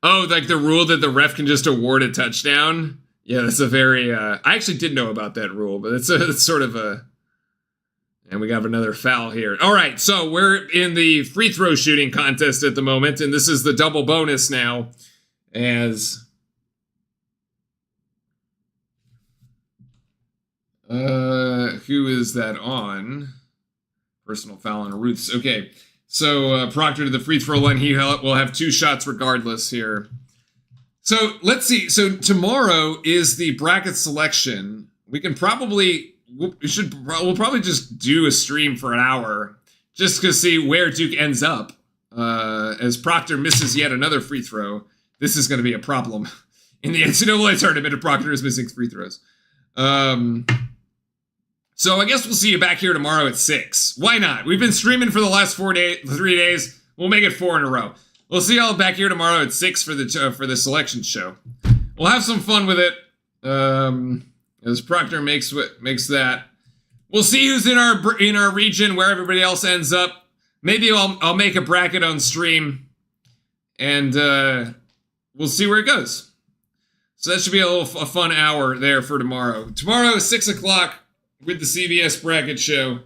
Oh, like the rule that the ref can just award a touchdown? Yeah, that's a very... I actually did know about that rule, but it's sort of a... And we got another foul here. All right, so we're in the free throw shooting contest at the moment, and this is the double bonus now, as... who is that on? Personal foul on Ruths. Okay. So Proctor to the free throw line. He will have 2 shots regardless here. So let's see. So tomorrow is the bracket selection. We can probably we'll probably just do a stream for an hour just to see where Duke ends up. As Proctor misses yet another free throw, this is going to be a problem in the NCAA tournament if Proctor is missing free throws. So I guess we'll see you back here tomorrow at 6. Why not? We've been streaming for the last 3 days. We'll make it 4 in a row. We'll see y'all back here tomorrow at 6 for the selection show. We'll have some fun with it. As Proctor makes that. We'll see who's in our region, where everybody else ends up. Maybe I'll make a bracket on stream, and we'll see where it goes. So that should be a fun hour there for tomorrow. Tomorrow, 6 o'clock with the CBS bracket show,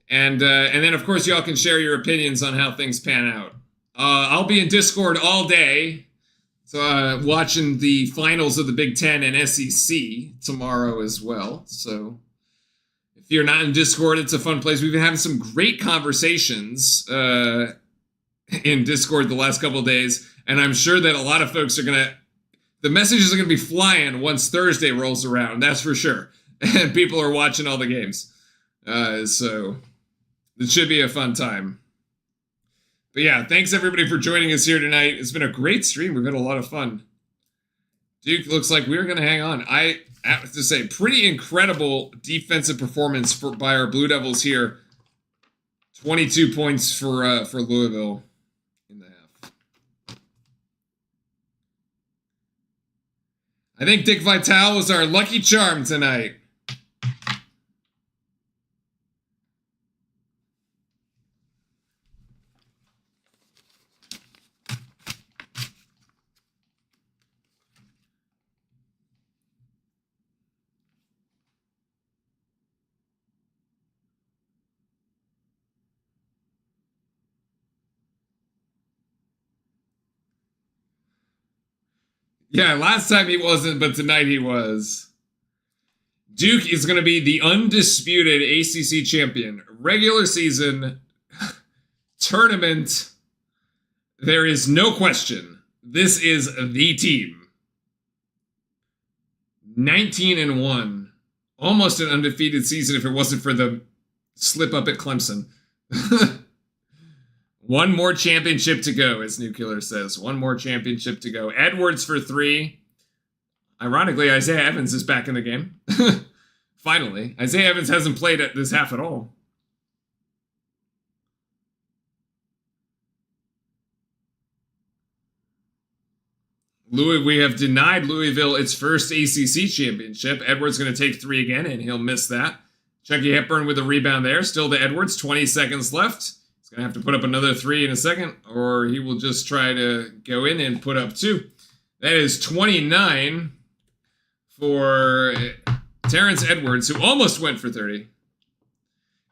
and then of course y'all can share your opinions on how things pan out. I'll be in Discord all day, so watching the finals of the Big Ten and SEC tomorrow as well. So if you're not in Discord, it's a fun place. We've been having some great conversations in Discord the last couple of days, and I'm sure that a lot of folks are the messages are gonna be flying once Thursday rolls around. That's for sure. And people are watching all the games. So it should be a fun time. But yeah, thanks everybody for joining us here tonight. It's been a great stream. We've had a lot of fun. Duke looks like we're going to hang on. I have to say, pretty incredible defensive performance by our Blue Devils here. 22 points for Louisville in the half. I think Dick Vitale was our lucky charm tonight. Yeah, last time he wasn't, but tonight he was. Duke is going to be the undisputed ACC champion. Regular season, tournament, there is no question. This is the team. 19-1. Almost an undefeated season if it wasn't for the slip up at Clemson. One more championship to go, as Nuclear says. One more championship to go. Edwards for 3. Ironically, Isaiah Evans is back in the game. Finally. Isaiah Evans hasn't played at this half at all. We have denied Louisville its first ACC championship. Edwards going to take 3 again, and he'll miss that. Chucky Hepburn with a rebound there. Still to Edwards. 20 seconds left. Going to have to put up another 3 in a second, or he will just try to go in and put up 2. That is 29 for Terrence Edwards, who almost went for 30.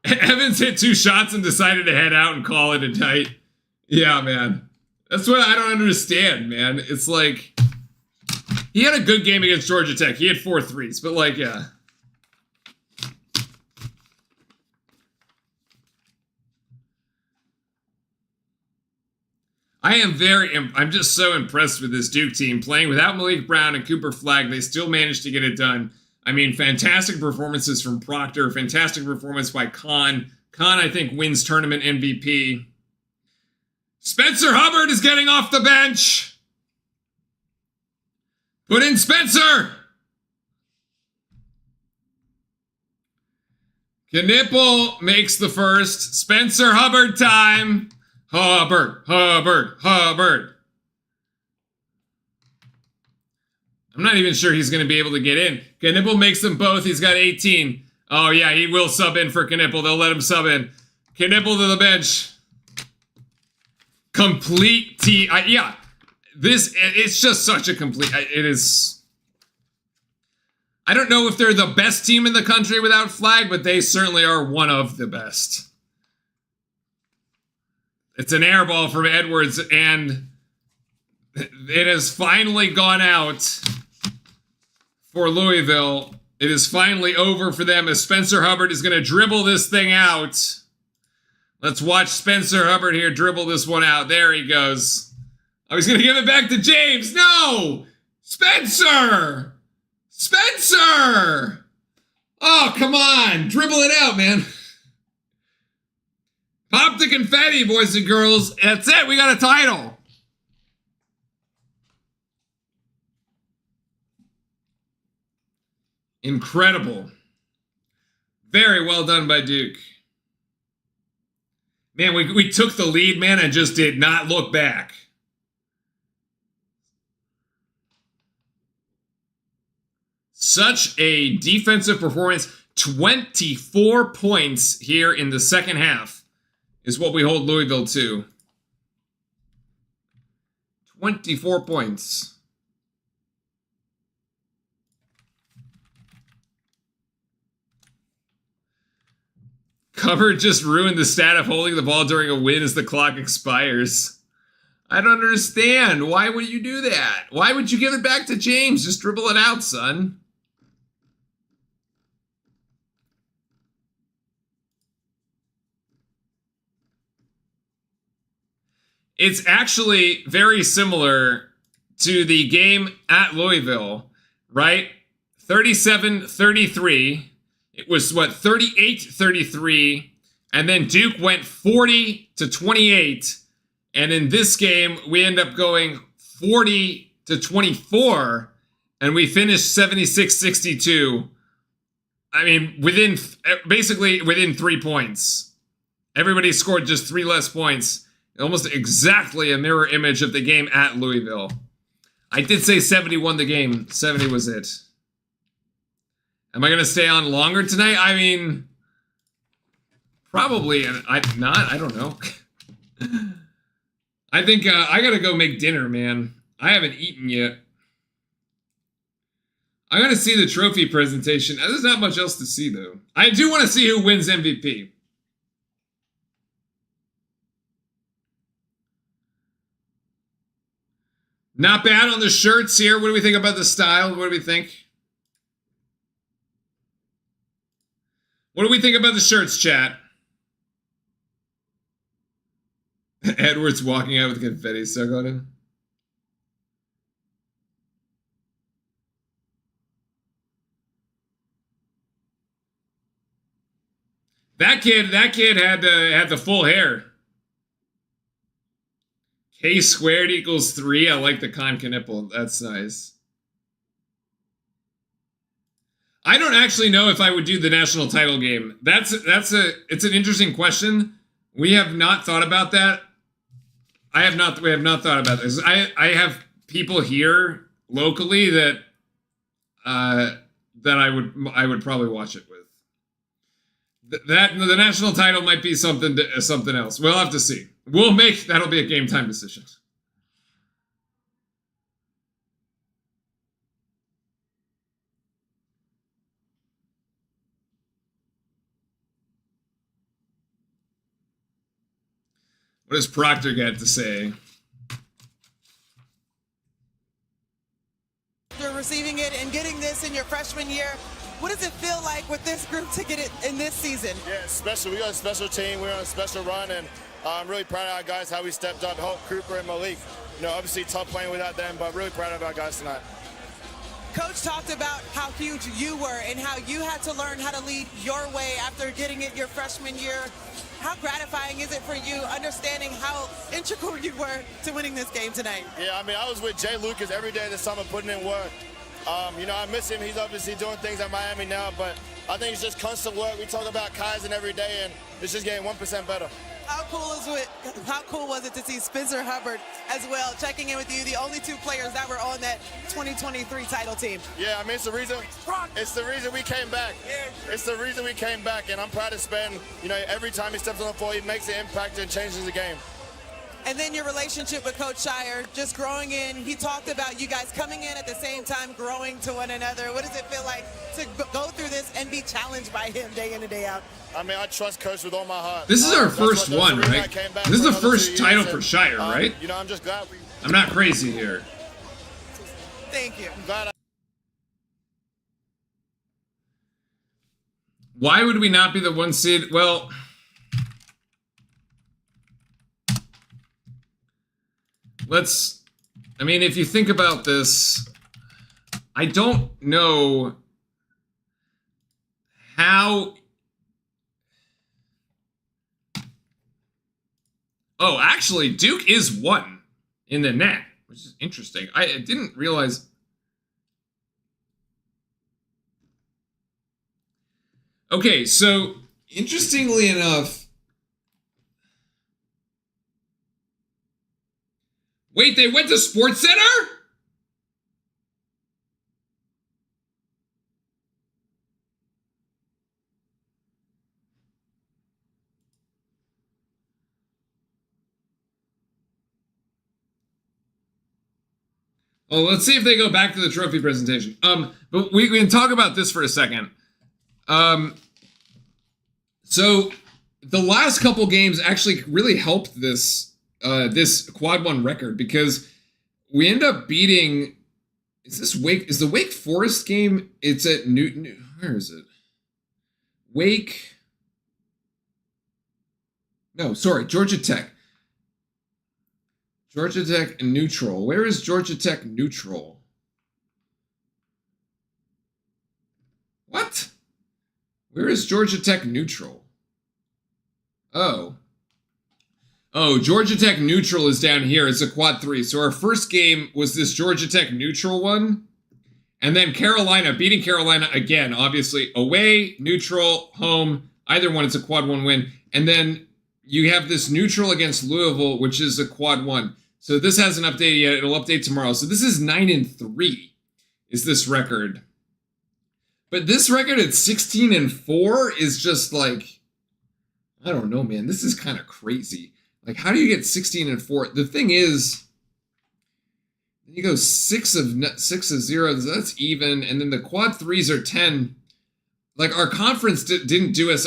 Evans hit 2 shots and decided to head out and call it a night. Yeah, man. That's what I don't understand, man. It's like, he had a good game against Georgia Tech. He had 4 threes, but like, yeah. I'm just so impressed with this Duke team. Playing without Malik Brown and Cooper Flagg, they still managed to get it done. I mean, fantastic performances from Proctor. Fantastic performance by Khan. Khan, I think, wins tournament MVP. Spencer Hubbard is getting off the bench. Put in Spencer. Knipple makes the first. Spencer Hubbard time. Hubbard. I'm not even sure he's going to be able to get in. Knipple makes them both. He's got 18. Oh, yeah, he will sub in for Knipple. They'll let him sub in. Knipple to the bench. Complete yeah. It's just such a complete... It is... I don't know if they're the best team in the country without Flagg, but they certainly are one of the best. It's an air ball from Edwards, and it has finally gone out for Louisville. It is finally over for them as Spencer Hubbard is going to dribble this thing out. Let's watch Spencer Hubbard here dribble this one out. There he goes. I was going to give it back to James. No! Spencer! Spencer! Oh, come on. Dribble it out, man. Pop the confetti, boys and girls. That's it. We got a title. Incredible. Very well done by Duke. Man, we took the lead, man, and just did not look back. Such a defensive performance. 24 points here in the second half is what we hold Louisville to. 24 points. Cover just ruined the stat of holding the ball during a win as the clock expires. I don't understand. Why would you do that? Why would you give it back to James? Just dribble it out, son. It's actually very similar to the game at Louisville, right? 37-33. It was, what, 38-33. And then Duke went 40-28. And in this game, we end up going 40-24. And we finished 76-62. I mean, basically within 3 points. Everybody scored just 3 less points. Almost exactly a mirror image of the game at Louisville. I did say 70 won the game. 70 was it. Am I going to stay on longer tonight? I mean, probably. I'm not. I don't know. I think I got to go make dinner, man. I haven't eaten yet. I'm going to see the trophy presentation. There's not much else to see, though. I do want to see who wins MVP. Not bad on the shirts here. What do we think about the style? What do we think? What do we think about the shirts, chat? Edwards walking out with confetti stuck on him. That kid had the full hair. K squared equals 3. I like the concaniple. That's nice. I don't actually know if I would do the national title game. It's an interesting question. We have not thought about that. We have not thought about this. I have people here locally that I would probably watch it with. The national title might be something else. We'll have to see. That'll be a game time decision. What does Proctor got to say? After receiving it and getting this in your freshman year, what does it feel like with this group to get it in this season? Yeah, it's special. We got a special team. We're on a special run, and I'm really proud of our guys, how we stepped up, Hope, Cooper, and Malik. You know, obviously tough playing without them, but really proud of our guys tonight. Coach talked about how huge you were and how you had to learn how to lead your way after getting it your freshman year. How gratifying is it for you understanding how integral you were to winning this game tonight? Yeah, I mean, I was with Jay Lucas every day this summer putting in work. You know, I miss him. He's obviously doing things at Miami now, but I think it's just constant work. We talk about Kaizen every day, and it's just getting 1% better. How cool was it to see Spencer Hubbard as well checking in with you, the only 2 players that were on that 2023 title team? Yeah, I mean, it's the reason we came back. It's the reason we came back, and I'm proud to spend, you know, every time he steps on the floor, he makes an impact and changes the game. And then your relationship with Coach Shire, just growing in. He talked about you guys coming in at the same time, growing to one another. What does it feel like to go through this and be challenged by him day in and day out? I mean, I trust Coach with all my heart. This is our first one, right? This is the first title for Shire, right? You know, I'm just glad I'm not crazy here. Thank you. Why would we not be the 1 seed? Well, let's I mean, if you think about this, I don't know how... Oh, actually, Duke is 1 in the net, which is interesting. I didn't realize... Okay, so, interestingly enough... Wait, they went to Sports Center? Well, let's see if they go back to the trophy presentation. But we can talk about this for a second. So the last couple games actually really helped this this quad 1 record, because we end up beating. Is the Wake Forest game? It's at Newton. Where is it? Wake. No, sorry, Georgia Tech. Georgia Tech neutral. Where is Georgia Tech neutral? What? Where is Georgia Tech neutral? Oh. Oh, Georgia Tech neutral is down here. It's a quad 3. So our first game was this Georgia Tech neutral one. And then Carolina, beating Carolina again, obviously. Away, neutral, home. Either one, it's a quad 1 win. And then you have this neutral against Louisville, which is a quad 1. So this hasn't updated yet. It'll update tomorrow. So this is 9-3 is this record. But this record at 16-4 is just like, I don't know, man. This is kind of crazy. Like, how do you get 16-4? The thing is, you go 6 of 0. That's even. And then the quad 3s are 10. Like, our conference didn't do us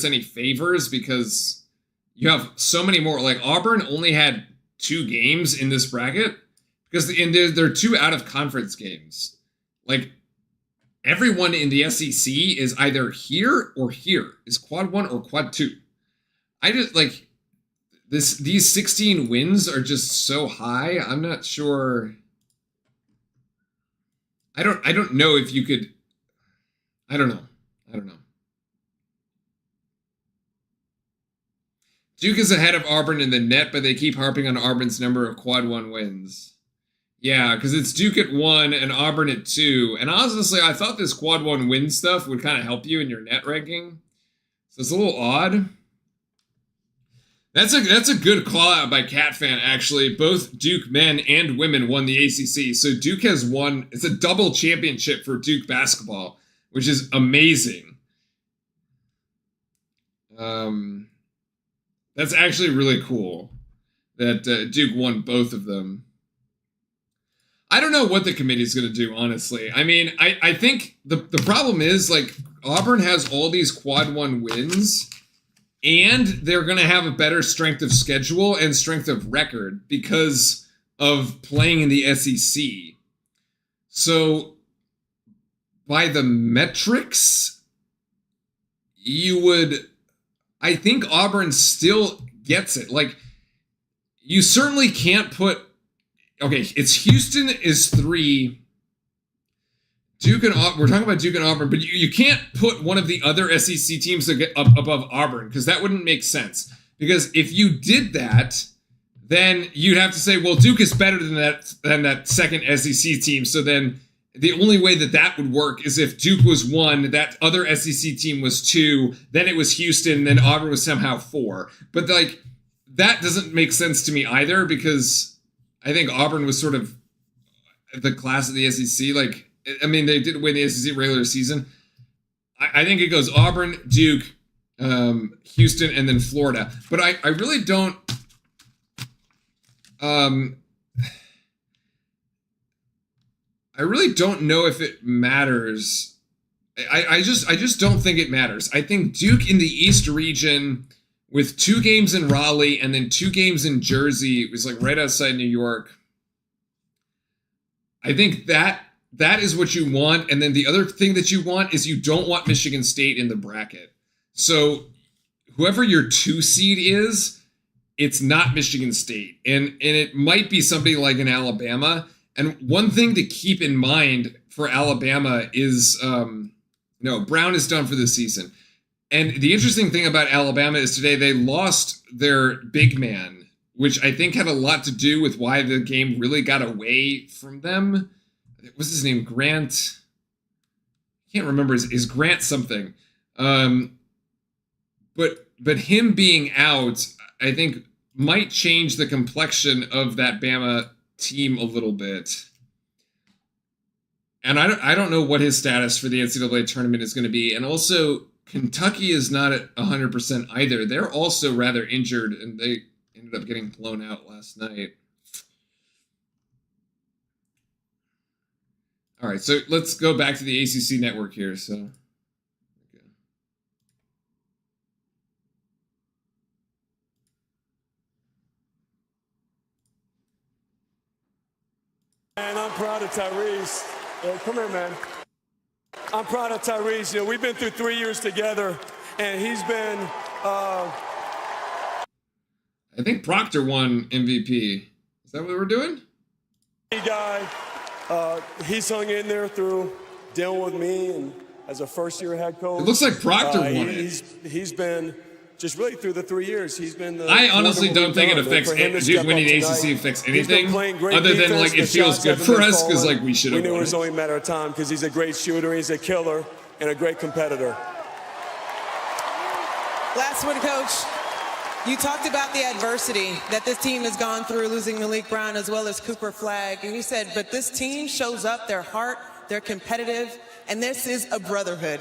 any favors, because you have so many more. Like, Auburn only had 2 games in this bracket, because they're 2 out of conference games. Like, everyone in the SEC is either here or here, is quad 1 or quad 2. I just like these 16 wins are just so high. I'm not sure. I don't know if you could. I don't know. Duke is ahead of Auburn in the net, but they keep harping on Auburn's number of quad 1 wins. Yeah, because it's Duke at 1 and Auburn at 2. And honestly, I thought this quad 1 win stuff would kind of help you in your net ranking. So it's a little odd. That's a good call out by Cat Fan, actually. Both Duke men and women won the ACC. So Duke has won. It's a double championship for Duke basketball, which is amazing. That's actually really cool that Duke won both of them. I don't know what the committee's going to do, honestly. I mean, I think the problem is, like, Auburn has all these quad 1 wins, and they're going to have a better strength of schedule and strength of record because of playing in the SEC. So, by the metrics, I think Auburn still gets it. Like, you certainly can't put... Okay, it's Houston is 3. Duke and Auburn. We're talking about Duke and Auburn, but you can't put one of the other SEC teams to get up above Auburn, because that wouldn't make sense. Because if you did that, then you'd have to say, well, Duke is better than that second SEC team. So then the only way that would work is if Duke was 1, that other SEC team was 2, then it was Houston, then Auburn was somehow 4. But like, that doesn't make sense to me either, because I think Auburn was sort of the class of the SEC. Like, I mean, they did win the SEC regular season. I think it goes Auburn, Duke, Houston, and then Florida. But I really don't. I really don't know if it matters. I just don't think it matters. I think Duke in the East region, with 2 games in Raleigh and then 2 games in Jersey, it was like right outside New York. I think that is what you want. And then the other thing that you want is you don't want Michigan State in the bracket. So whoever your 2 seed is, it's not Michigan State. And it might be somebody like an Alabama. And one thing to keep in mind for Alabama is, no, Brown is done for the season. And the interesting thing about Alabama is today they lost their big man, which I think had a lot to do with why the game really got away from them. What's his name? Grant. I can't remember. Is Grant something? But him being out, I think, might change the complexion of that Bama team a little bit. And I don't know what his status for the NCAA tournament is going to be. And also, Kentucky is not at 100% either. They're also rather injured, and they ended up getting blown out last night. All right, so let's go back to the ACC network here. So, okay. And I'm proud of Tyrese. Come here, man. I'm proud of Tyrese. You know, we've been through 3 years together, and he's been. I think Proctor won MVP. Is that what we're doing? Guy, he's hung in there through dealing with me and as a first-year head coach. It looks like Proctor won it. He's been just really through the 3 years. He's been. I honestly don't think it affects winning the ACC affects anything other than like it feels good for us because like we should have won. We knew it was only a matter of time because he's a great shooter, he's a killer, and a great competitor. Last one, Coach. You talked about the adversity that this team has gone through, losing Malik Brown as well as Cooper Flagg. And you said, but this team shows up, their heart, they're competitive, and this is a brotherhood.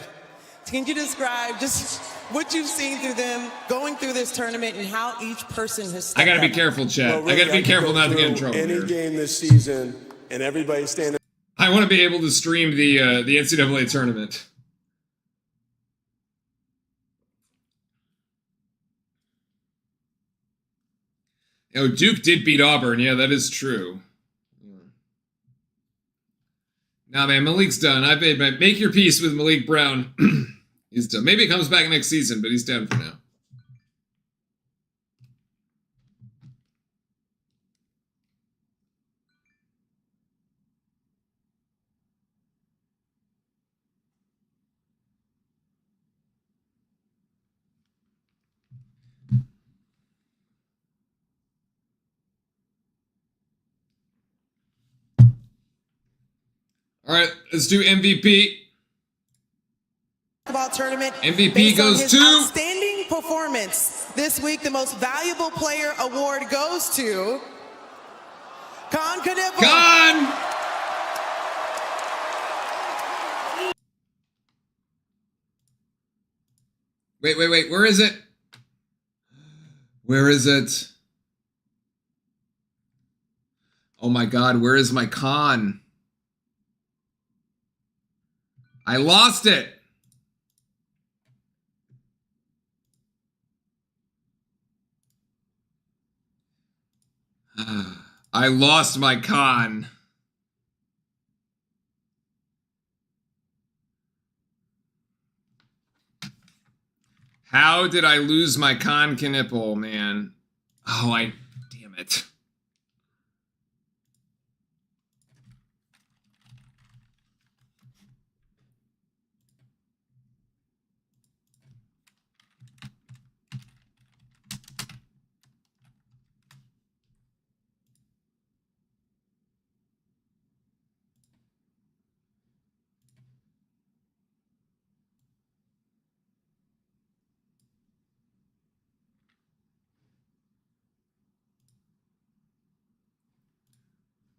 Can you describe just what you've seen through them going through this tournament and how each person has stepped I got to be up? careful, Chad. Well, really, I got to be careful not to get in trouble any here. game this season, and everybody standing. I want to be able to stream the NCAA tournament. Oh, Duke did beat Auburn. Yeah, that is true. Nah, man, Malik's done. I've made make your peace with Malik Brown. He's done. Maybe he comes back next season, but he's done for now. All right, let's do MVP. Tournament. MVP goes to outstanding performance this week. The most valuable player award goes to Con Kniffel. Con. Wait. Where is it? Where is it? Oh my God, where is my Con? I lost it. I lost my Con. How did I lose my Con Kniffel, man? Oh, damn it.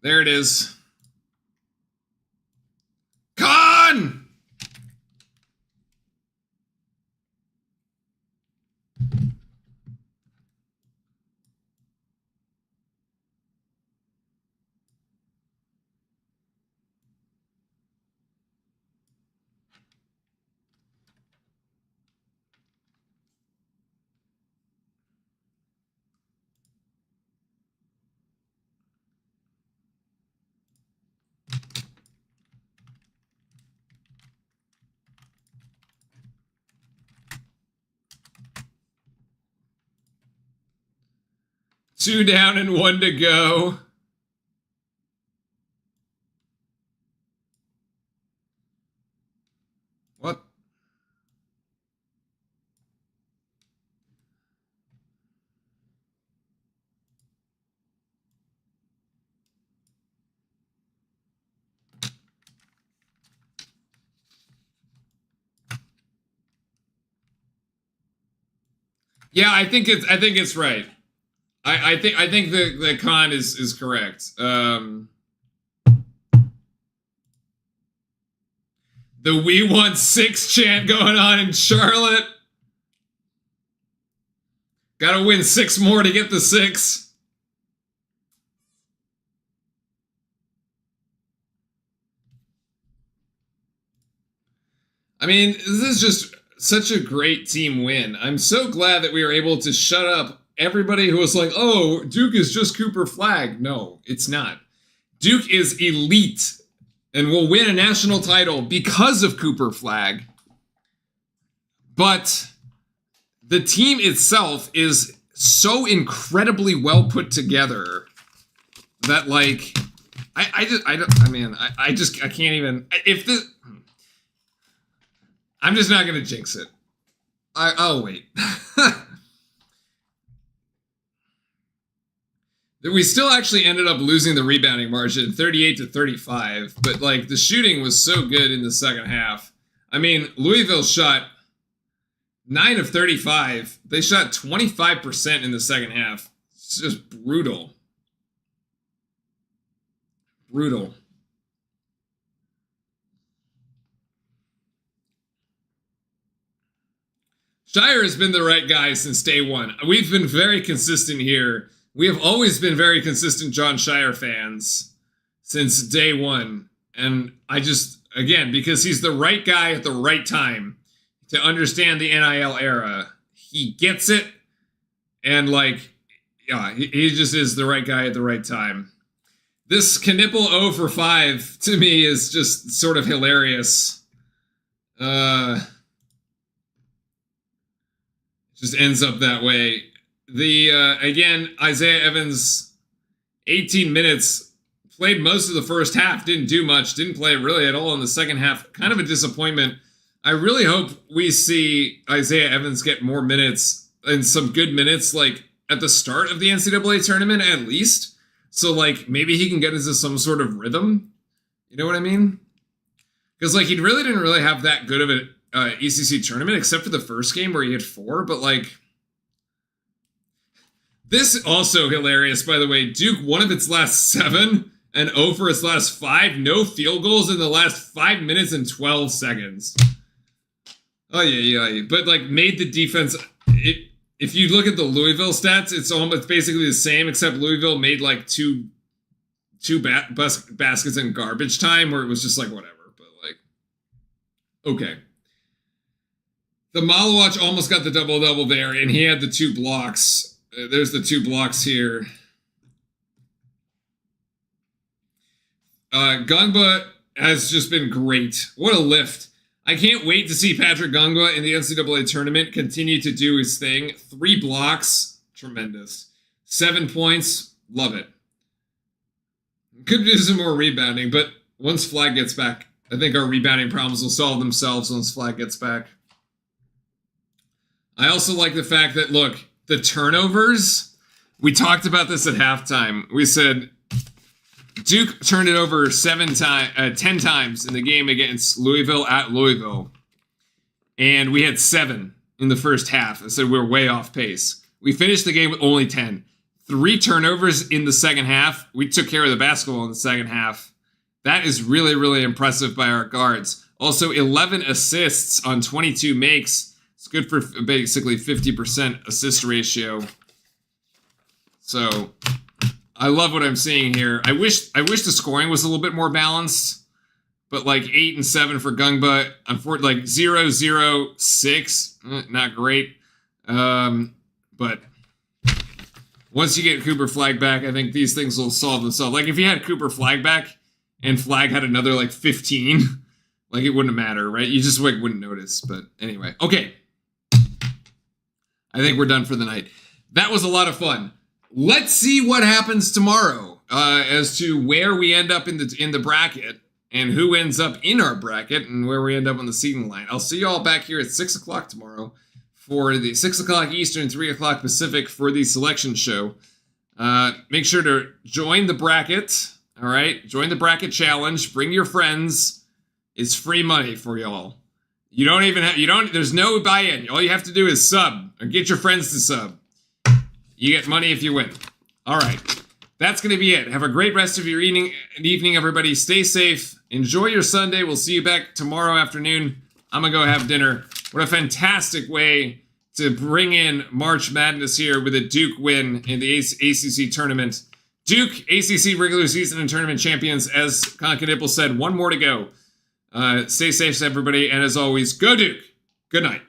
There it is. Con! 2 down and 1 to go. What? Yeah, I think it's right. I think the con is correct. The "We Want 6" chant going on in Charlotte. Gotta win 6 more to get the 6. I mean, this is just such a great team win. I'm so glad that we were able to shut up everybody who was like, oh, Duke is just Cooper Flagg. No, it's not. Duke is elite and will win a national title because of Cooper Flagg. But the team itself is so incredibly well put together that, like, I can't even, I'm just not going to jinx it. I'll wait. We still actually ended up losing the rebounding margin, 38-35, but, like, the shooting was so good in the second half. I mean, Louisville shot 9 of 35. They shot 25% in the second half. It's just brutal. Brutal. Shire has been the right guy since day one. We've been very consistent here. We have always been very consistent John Shire fans since day one. And I just, again, because he's the right guy at the right time to understand the NIL era. He gets it. And, like, yeah, he just is the right guy at the right time. This Knipple 0 for 5 to me is just sort of hilarious. Just ends up that way. Again, Isaiah Evans, 18 minutes, played most of the first half, didn't do much, didn't play really at all in the second half. Kind of a disappointment. I really hope we see Isaiah Evans get more minutes and some good minutes, like, at the start of the NCAA tournament, at least. So, like, maybe he can get into some sort of rhythm. You know what I mean? Because, like, he really didn't really have that good of an ACC tournament, except for the first game where he had 4, but, like, this also hilarious, by the way. Duke, 1 of its last 7 and 0 for its last 5. No field goals in the last 5 minutes and 12 seconds. Oh, yeah. But, like, made the defense... If you look at the Louisville stats, it's almost basically the same, except Louisville made, like, two baskets in garbage time, where it was just, like, whatever. But, like, okay. The Malawatch almost got the double-double there, and he had the 2 blocks. There's the 2 blocks here. Gungba has just been great. What a lift. I can't wait to see Patrick Gungba in the NCAA tournament continue to do his thing. 3 blocks. Tremendous. 7 points. Love it. Could do some more rebounding, but once Flagg gets back, I think our rebounding problems will solve themselves once Flagg gets back. I also like the fact that, look, the turnovers, we talked about this at halftime. We said Duke turned it over 10 times in the game against Louisville at Louisville. And we had 7 in the first half. I said we were way off pace. We finished the game with only 10. 3 turnovers in the second half. We took care of the basketball in the second half. That is really, really impressive by our guards. Also, 11 assists on 22 makes. It's good for basically 50% assist ratio. So I love what I'm seeing here. I wish the scoring was a little bit more balanced, but, like, 8 and 7 for Gungba. Unfortunately, like 0-0-6, not great. But once you get Cooper Flagg back, I think these things will solve themselves. Like, if you had Cooper Flagg back and Flagg had another, like, 15, like, it wouldn't matter, right? You just, like, wouldn't notice. But anyway, okay. I think we're done for the night. That was a lot of fun. let's see what happens tomorrow as to where we end up in the bracket and who ends up in our bracket and where we end up on the seeding line. I'll see you all back here at 6 o'clock tomorrow for the 6 o'clock Eastern, 3 o'clock Pacific for the selection show. Make sure to join the bracket. All right, join the bracket challenge. Bring your friends. It's free money for y'all. There's no buy-in. All you have to do is sub or get your friends to sub. You get money if you win. All right, that's going to be it. Have a great rest of your evening, everybody. Stay safe. Enjoy your Sunday. We'll see you back tomorrow afternoon. I'm going to go have dinner. What a fantastic way to bring in March Madness here with a Duke win in the ACC tournament. Duke, ACC regular season and tournament champions. As Concanipple said, one more to go. Stay safe, everybody. And as always, go Duke. Good night.